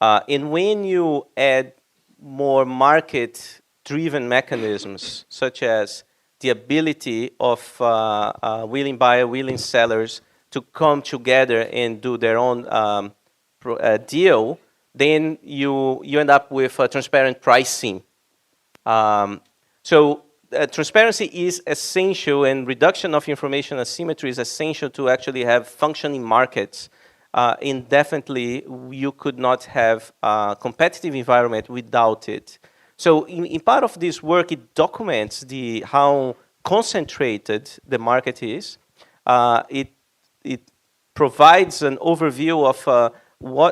And when you add more market-driven mechanisms, such as the ability of willing buyer, willing sellers to come together and do their own deal, then you end up with transparent pricing. Transparency is essential, and reduction of information asymmetry is essential to actually have functioning markets. Indefinitely, you could not have a competitive environment without it. So in part of this work, it documents how concentrated the market is. It provides an overview of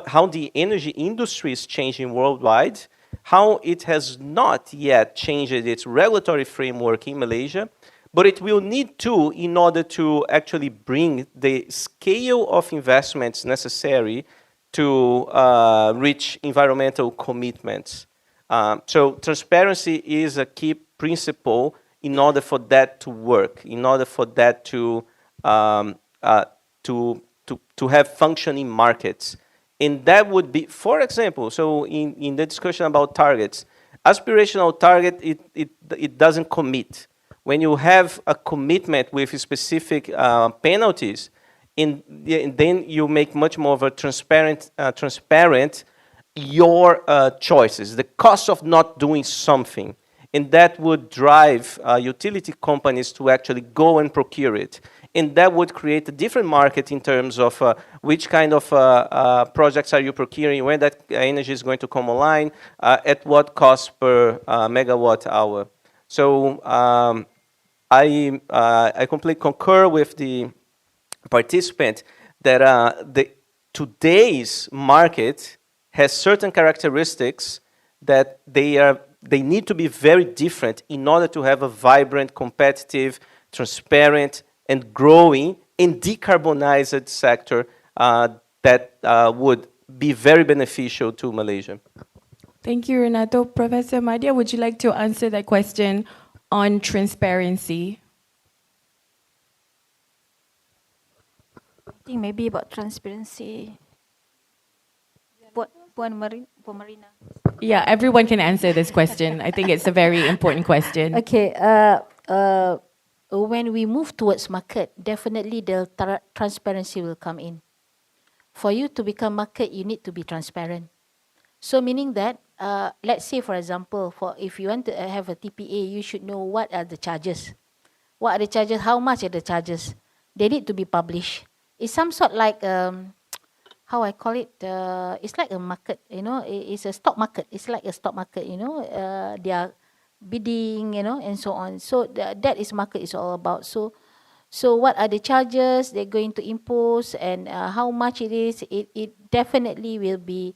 how the energy industry is changing worldwide, how it has not yet changed its regulatory framework in Malaysia, but it will need to in order to actually bring the scale of investments necessary to reach environmental commitments. So transparency is a key principle in order for that to work, in order for that to have functioning markets. And that would be, for example, so in the discussion about targets, aspirational target, it doesn't commit. When you have a commitment with specific penalties, then you make much more of a transparent your choices, the cost of not doing something. And that would drive utility companies to actually go and procure it. And that would create a different market in terms of which kind of projects are you procuring, when that energy is going to come online, at what cost per megawatt hour. So I completely concur with the participant that today's market has certain characteristics that they need to be very different in order to have a vibrant, competitive, transparent, and growing and decarbonized sector that would be very beneficial to Malaysia. Thank you, Renato. Professor Madhya, would you like to answer that question on transparency? I think maybe about transparency. For Marina. Yeah, everyone can answer this question. I think it's a very important question. Okay. When we move towards market, definitely the transparency will come in. For you to become market, you need to be transparent. So meaning that, let's say for example, if you want to have a TPA, you should know what are the charges. What are the charges? How much are the charges? They need to be published. It's some sort like, how I call it, it's like a market, it's a stock market. It's like a stock market, they are bidding, and so on. So that is market is all about. So what are the charges they're going to impose and how much it is? It definitely will be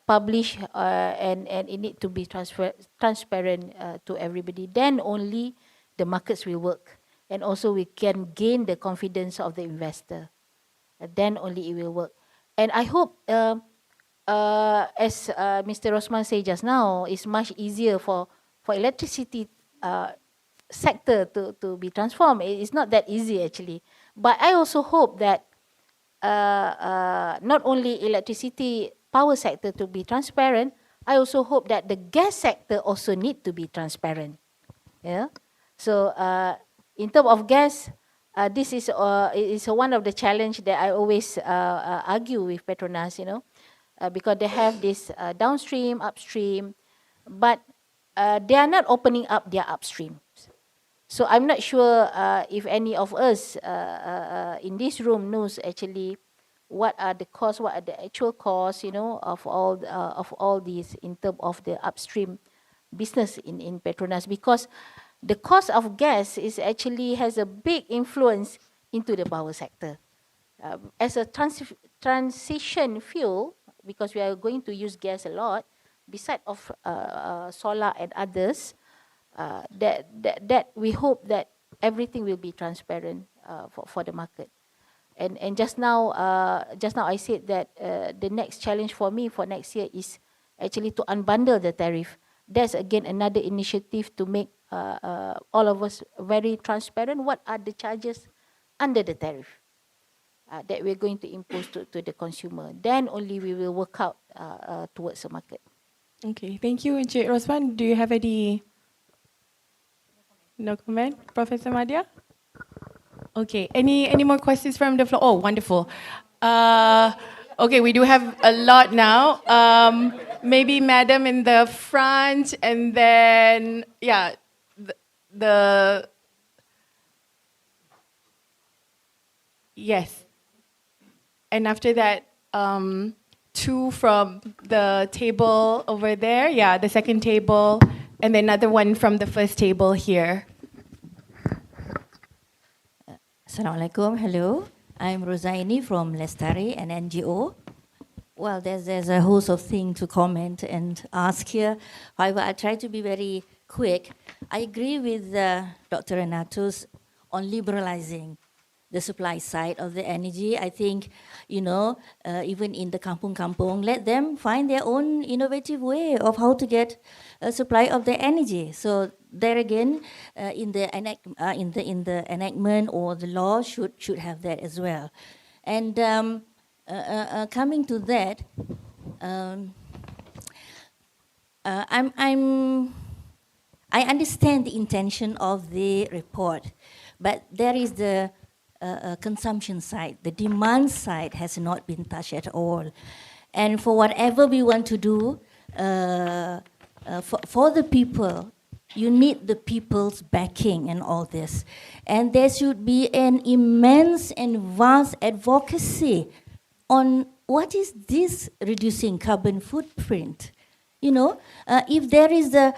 published and it need to be transparent to everybody. Then only the markets will work, and also we can gain the confidence of the investor. Then only it will work. And I hope, as Mr. Rosman said just now, it's much easier for electricity sector to be transformed. It's not that easy actually. But I also hope that not only electricity power sector to be transparent, I also hope that the gas sector also need to be transparent. Yeah. So in terms of gas, this is one of the challenge that I always argue with Petronas, because they have this downstream, upstream, but they are not opening up their upstream. So I'm not sure if any of us in this room knows actually what are the costs, what are the actual costs, of all these in terms of the upstream business in Petronas, because the cost of gas is actually has a big influence into the power sector. As a transition fuel, because we are going to use gas a lot, beside of solar and others, that we hope that everything will be transparent for the market. And just now I said that the next challenge for me for next year is actually to unbundle the tariff. That's again another initiative to make all of us very transparent. What are the charges under the tariff that we're going to impose to the consumer? Then only we will work out towards the market. Okay, thank you. Encik Rosman, do you have any? No comment? Professor Madhya? Okay, any more questions from the floor? Oh, wonderful. Okay, we do have a lot now. Maybe madam in the front, and then, yeah, yes. And after that, two from the table over there. Yeah, the second table. And then another one from the first table here. Assalamualaikum. Hello. I'm Rosaini from Lestari, an NGO. Well, there's a host of things to comment and ask here. However, I'll try to be very quick. I agree with Dr. Renato's on liberalizing the supply side of the energy. I think, even in the kampung-kampung, let them find their own innovative way of how to get a supply of their energy. So there again, in the enactment or the law should have that as well. And coming to that, I understand the intention of the report, but there is the consumption side. The demand side has not been touched at all. And for whatever we want to do, for the people, you need the people's backing and all this. And there should be an immense and vast advocacy on what is this reducing carbon footprint. If there is a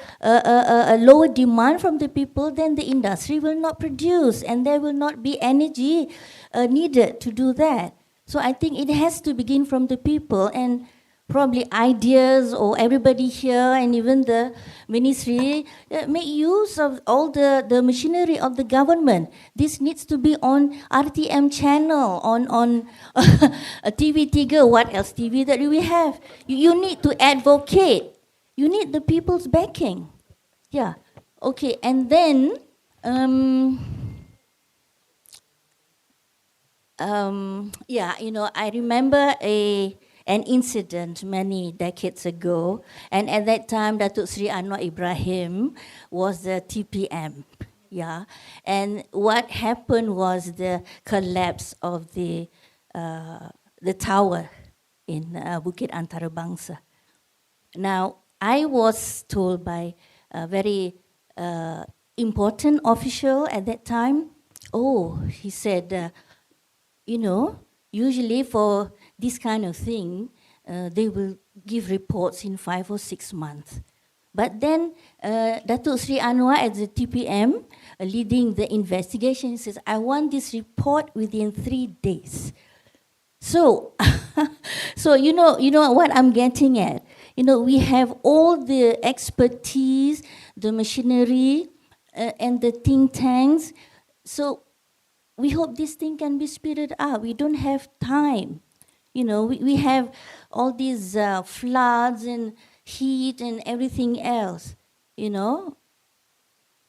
lower demand from the people, then the industry will not produce and there will not be energy needed to do that. So I think it has to begin from the people, and probably ideas or everybody here and even the ministry make use of all the machinery of the government. This needs to be on RTM channel, on a TV3, what else TV that we have. You need to advocate. You need the people's backing. Yeah. Okay. And then, I remember an incident many decades ago, and at that time, Datuk Sri Anwar Ibrahim was the TPM. Yeah. And what happened was the collapse of the tower in Bukit Antarabangsa. Now, I was told by a very important official at that time, he said, usually for this kind of thing, they will give reports in 5 or 6 months. But then Datuk Sri Anwar as the TPM leading the investigation says, I want this report within 3 days. So, you know what I'm getting at. We have all the expertise, the machinery, and the think tanks. So we hope this thing can be speeded up. We don't have time. We have all these floods and heat and everything else.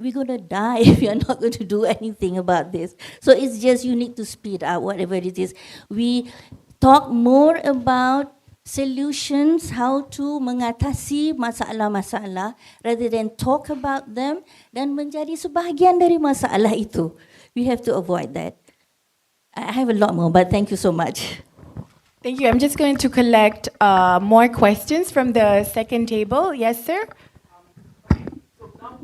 We're going to die if we are not going to do anything about this. So it's just you need to speed up whatever it is. We talk more about solutions, how to mengatasi masalah-masalah rather than talk about them dan menjadi sebahagian dari masalah itu. We have to avoid that. I have a lot more, but thank you so much. Thank you. I'm just going to collect more questions from the second table. Yes, sir? So now,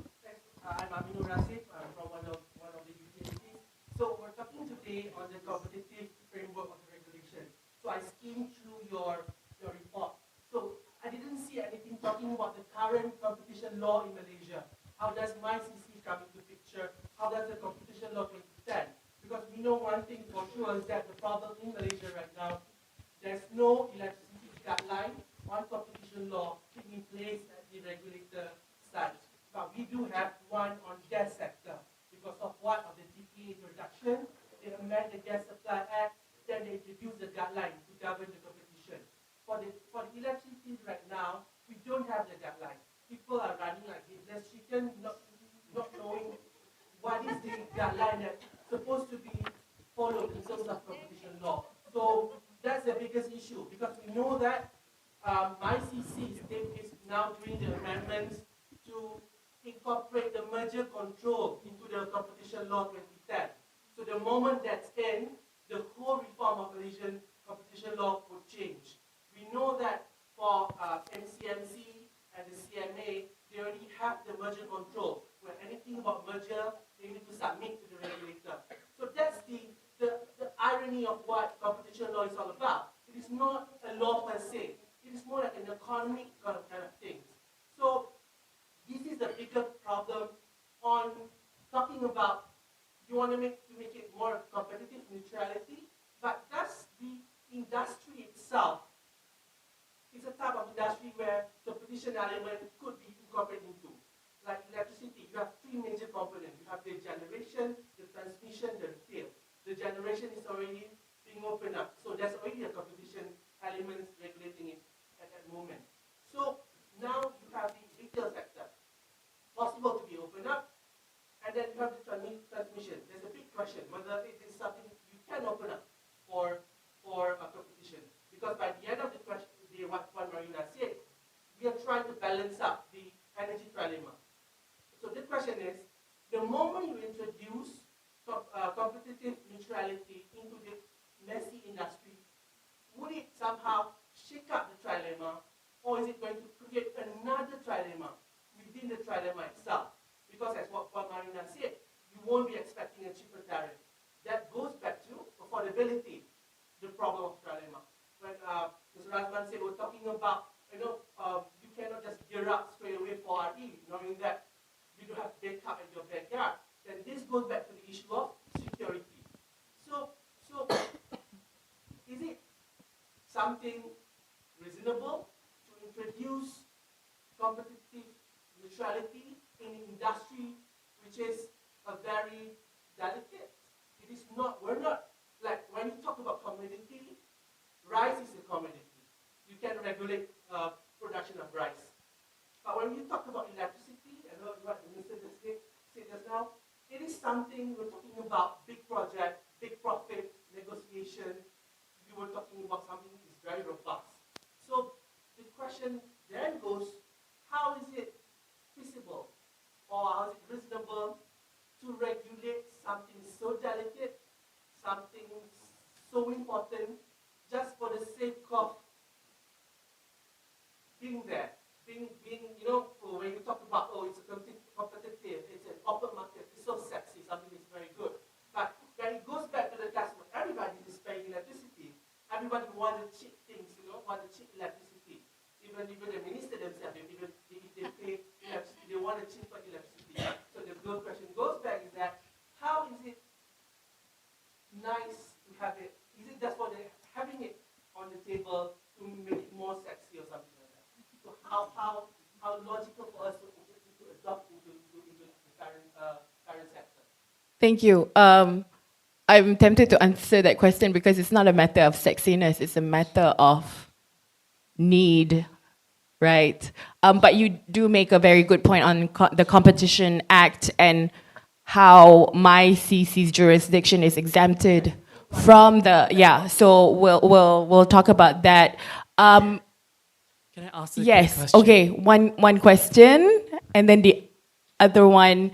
I'm Aminur Rasif, I'm from one of the utilities. So we're talking today on the competitive framework of regulation. So I skimmed through your report. So I didn't see anything talking about the current competition law in Malaysia. How does MyCC come into picture? How does the competition law 2010? Because we know one thing for sure is that the problem in Malaysia right now, there's no electricity guideline on competition law in place at the regulator side. But we do have one on gas sector. Because of what? Of the TPA introduction, they amend the Gas Supply Act, then they introduce the guideline to govern the competition. For the electricity right now, we don't have the guideline. People are running like headless chicken, not knowing what is the guideline that's supposed to be followed in terms of competition law. So that's the biggest issue because we know that ICC is now doing the amendments to incorporate the merger control into the competition law 2010. So the moment that's in, the whole reform of Malaysian competition law would change. We know that for MCMC and the CMA, they already have the merger control, where anything about merger, they need to submit to the regulator. So that's the irony of what competition law is all about. It is not a law per se. It is more like an economic kind of thing. So this is the bigger problem on talking about you want to make it more competitive neutrality, but that's the industry itself. It's a type of industry where competition element could be incorporated into. Like electricity, you have three major components. You have the generation, the transmission, the retail. The generation is already being opened up. So there's already a competition element regulating it at that moment. So now you have the retail sector, possible to be opened up. And then you have the transmission. There's a big question whether it is something you can open up for a competition. Because by the end of the question, what Marina said, we are trying to balance up the energy trilemma. So the question is, the moment you introduce competitive neutrality into the messy industry, would it somehow shake up the trilemma, or is it going to create another trilemma within the trilemma itself? Because as what Marina said, you won't be expecting a cheaper tariff. That goes back to affordability, the problem of trilemma. When Mr. Razman said we're talking about, you cannot just gear up straight away for RE, knowing that you don't have backup in your backyard. Then this goes back to the issue of security. So is it something reasonable to introduce competitive neutrality in an industry which is a very delicate? It is not, we're not, like when you talk about commodity, rice is a commodity. You can regulate production of rice. But when you talk about electricity, and what the Minister said just now, it is something we're talking about big project, big profit, negotiation. You were talking about something that is very robust. So the question then goes, how is it feasible or how is it reasonable to regulate something so delicate, something so important, just for the sake of being there, being when you talk about, it's a competitive, it's an open market, it's so sexy, something is very good. But when it goes back to the customer, everybody is paying electricity. Everybody wants to cheap things, want to cheap electricity. Even the minister themselves, if they pay electricity, they want a cheaper electricity. So the good question goes back is that, how is it nice to have it? Is it just for having it on the table to make it more sexy or something like that? So how logical for us to adopt into the current sector? Thank you. I'm tempted to answer that question because it's not a matter of sexiness, it's a matter of need, right? But you do make a very good point on the Competition Act and how MyCC's jurisdiction is exempted from the, so we'll talk about that. Um, Can I ask a quick yes. question? Okay. One question, and then the other one,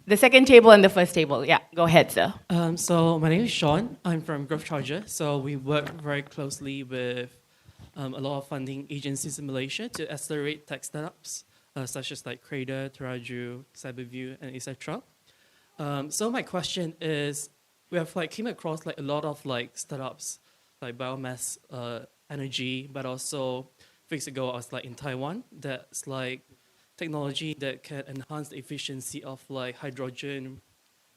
the second table and the first table. Yeah. Go ahead, sir. So my name is Sean. I'm from Growth Charger. So we work very closely with a lot of funding agencies in Malaysia to accelerate tech startups, such as like Crader, Teraju, Cyberview, and etc. So my question is, we have like came across like a lot of like startups, like biomass energy, but also weeks ago I was like in Taiwan. That's like technology that can enhance the efficiency of like hydrogen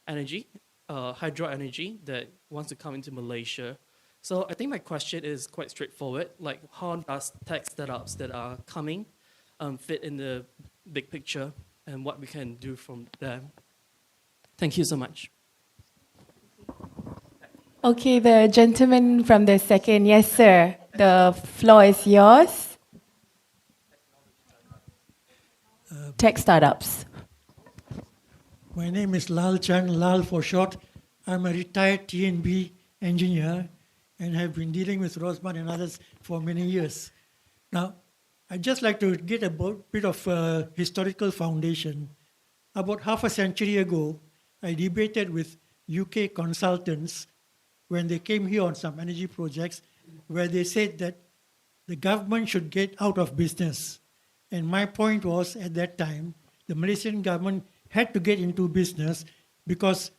energy, hydro energy that wants to come into Malaysia. So I think my question is quite straightforward. Like, how does tech startups that are coming fit in the big picture, and what we can do from there? Thank you so much. Okay, the gentleman from the second. Yes, sir. The floor is yours. Tech startups. My name is Lal Chan, Lal for short. I'm a retired TNB engineer and have been dealing with Rosman and others for many years. Now, I'd just like to get a bit of historical foundation. About half a century ago, I debated with UK consultants when they came here on some energy projects where they said that the government should get out of business. And my point was, at that time, the Malaysian government had to get into business because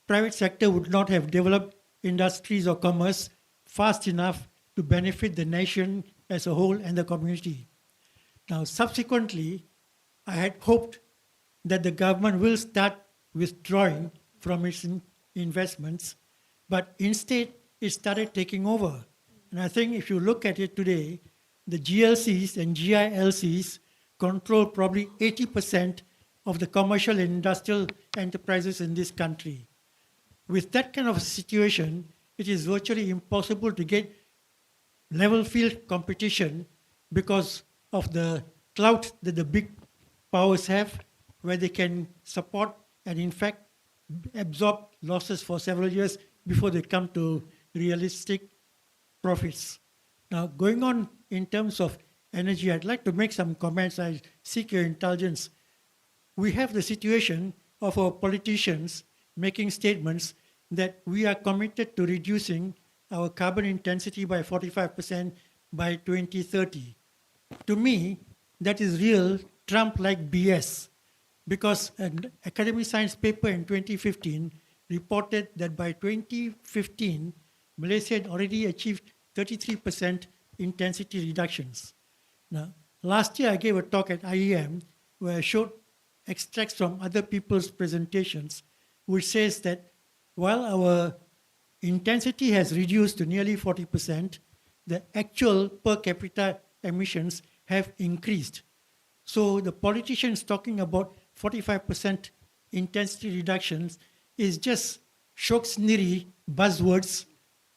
private sector would not have developed industries or commerce fast enough to benefit the nation as a whole and the community. Now, subsequently, I had hoped that the government will start withdrawing from its investments, but instead it started taking over. And I think if you look at it today, the GLCs and GILCs control probably 80% of the commercial and industrial enterprises in this country. With that kind of situation, it is virtually impossible to get level field competition because of the clout that the big powers have, where they can support and in fact absorb losses for several years before they come to realistic profits. Now, going on in terms of energy, I'd like to make some comments. I seek your indulgence. We have the situation of our politicians making statements that we are committed to reducing our carbon intensity by 45% by 2030. To me, that is real Trump-like BS, because an academic science paper in 2015 reported that by 2015, Malaysia had already achieved 33% intensity reductions. Now, last year I gave a talk at IEM where I showed extracts from other people's presentations, which says that while our intensity has reduced to nearly 40%, the actual per capita emissions have increased. So the politicians talking about 45% intensity reductions is just shock-sneery buzzwords,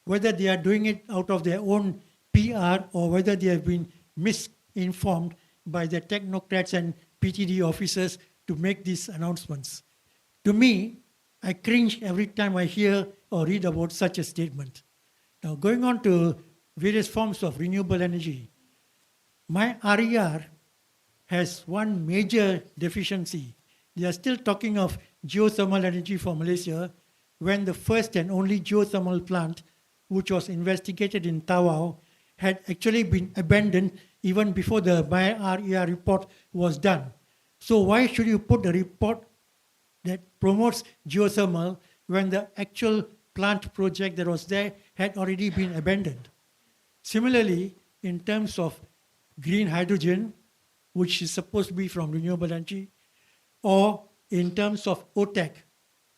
whether they are doing it out of their own PR or whether they have been misinformed by the technocrats and PTD officers to make these announcements. To me, I cringe every time I hear or read about such a statement. Now, going on to various forms of renewable energy, my RER has one major deficiency. They are still talking of geothermal energy for Malaysia when the first and only geothermal plant, which was investigated in Tawau, had actually been abandoned even before the RER report was done. So why should you put a report that promotes geothermal when the actual plant project that was there had already been abandoned? Similarly, in terms of green hydrogen, which is supposed to be from renewable energy, or in terms of OTEC.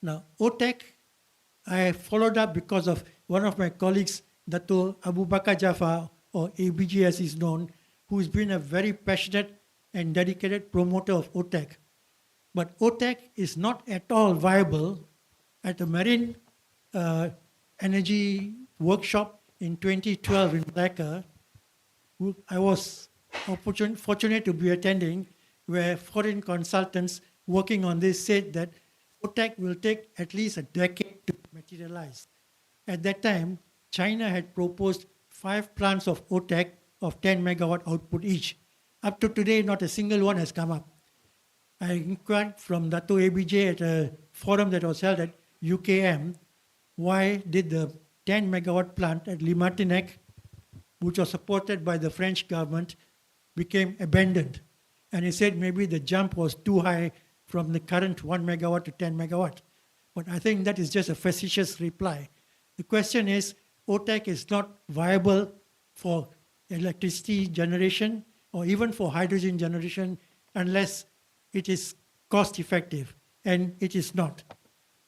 Now, OTEC, I followed up because of one of my colleagues, Dato Abu Bakar Jafar, or ABG as is known, who's been a very passionate and dedicated promoter of OTEC. But OTEC is not at all viable. At the Marine Energy Workshop in 2012 in Malacca, I was fortunate to be attending, where foreign consultants working on this said that OTEC will take at least a decade to materialize. At that time, China had proposed 5 plants of OTEC of 10 megawatt output each. Up to today, not a single one has come up. I inquired from Dato' ABJ at a forum that was held at UKM, why did the 10 megawatt plant at Limartinec, which was supported by the French government, became abandoned. And he said maybe the jump was too high from the current 1 megawatt to 10 megawatt. But I think that is just a facetious reply. The question is, OTEC is not viable for electricity generation or even for hydrogen generation unless it is cost effective, and it is not.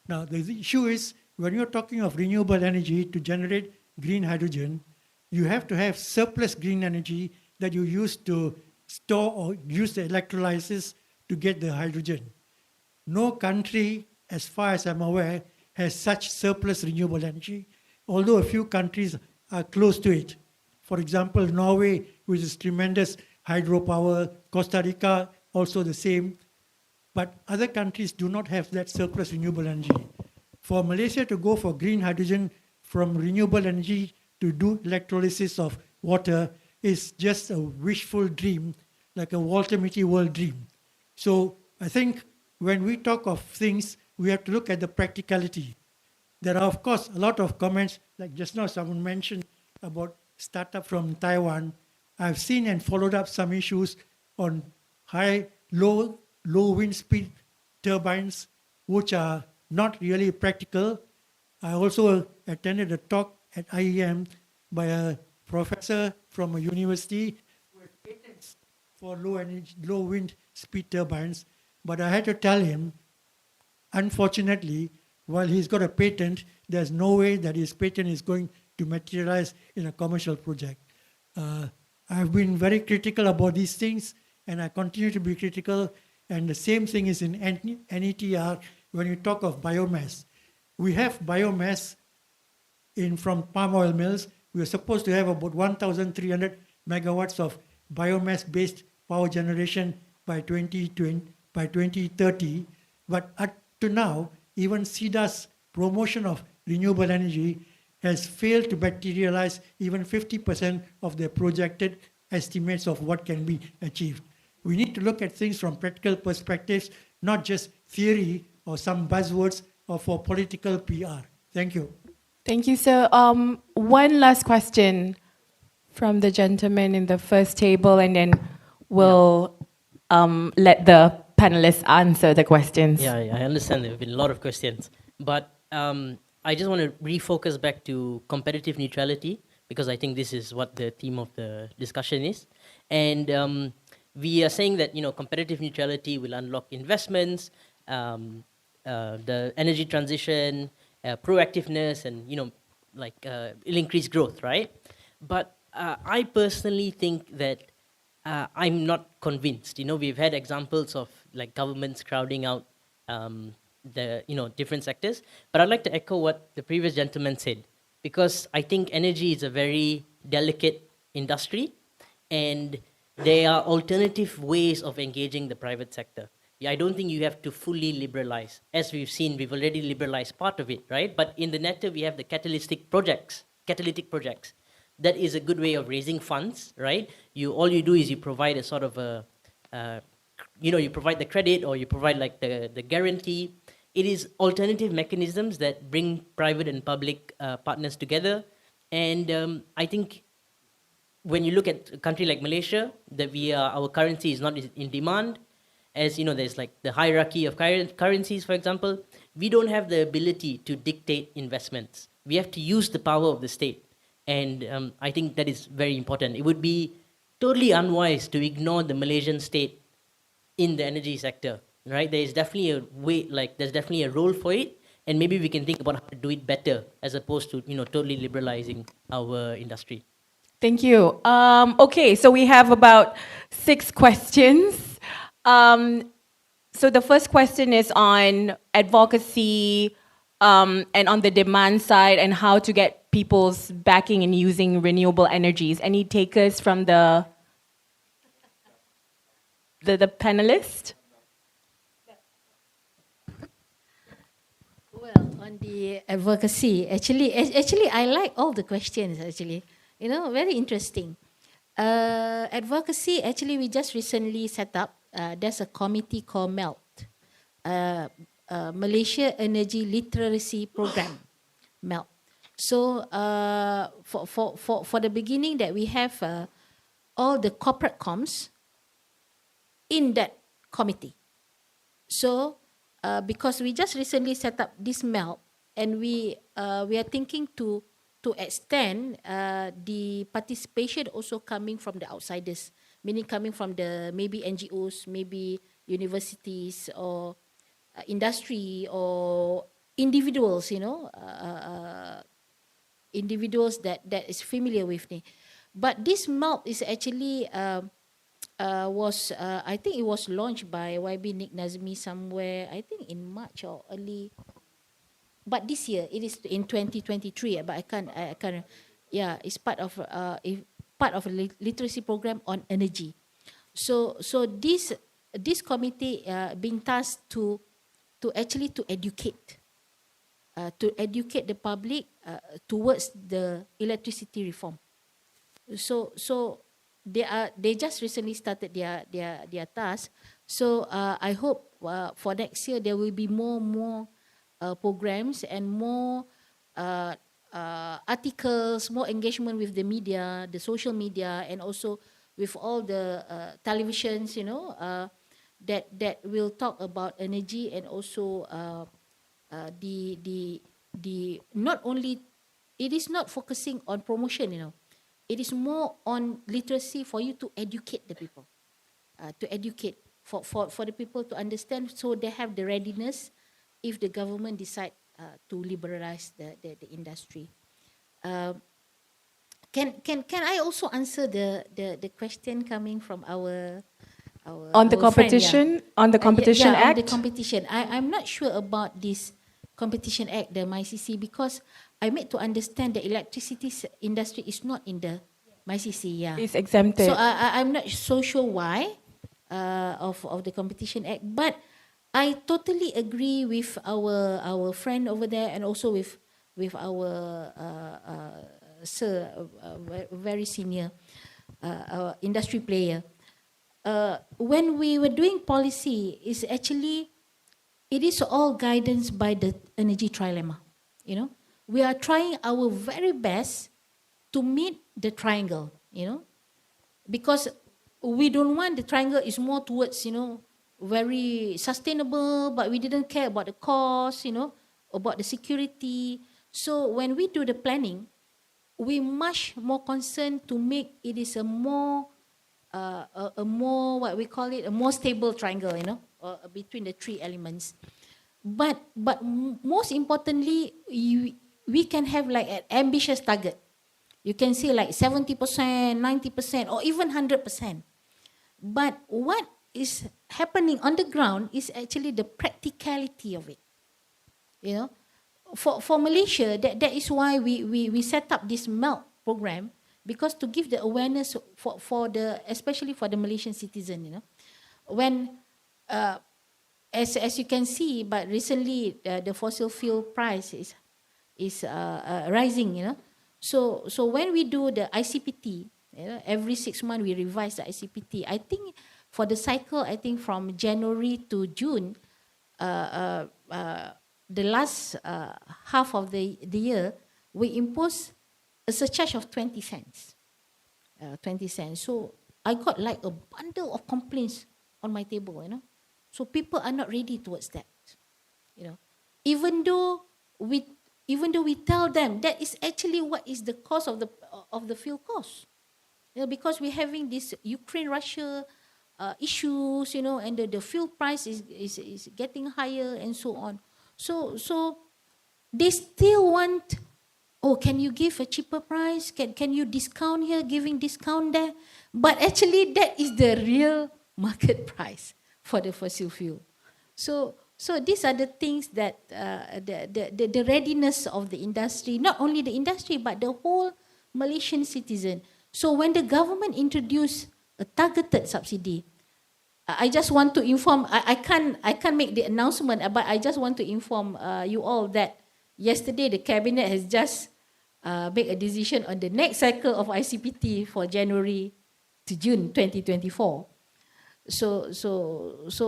Now, the issue is, when you're talking of renewable energy to generate green hydrogen, you have to have surplus green energy that you use to store or use the electrolysis to get the hydrogen. No country, as far as I'm aware, has such surplus renewable energy, although a few countries are close to it. For example, Norway, which is tremendous hydropower, Costa Rica, also the same. But other countries do not have that surplus renewable energy. For Malaysia to go for green hydrogen from renewable energy to do electrolysis of water is just a wishful dream, like a Walter Mitty world dream. So I think when we talk of things, we have to look at the practicality. There are, of course, a lot of comments, like just now someone mentioned about startup from Taiwan. I've seen and followed up some issues on low wind speed turbines, which are not really practical. I also attended a talk at IEM by a professor from a university who had patents for low wind speed turbines. But I had to tell him, unfortunately, while he's got a patent, there's no way that his patent is going to materialize in a commercial project. I've been very critical about these things, and I continue to be critical. And the same thing is in NETR when you talk of biomass. We have biomass from palm oil mills. We are supposed to have about 1,300 megawatts of biomass-based power generation by 2030. But up to now, even CEDA's promotion of renewable energy has failed to materialize even 50% of their projected estimates of what can be achieved. We need to look at things from practical perspectives, not just theory or some buzzwords or for political PR. Thank you. Thank you, sir. One last question from the gentleman in the first table, and then we'll let the panelists answer the questions. Yeah, I understand there have been a lot of questions. But I just want to refocus back to competitive neutrality, because I think this is what the theme of the discussion is. And we are saying that, competitive neutrality will unlock investments, the energy transition, proactiveness, and, it'll increase growth, right? But I personally think that I'm not convinced. We've had examples of governments crowding out the different sectors. But I'd like to echo what the previous gentleman said, because I think energy is a very delicate industry, and there are alternative ways of engaging the private sector. I don't think you have to fully liberalize. As we've seen, we've already liberalized part of it, right? But in the NETR, we have the catalytic projects. That is a good way of raising funds, right? All you do is you provide a sort of you provide the credit, or you provide the guarantee. It is alternative mechanisms that bring private and public partners together. And I think when you look at a country like Malaysia, that our currency is not in demand. As there's the hierarchy of currencies, for example. We don't have the ability to dictate investments. We have to use the power of the state. And I think that is very important. It would be totally unwise to ignore the Malaysian state in the energy sector, right? There is definitely a way, there's definitely a role for it, and maybe we can think about how to do it better as opposed to, totally liberalizing our industry. Thank you. Okay, so we have about 6 questions. So the first question is on advocacy and on the demand side, and how to get people's backing in using renewable energies. Any takers from the panelist? Well, on the advocacy, actually, I like all the questions, actually. Very interesting. Advocacy, actually, we just recently set up, there's a committee called MELT, Malaysia Energy Literacy Program, MELT. So for the beginning that we have all the corporate comms in that committee. So because we just recently set up this MELT, and we are thinking to extend the participation also coming from the outsiders, meaning coming from the maybe NGOs, maybe universities or industry or individuals, individuals that is familiar with me. But this MELT is actually I think it was launched by YB Nick Nazmi somewhere, I think in March or early. But this year it is in 2023. But I can't. Yeah, it's part of a literacy program on energy. So this committee being tasked to actually to educate the public towards the electricity reform. So they just recently started their task. So I hope for next year there will be more programs and more articles, more engagement with the media, the social media, and also with all the televisions, that will talk about energy, and also the not only, it is not focusing on promotion, it is more on literacy for you to educate the people, to educate for the people to understand, so they have the readiness if the government decide to liberalize the industry. Can I also answer the question coming from our on the our competition, friend, on the Competition On Act? the competition, I'm not sure about this Competition Act, the MyCC, because I made to understand the electricity industry is not in the MyCC. Yeah, It's exempted. So I'm not so sure why of the Competition Act, but I totally agree with our friend over there, and also with our sir, very senior industry player. When we were doing policy, is actually, it is all guidance by the energy trilemma. We are trying our very best to meet the triangle. Because we don't want the triangle is more towards very sustainable, but we didn't care about the cost, about the security. So when we do the planning, we much more concerned to make it is a more what we call it, a more stable triangle, between the three elements. But most importantly, we can have like an ambitious target. You can say like 70%, 90%, or even 100%. But what is happening on the ground is actually the practicality of it. For Malaysia, that is why we set up this MELT program, because to give the awareness for the, especially for the Malaysian citizen. When as you can see, but recently the fossil fuel price is rising. So when we do the ICPT, every 6 months we revise the ICPT. I think for the cycle, I think from January to June, the last half of the year, we impose a surcharge of 20 cents. 20 cents. So I got like a bundle of complaints on my table, So people are not ready towards that. Even though we tell them that is actually what is the cost of the fuel cost. Because we're having this Ukraine-Russia issues, and the fuel price is getting higher and so on. So they still want, can you give a cheaper price? Can you discount here, giving discount there? But actually that is the real market price for the fossil fuel. So these are the things that the readiness of the industry, not only the industry, but the whole Malaysian citizen. So when the government introduced a targeted subsidy, I just want to inform, I can't make the announcement, but I just want to inform you all that yesterday the cabinet has just made a decision on the next cycle of ICPT for January to June 2024. So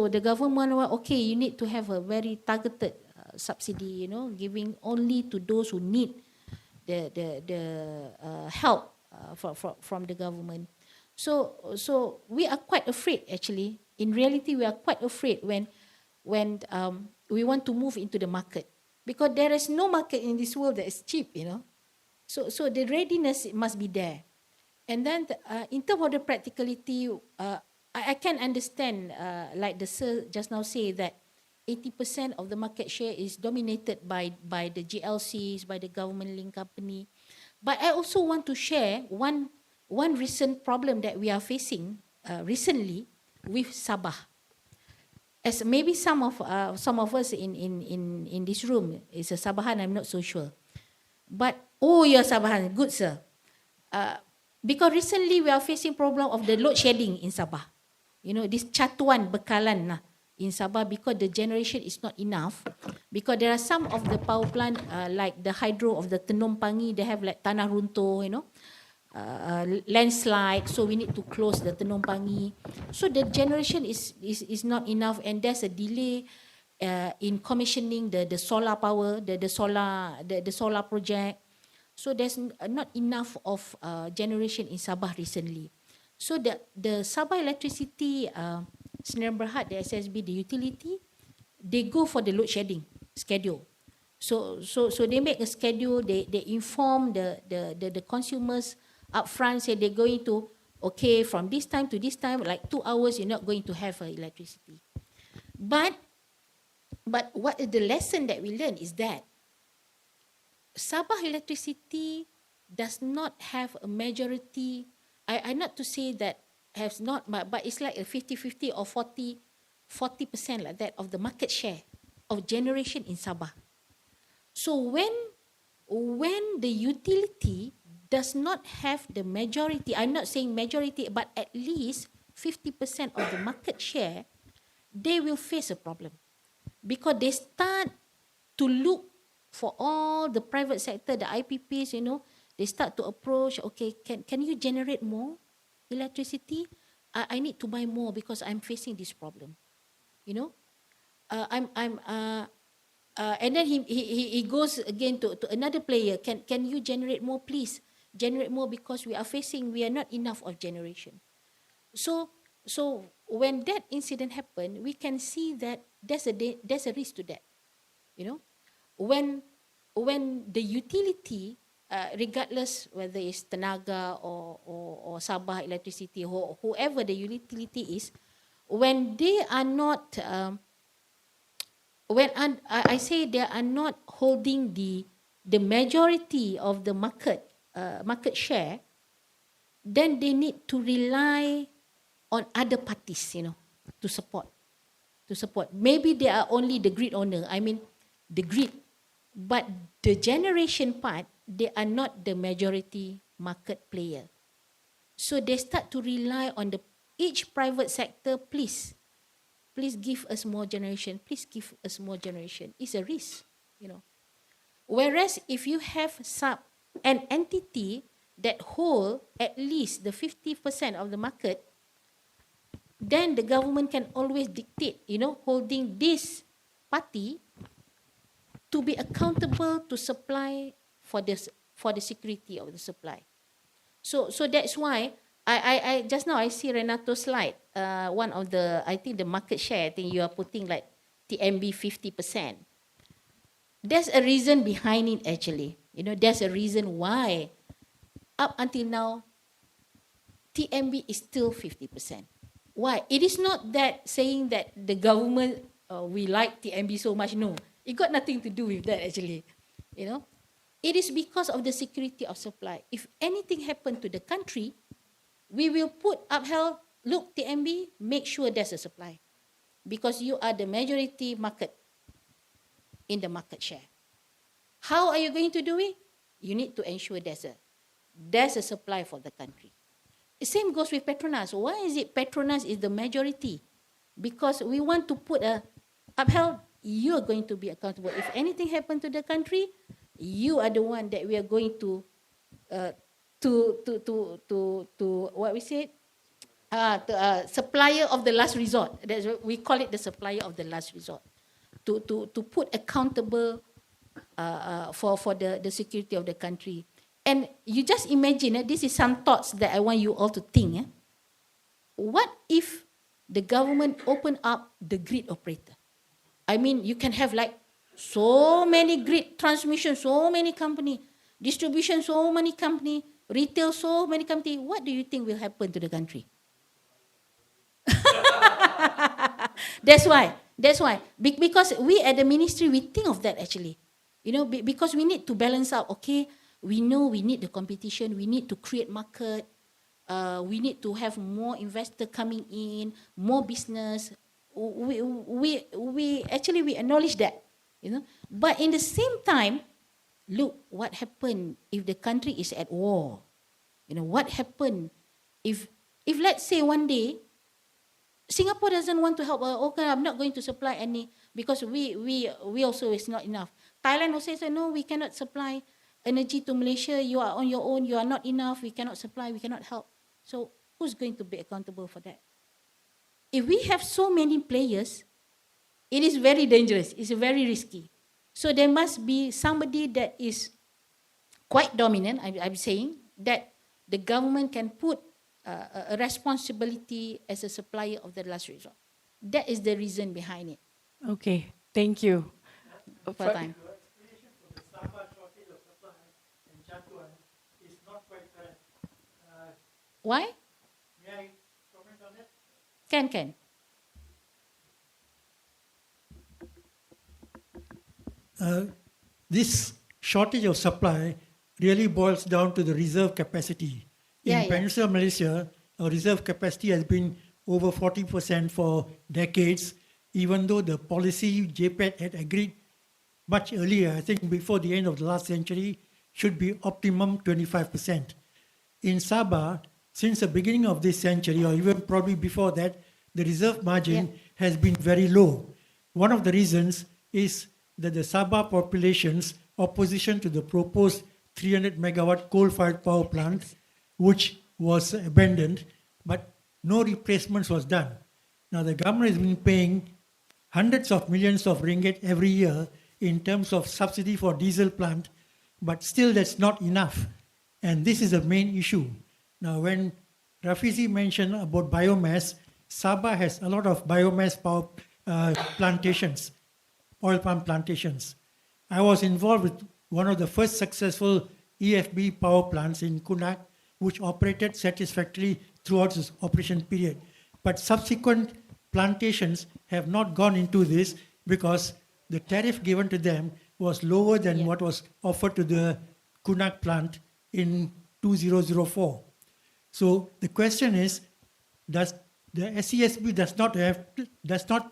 the government, okay, you need to have a very targeted subsidy, giving only to those who need the help from the government. So we are quite afraid actually. In reality, we are quite afraid when we want to move into the market, because there is no market in this world that is cheap, So the readiness must be there. And then in terms of the practicality, I can understand, like the sir just now say, that 80% of the market share is dominated by the GLCs, by the government-linked company. But I also want to share one recent problem that we are facing recently with Sabah. As maybe some of us in this room is a Sabahan, I'm not so sure. But you're Sabahan, good sir. Because recently we are facing problem of the load shedding in Sabah. This catuan bekalan lah in Sabah, because the generation is not enough. Because there are some of the power plant, like the hydro of the Tenung Pangi, they have like tanah runtuh, landslide. So we need to close the Tenung Pangi. So the generation is not enough, and there's a delay in commissioning the solar power, the solar project. So there's not enough of generation in Sabah recently. So the Sabah electricity, Sdn Berhad, the SSB, the utility, they go for the load shedding schedule. So they make a schedule. They inform the consumers upfront, say they're going to, okay, from this time to this time, like 2 hours, you're not going to have electricity. But what the lesson that we learn is that Sabah electricity does not have a majority. I not to say that has not, but it's like a 50-50 or 40% like that of the market share of generation in Sabah. So when the utility does not have the majority, I'm not saying majority, but at least 50% of the market share, they will face a problem, because they start to look for all the private sector, the IPPs, they start to approach, okay, can you generate more electricity? I need to buy more because I'm facing this problem. And then he goes again to another player. Can you generate more, please? Generate more, because we are not enough of generation. So when that incident happened, we can see that there's a risk to that. When the utility, regardless whether it's Tenaga or Sabah Electricity, or whoever the utility is, when they are not, I say they are not holding the majority of the market share, then they need to rely on other parties, to support. Maybe they are only the grid owner. I mean, the grid. But the generation part, they are not the majority market player. So they start to rely on each private sector, please give us more generation, please give us more generation. It's a risk, Whereas if you have an entity that hold at least the 50% of the market, then the government can always dictate, holding this party to be accountable to supply for the security of the supply. So that's why I just now I see Renato's slide. One of I think the market share, I think you are putting like TMB 50%. There's a reason behind it actually. There's a reason why up until now TMB is still 50%. Why? It is not that saying that the government we like TMB so much. No. It got nothing to do with that actually, It is because of the security of supply. If anything happened to the country, we will upheld, look, TMB, make sure there's a supply. Because you are the majority market in the market share. How are you going to do it? You need to ensure there's a supply for the country. The same goes with Petronas. Why is it Petronas is the majority? Because we want to upheld, you are going to be accountable. If anything happened to the country, you are the one that we are going to what we said, supplier of the last resort. We call it the supplier of the last resort. To put accountable for the security of the country. And you just imagine, this is some thoughts that I want you all to think. What if the government open up the grid operator? I mean, you can have like so many grid transmission, so many company, distribution, so many company, retail, so many company. What do you think will happen to the country? That's why. Because we at the ministry, we think of that actually. Because we need to balance out, okay, we know we need the competition, we need to create market, we need to have more investor coming in, more business. We acknowledge that, But in the same time, look what happened if the country is at war. What happened if let's say one day Singapore doesn't want to help. Okay, I'm not going to supply any because we also is not enough. Thailand also says no, we cannot supply energy to Malaysia. You are on your own. You are not enough. We cannot supply. We cannot help. So who's going to be accountable for that? If we have so many players, it is very dangerous. It's very risky. So there must be somebody that is quite dominant. I'm saying that the government can put a responsibility as a supplier of the last resort. That is the reason behind it. Okay, thank you. For time. Why? May I comment on that? Can. This shortage of supply really boils down to the reserve capacity. In Peninsular Malaysia, our reserve capacity has been over 40% for decades, even though the policy JPET had agreed much earlier, I think before the end of the last century, should be optimum 25%. In Sabah, since the beginning of this century, or even probably before that, the reserve margin has been very low. One of the reasons is that the Sabah population's opposition to the proposed 300 megawatt coal-fired power plant, which was abandoned, but no replacements was done. Now the government has been paying hundreds of millions of ringgit every year in terms of subsidy for diesel plant, but still that's not enough. And this is the main issue. Now when Rafizi mentioned about biomass, Sabah has a lot of biomass power plantations, oil palm plantations. I was involved with one of the first successful EFB power plants in Kunak, which operated satisfactorily throughout its operation period. But subsequent plantations have not gone into this because the tariff given to them was lower than what was offered to the Kunak plant in 2004. So the question is, does the SESB does not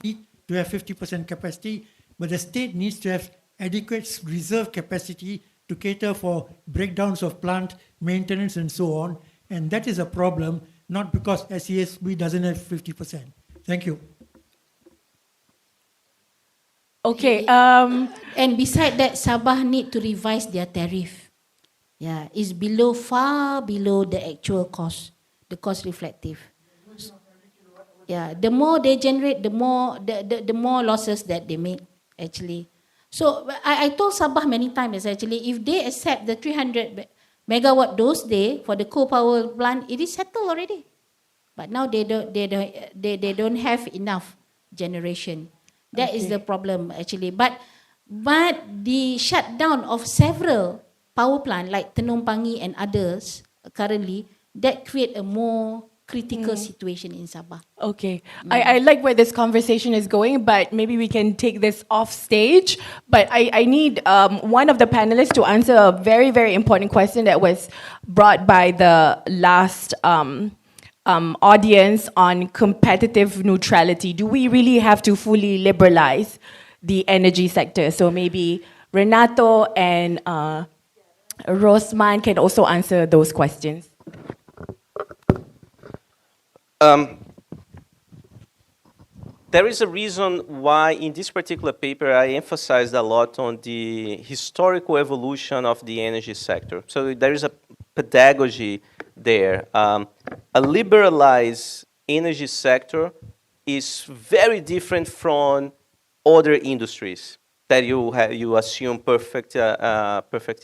need to have 50% capacity, but the state needs to have adequate reserve capacity to cater for breakdowns of plant maintenance and so on. And that is a problem, not because SESB doesn't have 50%. Thank you. Okay. And beside that, Sabah need to revise their tariff. Yeah, it's far below the actual cost, the cost reflective. Yeah, the more they generate, the more losses that they make, actually. So I told Sabah many times, actually, if they accept the 300 megawatt those days for the coal power plant, it is settled already. But now they don't have enough generation. That is the problem, actually. But the shutdown of several power plants like Tenung Pangi and others currently, that create a more critical situation in Sabah. Okay. I like where this conversation is going, but maybe we can take this off stage. But I need one of the panelists to answer a very, very important question that was brought by the last audience on competitive neutrality. Do we really have to fully liberalize the energy sector? So maybe Renato and Rosman can also answer those questions. There is a reason why in this particular paper I emphasized a lot on the historical evolution of the energy sector. So there is a pedagogy there. A liberalized energy sector is very different from other industries that you assume perfect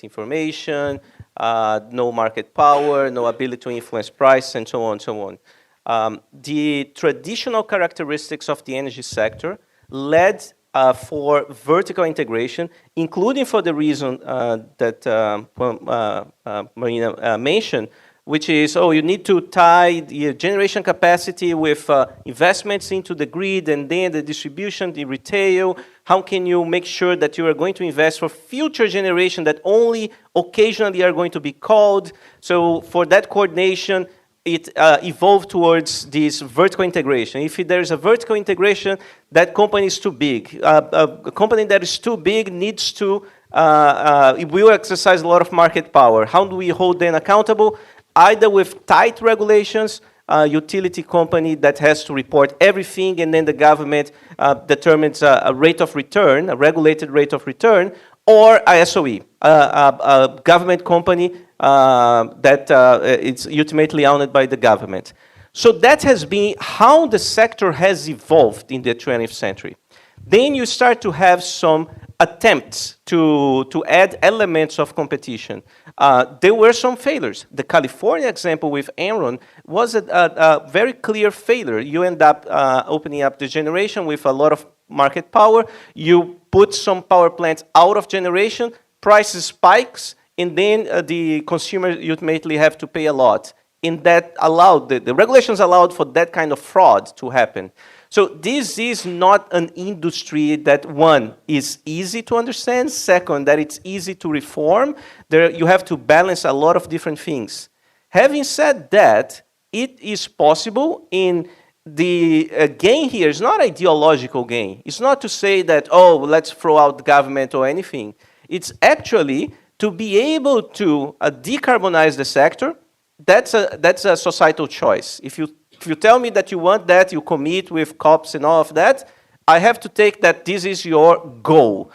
information, no market power, no ability to influence price, and so on and so on. The traditional characteristics of the energy sector led for vertical integration, including for the reason that Marina mentioned, which is, you need to tie the generation capacity with investments into the grid and then the distribution, the retail. How can you make sure that you are going to invest for future generation that only occasionally are going to be called? So for that coordination, it evolved towards this vertical integration. If there's a vertical integration, that company is too big. A company that is too big needs to, it will exercise a lot of market power. How do we hold them accountable? Either with tight regulations, utility company that has to report everything, and then the government determines a rate of return, a regulated rate of return, or ISOE, a government company that it's ultimately owned by the government. So that has been how the sector has evolved in the 20th century. Then you start to have some attempts to add elements of competition. There were some failures. The California example with Enron was a very clear failure. You end up opening up the generation with a lot of market power. You put some power plants out of generation, prices spikes, and then the consumer ultimately have to pay a lot. And that allowed, the regulations allowed for that kind of fraud to happen. So this is not an industry that, one, is easy to understand. Second, that it's easy to reform. You have to balance a lot of different things. Having said that, it is possible. In the gain here is not ideological gain. It's not to say that, let's throw out the government or anything. It's actually to be able to decarbonize the sector. That's a societal choice. If you tell me that you want that, you commit with COPs and all of that, I have to take that this is your goal.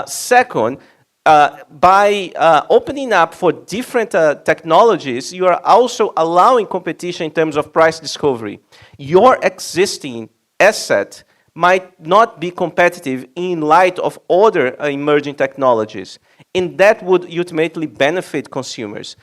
Second, by opening up for different technologies, you are also allowing competition in terms of price discovery. Your existing asset might not be competitive in light of other emerging technologies, and that would ultimately benefit consumers.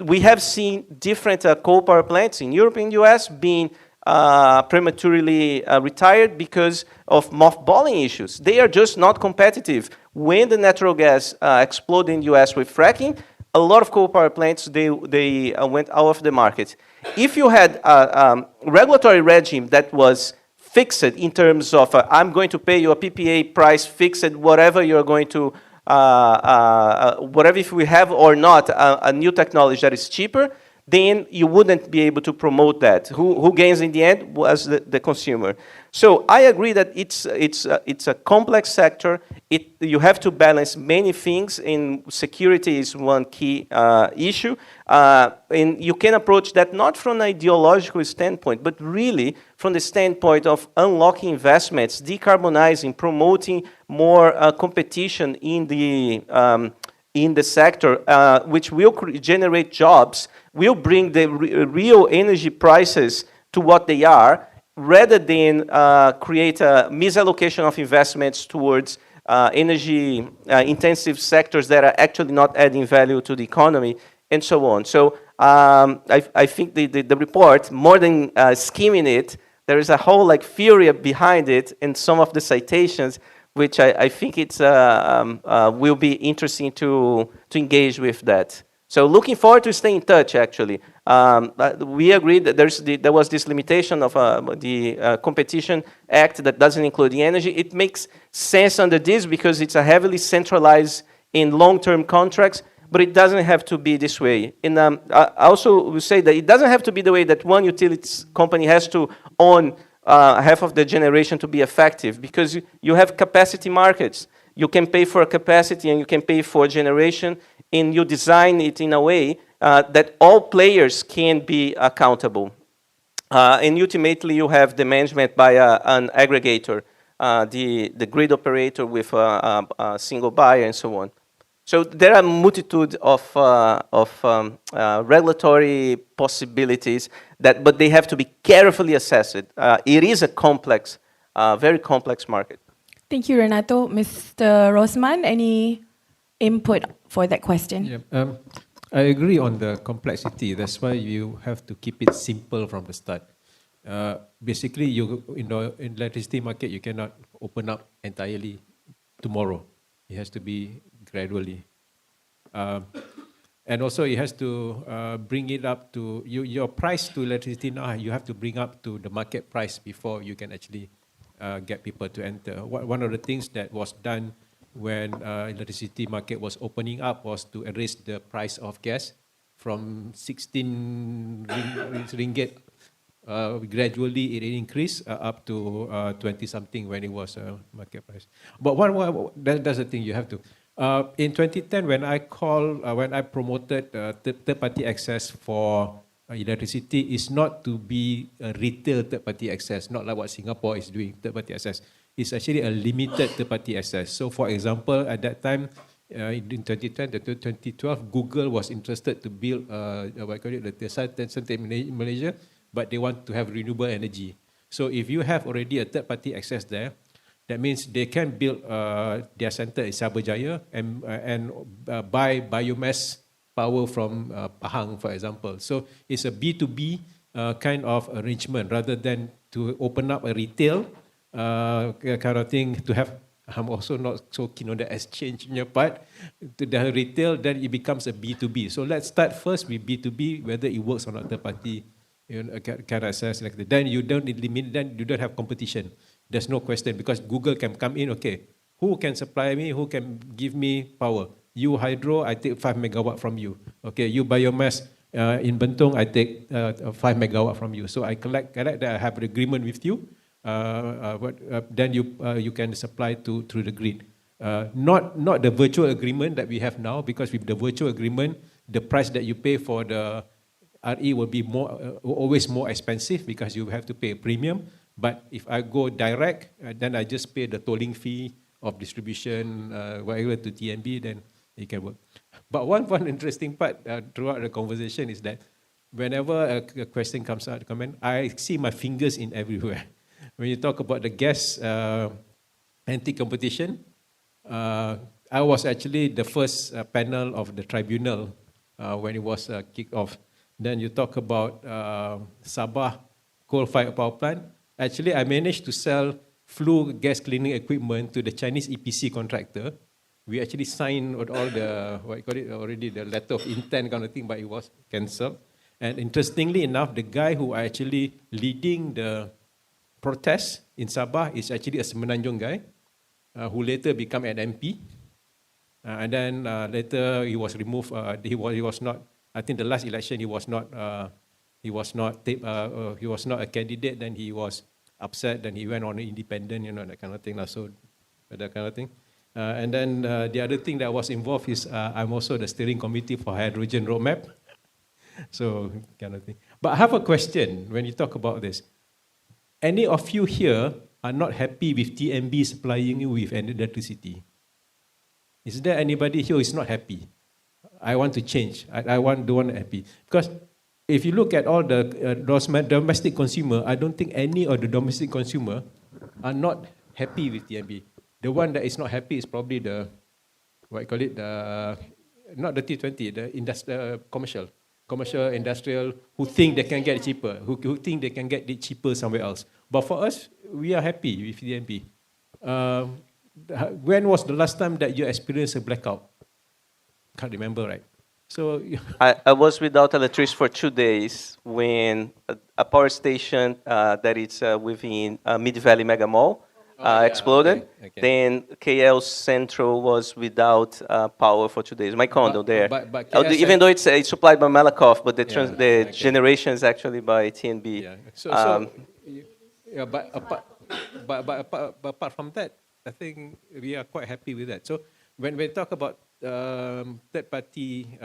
We have seen different coal power plants in Europe and US being prematurely retired because of mothballing issues. They are just not competitive. When the natural gas exploded in the US with fracking, a lot of coal power plants, they went out of the market. If you had a regulatory regime that was fixed in terms of I'm going to pay you a PPA price, fixed whatever you're going to whatever if we have or not a new technology that is cheaper, then you wouldn't be able to promote that. Who gains in the end was the consumer. So I agree that it's a complex sector. You have to balance many things, and security is one key issue. And you can approach that not from an ideological standpoint, but really from the standpoint of unlocking investments, decarbonizing, promoting more competition in the sector, which will generate jobs, will bring the real energy prices to what they are, rather than create a misallocation of investments towards energy intensive sectors that are actually not adding value to the economy, and so on. So I think the report, more than skimming it, there is a whole theory behind it, and some of the citations, which I think it's will be interesting to engage with that. So looking forward to staying in touch, actually. We agreed that there was this limitation of the Competition Act that doesn't include the energy. It makes sense under this because it's a heavily centralized in long-term contracts, but it doesn't have to be this way. And I also will say that it doesn't have to be the way that one utilities company has to own half of the generation to be effective, because you have capacity markets. You can pay for a capacity and you can pay for generation, and you design it in a way that all players can be accountable. And ultimately, you have the management by an aggregator, the grid operator with a single buyer, and so on. So there are multitude of regulatory possibilities but they have to be carefully assessed. It is a complex, very complex market. Thank you, Renato. Mr. Rosman, any input for that question? Yeah, I agree on the complexity. That's why you have to keep it simple from the start. Basically, in the electricity market, you cannot open up entirely tomorrow. It has to be gradually. And also, it has to bring it up to your price to electricity now. You have to bring up to the market price before you can actually get people to enter. One of the things that was done when electricity market was opening up was to raise the price of gas from 16 ringgit. Gradually, it increased up to 20 something when it was market price. But that's the thing you have to. In 2010, when I promoted third-party access for electricity, is not to be a retail third-party access, not like what Singapore is doing, third-party access. It's actually a limited third-party access. So, for example, at that time, in 2010 to 2012, Google was interested to build the data center in Malaysia, but they want to have renewable energy. So, if you have already a third-party access there, that means they can build their center in Cyberjaya and buy biomass power from Pahang, for example. So it's a B2B kind of arrangement rather than to open up a retail kind of thing to have. I'm also not so keen on the exchange in your part. To the retail, then it becomes a B2B. So let's start first with B2B, whether it works on a third party kind of access like that. Then you don't limit, then you don't have competition. There's no question because Google can come in, okay, who can supply me, who can give me power? You hydro, I take 5 megawatt from you. Okay, you biomass in Bentong, I take 5 megawatt from you. So I collect that, I have an agreement with you, then you can supply through the grid. Not the virtual agreement that we have now, because with the virtual agreement, the price that you pay for the RE will be always more expensive because you have to pay a premium. But if I go direct, then I just pay the tolling fee of distribution, whatever to TNB, then it can work. But one interesting part throughout the conversation is that whenever a question comes out, comment, I see my fingers in everywhere. When you talk about the gas anti-competition, I was actually the first panel of the tribunal when it was kicked off. Then you talk about Sabah coal-fired power plant. Actually, I managed to sell flue gas cleaning equipment to the Chinese EPC contractor. We actually signed all the, already the letter of intent kind of thing, but it was cancelled. And interestingly enough, the guy who are actually leading the protest in Sabah is actually a Semenanjung guy who later became an MP. And then later he was removed. He was not. I think the last election he was not a candidate. Then he was upset. Then he went on independent. That kind of thing. So that kind of thing. And then the other thing that was involved is I'm also the steering committee for hydrogen roadmap. So kind of thing. But I have a question when you talk about this. Any of you here are not happy with TNB supplying you with electricity? Is there anybody here who is not happy? I want to change. I don't want happy. Because if you look at all the domestic consumer, I don't think any of the domestic consumer are not happy with TNB. The one that is not happy is probably the, not the T20, the industrial, commercial, industrial, who think they can get it cheaper, who think they can get it cheaper somewhere else. But for us, we are happy with TNB. When was the last time that you experienced a blackout? Can't remember, right? So I was without electricity for 2 days when a power station that is within Mid Valley Mega Mall exploded. Okay. Then KL Central was without power for 2 days. My condo there. But even though it's supplied by Malakoff, but the generation is actually by TNB. Yeah. But apart from that, I think we are quite happy with that. So when we talk about third-party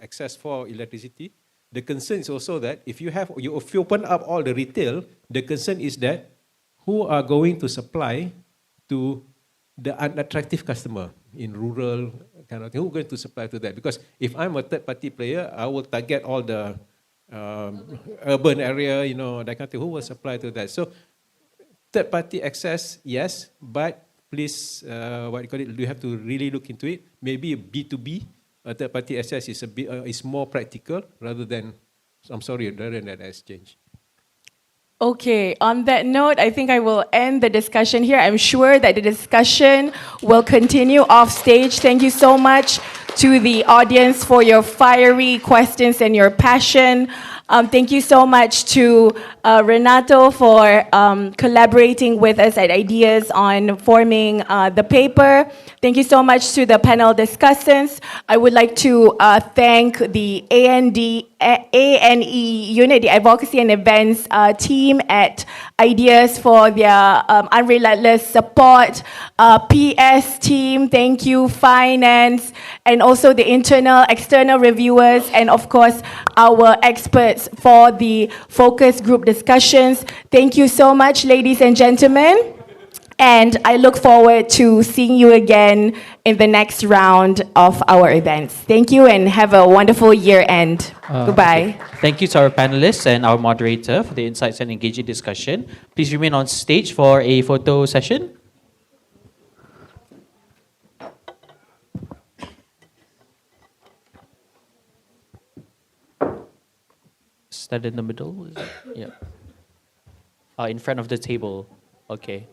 access for electricity, the concern is also that if you open up all the retail, the concern is that who are going to supply to the unattractive customer? in rural kind of thing. Who's going to supply to that? Because if I'm a third-party player, I will target all the urban area, that kind of thing. Who will supply to that? So third-party access, yes, but please, you have to really look into it. Maybe B2B, third-party access is is more practical rather than that exchange. Okay, on that note, I think I will end the discussion here. I'm sure that the discussion will continue off stage. Thank you so much to the audience for your fiery questions and your passion. Thank you so much to Renato for collaborating with us at Ideas on forming the paper. Thank you so much to the panel discussants. I would like to thank the ANE unit, the Advocacy and Events team at Ideas for their unrelentless support. PS team, thank you. Finance, and also the internal, external reviewers, and of course, our experts for the focus group discussions. Thank you so much, ladies and gentlemen. And I look forward to seeing you again in the next round of our events. Thank you and have a wonderful year end. Goodbye. Okay. Thank you to our panelists and our moderator for the insights and engaging discussion. Please remain on stage for a photo session. Stand in the middle. Is it? Yeah. In front of the table. Okay.